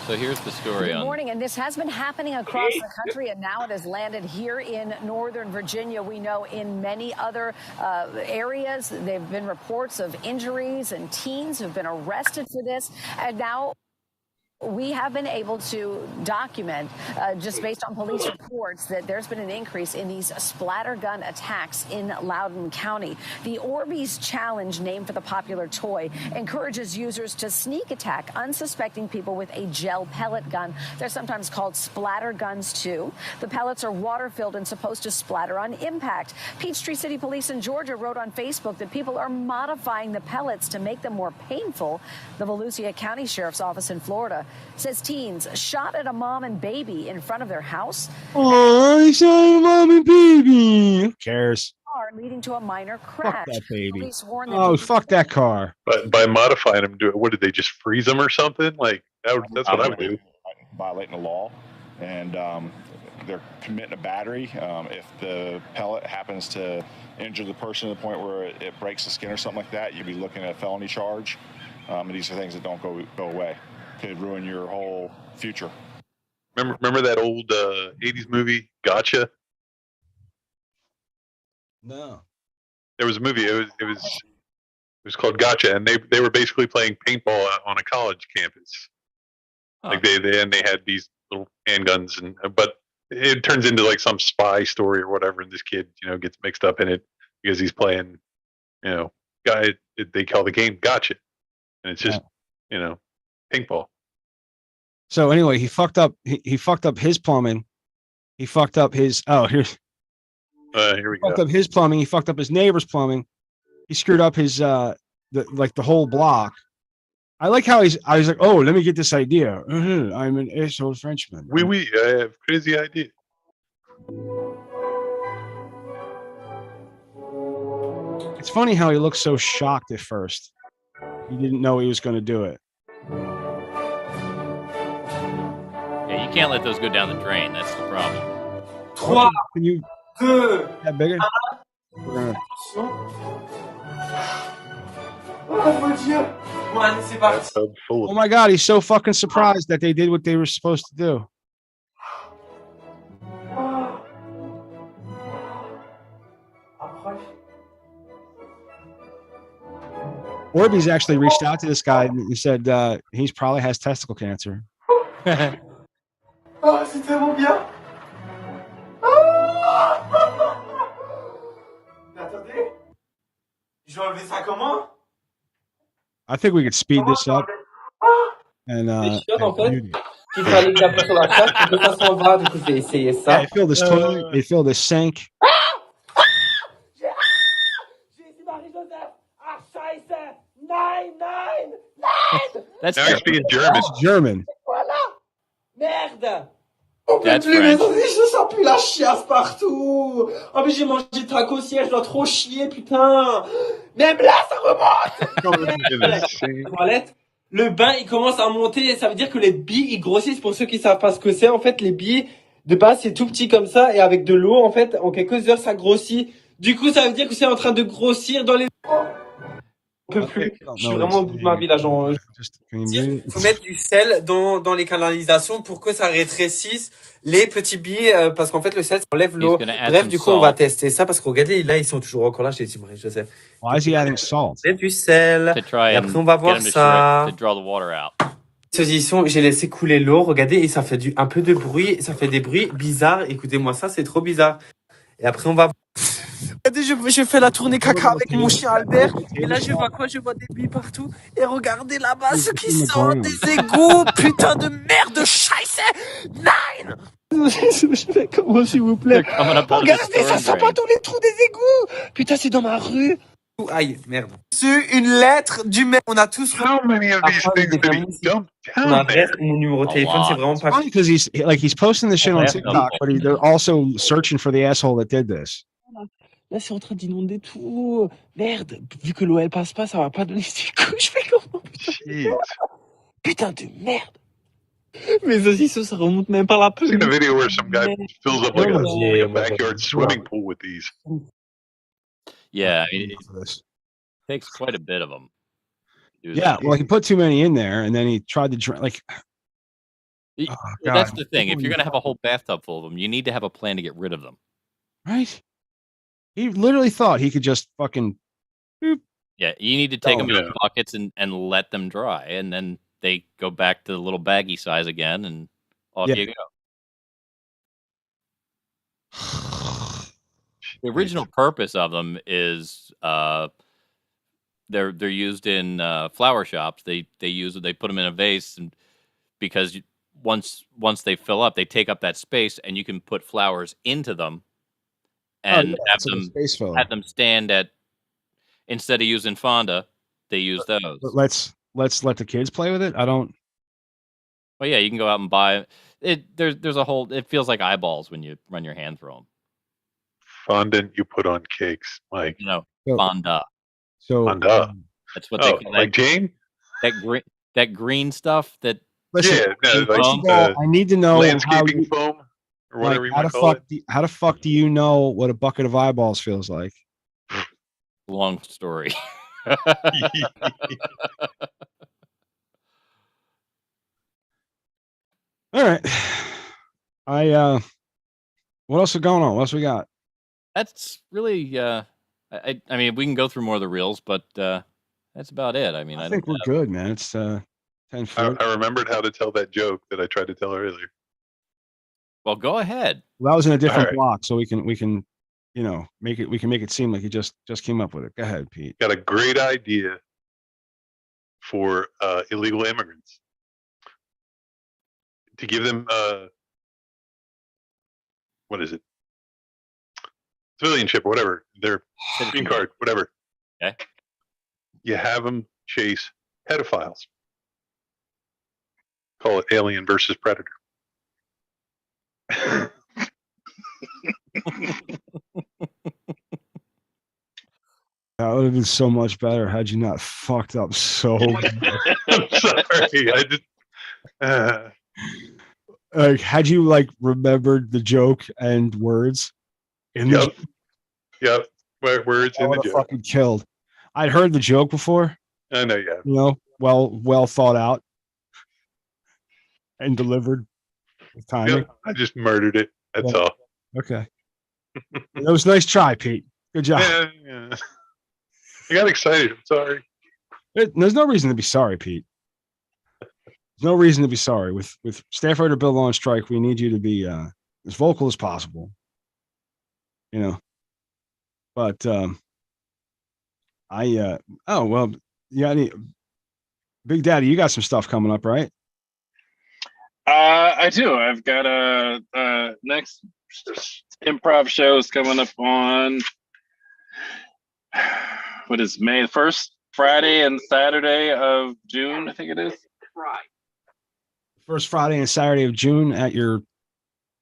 So here's the story Good on. morning, and this has been happening across the country, and now it has landed here in Northern Virginia. We know in many other areas, there have been reports of injuries and teens who've been arrested for this, and now we have been able to document, just based on police reports, that there's been an increase in these splatter gun attacks in Loudoun County. The Orbeez Challenge, named for the popular toy, encourages users to sneak attack unsuspecting people with a gel pellet gun. They're sometimes called splatter guns, too. The pellets are water-filled and supposed to splatter on impact. Peachtree City Police in Georgia wrote on Facebook that people are modifying the pellets to make them more painful. The Volusia County Sheriff's Office in Florida says teens shot at a mom and baby in front of their house. Oh, I saw mom and baby. Who cares? Car leading to a minor crash. Fuck that baby. Police warn that Oh, fuck that car. But by modifying them, what did they just freeze them or something? Like that's what I would do. Violating the law, and they're committing a battery. If the pellet happens to injure the person to the point where it breaks the skin or something like that, you'd be looking at a felony charge. And these are things that don't go away. Could ruin your whole future. Remember that old 80s movie, Gotcha? No. There was a movie. It was called Gotcha, and they were basically playing paintball on a college campus. Like they had these little handguns, but it turns into like some spy story or whatever, and this kid gets mixed up in it because he's playing guy they call the game Gotcha, and it's just paintball. So anyway, he fucked up. He fucked up his plumbing. He fucked up his. Here we go. Fucked up his plumbing. He fucked up his neighbor's plumbing. He screwed up his the whole block. I like how I was like, oh, let me get this idea. I'm an asshole Frenchman. Oui, I have crazy idea. It's funny how he looked so shocked at first. He didn't know he was going to do it. Yeah, you can't let those go down the drain. That's the problem. Can you that bigger? We're gonna... Oh my god, he's so fucking surprised that they did what they were supposed to do. Orby's actually reached out to this guy and he said he's probably has testicle cancer. Oh, c'est tellement bien. Attendez, je vais enlever ça comment? I think we could speed this up. And en fait, qu'il fallait que j'appuie sur la tâche pour que ça s'en va. Du coup, je vais essayer ça. Yeah, I feel this toilet. I feel this sink. That's now he's speaking German. That's German. Merde! On peut That's plus, mais French. je sens plus la chiasse partout. Oh, mais j'ai mangé de tacos hier, je dois trop chier, putain. Même là, ça remonte. Toilette. Le bain, il commence à monter, ça veut dire que les billes, ils grossissent. Pour ceux qui savent pas ce que c'est, en fait, les billes, de base, c'est tout petit comme ça, et avec de l'eau, en fait, en quelques heures, ça grossit. Du coup, ça veut dire que c'est en train de grossir dans les... On peut plus. Je suis vraiment au bout de ma vie, là, genre... Faut mettre du sel dans les canalisations pour que ça rétrécisse les petits billes, parce qu'en fait, le sel, ça enlève l'eau. Bref, du coup, on va tester ça, parce que regardez, là, ils sont toujours encore là. J'ai dit, Marie-Joseph. Why is he adding salt? C'est du sel. To try Et and après, on va get voir him to ça. to draw the water out. J'ai laissé couler l'eau, regardez, et ça fait un peu de bruit, ça fait des bruits bizarres. Écoutez-moi ça, c'est trop bizarre. Et après, on va... Regardez, je fais la tournée caca avec mon chien Albert, et là, je vois quoi? Je vois des billes partout. Et regardez là-bas, ce qui sort des égouts, putain de merde, scheisse! Nine! Je fais comment, s'il vous plaît? Regardez, ça sort pas tous les trous des égouts! Putain, c'est dans ma rue! Aïe, merde. C'est une lettre du maire. On a tous. How many of these things did he dump down there? Mon numéro de téléphone, c'est vraiment pas. Because he's posting this shit on TikTok, but they're also searching for the asshole that did this. Là, c'est en train d'inonder tout. Merde, vu que l'eau elle passe pas, ça va pas donner des coups. Je fais comment? Putain de merde. Mes saucissons, ça remonte même par la peau. I've seen a video where some guy fills up like a backyard swimming pool with these. Yeah, I mean, it takes quite a bit of them. Yeah, well, he put too many in there, and then he tried to drink. Like, that's the thing. If you're gonna have a whole bathtub full of them, you need to have a plan to get rid of them. Right? He literally thought he could just fucking. Boop. Yeah, you need to take them in buckets and let them dry, and then they go back to the little baggy size again, and off you go. The original purpose of them is they're used in flower shops. They put them in a vase, and because once they fill up, they take up that space, and you can put flowers into them, and have them stand at, instead of using Fonda, they use those. Let's let the kids play with it. I don't. Well, yeah, you can go out and buy it. There's a whole. It feels like eyeballs when you run your hand through them. Fondant you put on cakes, Mike. No, Fonda. So Fonda. That's what they call like Jane. That green stuff that. Listen, like, I need to know landscaping foam or whatever you want to call it. How the fuck do you know what a bucket of eyeballs feels like? Long story. All right. What else is going on? What else we got? That's really. I mean, we can go through more of the reels, but that's about it. I mean, I I think don't we're good, man. It's 10:40. I remembered how to tell that joke that I tried to tell earlier. Well, go ahead. Well, that was in a different All right. block, so we can make it. We can make it seem like you just came up with it. Go ahead, Pete. Got a great idea for illegal immigrants to give them what is it? Civilianship, or whatever. Their green card, whatever. Okay. You have them chase pedophiles. Call it Alien versus Predator. That would have been so much better had you not fucked up so much. I'm sorry. I just like had you like remembered the joke and words in the Yep. Words I in the would have joke. fucking killed. I'd heard the joke before. I know you have. You know, well thought out and delivered with timing. Yep. I just murdered it. That's Yeah. all. Okay. That was a nice try, Pete. Good job. Yeah. I got excited. I'm sorry. There's no reason to be sorry, Pete. There's no reason to be sorry. With Staff Writer Bill on strike, we need you to be as vocal as possible. You know. But oh well, yeah, Big Daddy, you got some stuff coming up, right? I do. I've got a next improv shows coming up on what is May 1st, Friday and Saturday of June, I think it is. First Friday and Saturday of June at your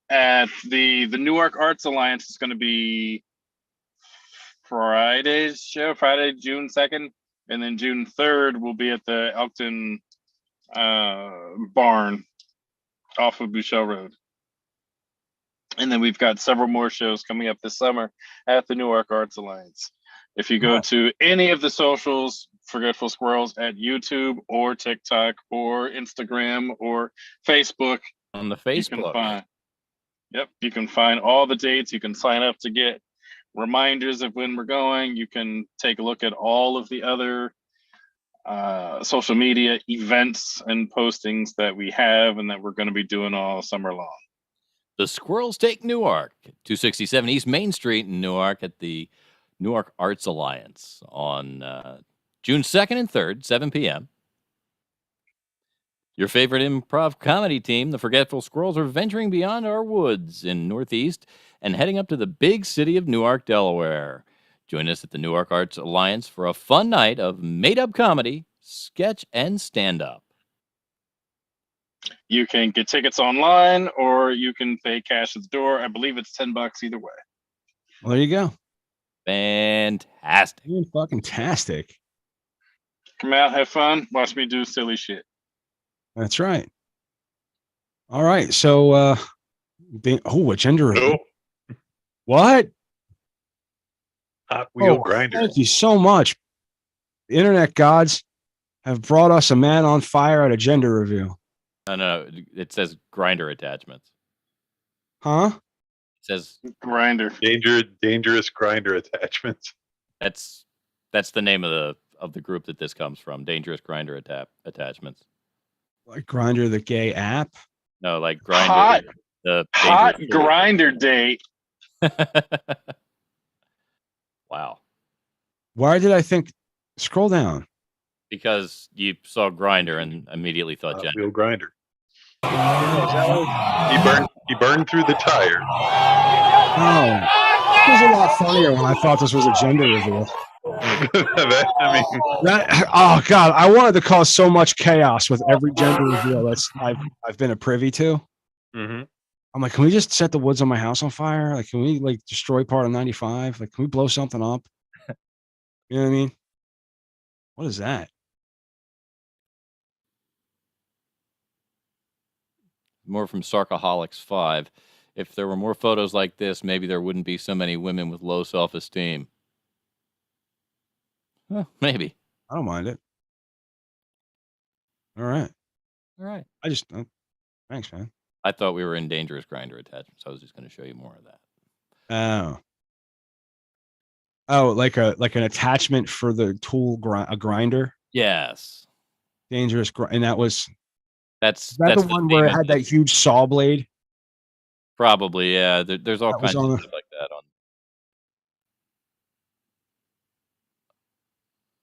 the Newark Arts Alliance is going to be Friday's show, Friday, June 2nd, and then June 3rd will be at the Elkton barn off of Bouchelle Road. And then we've got several more shows coming up this summer at the Newark Arts Alliance. If you go to any of the socials, Forgetful Squirrels at YouTube or TikTok or Instagram or Facebook. On the Facebook. You can find all the dates. You can sign up to get reminders of when we're going. You can take a look at all of the other social media events and postings that we have and that we're going to be doing all summer long. The Squirrels Take Newark, 267 East Main Street in Newark at the Newark Arts Alliance on June 2nd and 3rd, 7 p.m. Your favorite improv comedy team, the Forgetful Squirrels, are venturing beyond our woods in Northeast and heading up to the big city of Newark, Delaware. Join us at the Newark Arts Alliance for a fun night of made-up comedy, sketch, and stand-up. You can get tickets online or you can pay cash at the door. I believe it's $10 either way. Well, there you go. Fantastic. Fucking tastic. Come out, have fun, watch me do silly shit. That's right. All right. So what gender? No. What? Hot wheel grinder. Thank you so much. The internet gods have brought us a man on fire at a gender reveal. No, it says grinder attachments. Huh? It says grinder. Dangerous grinder attachments. That's the name of the group that this comes from. Dangerous grinder attachments. Like Grinder, the gay app? No, like Grinder. Hot grinder date. Wow. Why did I think? Scroll down. Because you saw Grinder and immediately thought gender. Wheel grinder. He burned through the tire. Oh, it was a lot funnier when I thought this was a gender reveal. Oh God, I wanted to cause so much chaos with every gender reveal that's I've been a privy to. Mm-hmm. I'm like, can we just set the woods on my house on fire? Like, can we like destroy part of 95? Like, can we blow something up? You know what I mean? What is that? More from Sarcaholics 5. If there were more photos like this, maybe there wouldn't be so many women with low self-esteem. Well, maybe. I don't mind it. All right. I just thanks, man. I thought we were in dangerous grinder attachments. I was just going to show you more of that. Oh. Oh, like an attachment for the tool a grinder. Yes. Dangerous and that's the the one where theme it of had it. that huge saw blade. Probably, yeah. There's all That was kinds of on stuff like that on.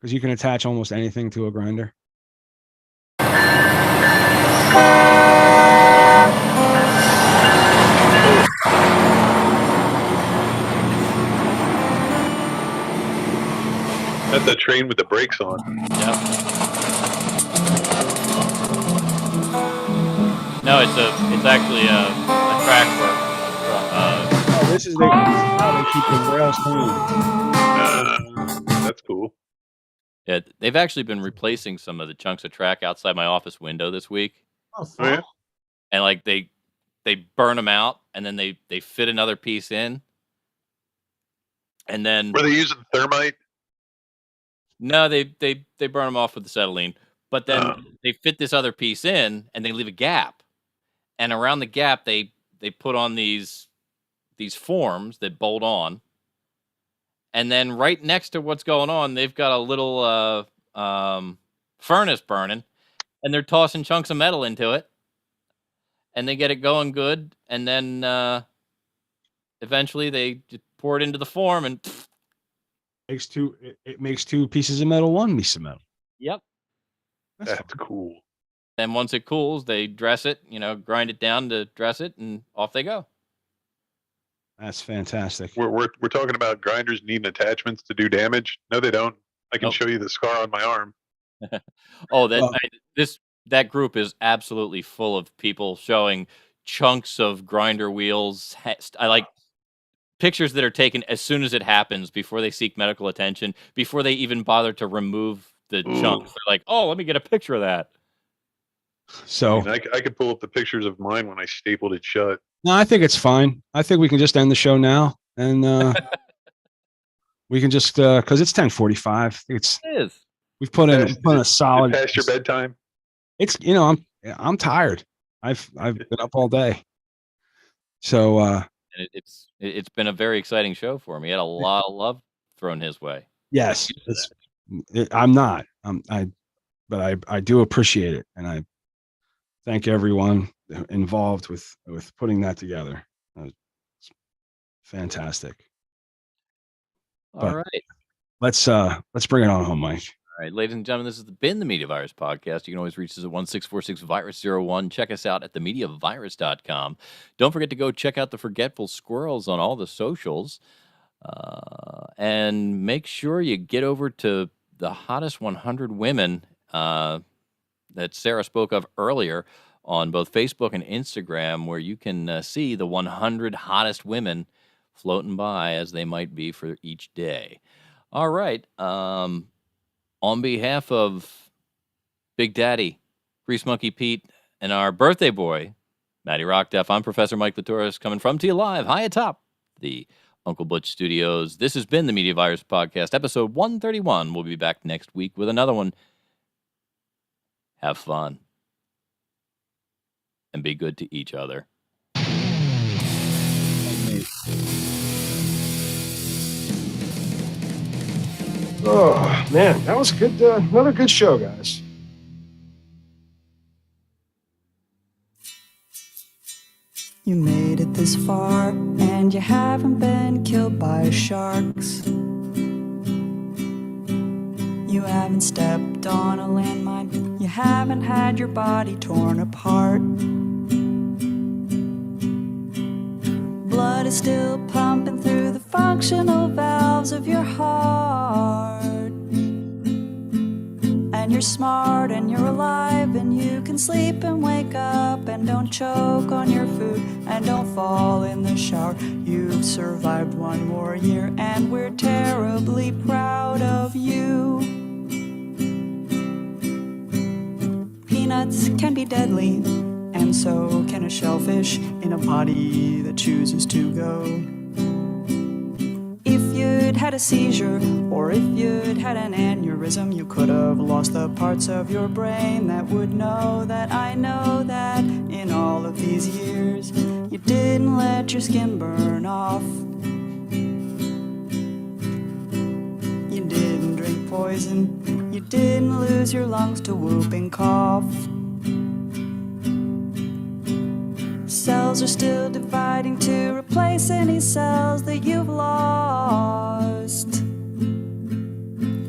Because you can attach almost anything to a grinder. That's a train with the brakes on. Yep. No, it's actually a track work from. This is how they keep the rails clean. That's cool. Yeah, they've actually been replacing some of the chunks of track outside my office window this week. Oh, yeah. And like they burn them out, and then they fit another piece in, and then were they using thermite? No, they burn them off with acetylene, but then they fit this other piece in, and they leave a gap, and around the gap they put on these forms that bolt on, and then right next to what's going on, they've got a little furnace burning, and they're tossing chunks of metal into it, and they get it going good, and then eventually they just pour it into the form, and it makes two pieces of metal, one piece of metal. Yep. That's cool. Then once it cools, they dress it, grind it down to dress it, and off they go. That's fantastic. We're talking about grinders needing attachments to do damage. No, they don't. I can show you the scar on my arm. Oh, that group is absolutely full of people showing chunks of grinder wheels. I like pictures that are taken as soon as it happens, before they seek medical attention, before they even bother to remove the chunks. They're like, "Oh, let me get a picture of that." So I could pull up the pictures of mine when I stapled it shut. No, I think it's fine. I think we can just end the show now, and we can just because it's 10:45. It is. We've put in a solid. Past your bedtime. It's I'm tired. I've been up all day. So and it's been a very exciting show for me. He had a lot of love thrown his way. Yes, I'm not. But I do appreciate it, and I thank everyone involved with putting that together. It's fantastic. All right. Let's bring it on home, Mike. All right, ladies and gentlemen, this has been the Media Virus Podcast. You can always reach us at 1-646-VIRUS-01. Check us out at themediavirus.com. Don't forget to go check out the Forgetful Squirrels on all the socials. And make sure you get over to the hottest 100 women that Sarah spoke of earlier on both Facebook and Instagram, where you can see the 100 hottest women floating by as they might be for each day. All right. On behalf of Big Daddy, Grease Monkey Pete, and our birthday boy, Matty Rockdeff, I'm Professor Mike Latourus, coming from to you live high atop the Uncle Butch Studios. This has been the Media Virus Podcast, episode 131. We'll be back next week with another one. Have fun. And be good to each other. Oh man, that was good. Another good show, guys. You made it this far, and you haven't been killed by sharks. You haven't stepped on a landmine. You haven't had your body torn apart. Blood is still pumping through the functional valves of your heart. And you're smart and you're alive, and you can sleep and wake up, and don't choke on your food, and don't fall in the shower. You've survived one more year, and we're terribly proud of you. Peanuts can be deadly, and so can a shellfish in a body that chooses to go. If you'd had a seizure, or if you'd had an aneurysm, you could have lost the parts of your brain that would know that I know that in all of these years you didn't let your skin burn off. poison. You didn't lose your lungs to whooping cough. Cells are still dividing to replace any cells that you've lost.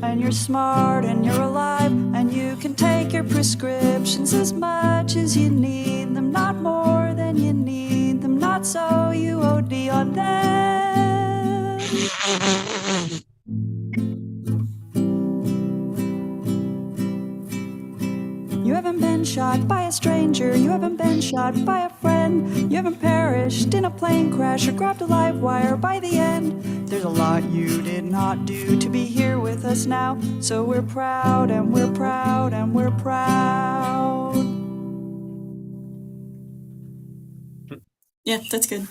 And you're smart and you're alive, and you can take your prescriptions as much as you need them, not more than you need them, not so you OD on them. You haven't been shot by a stranger, you haven't been shot by a friend, you haven't perished in a plane crash or grabbed a live wire by the end. There's a lot you did not do to be here with us now, so we're proud and we're proud and we're proud. Yeah, that's good.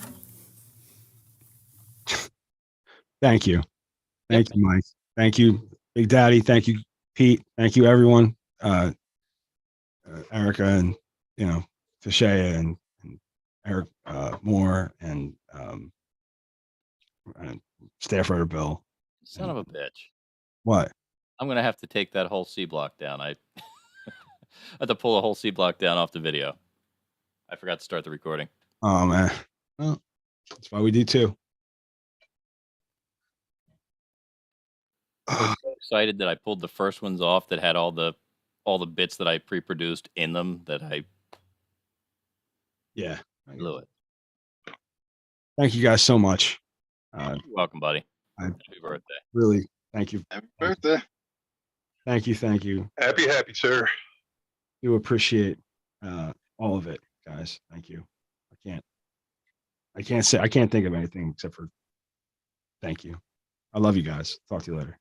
Thank you. Thank you, Mike. Thank you, Big Daddy. Thank you, Pete. Thank you, everyone. Erica and, Tashea and Eric Moore and staff writer Bill. Son of a bitch. What? I'm going to have to take that whole C block down. I had to pull a whole C block down off the video. I forgot to start the recording. Oh, man. Well, that's why we do too. I was so excited that I pulled the first ones off that had all the bits that I pre-produced in them that I blew it. Thank you guys so much. You're welcome, buddy. Happy birthday. Really, thank you. Happy birthday. Thank you. Happy, sir. Do appreciate all of it, guys. Thank you. I can't think of anything except for thank you. I love you guys. Talk to you later.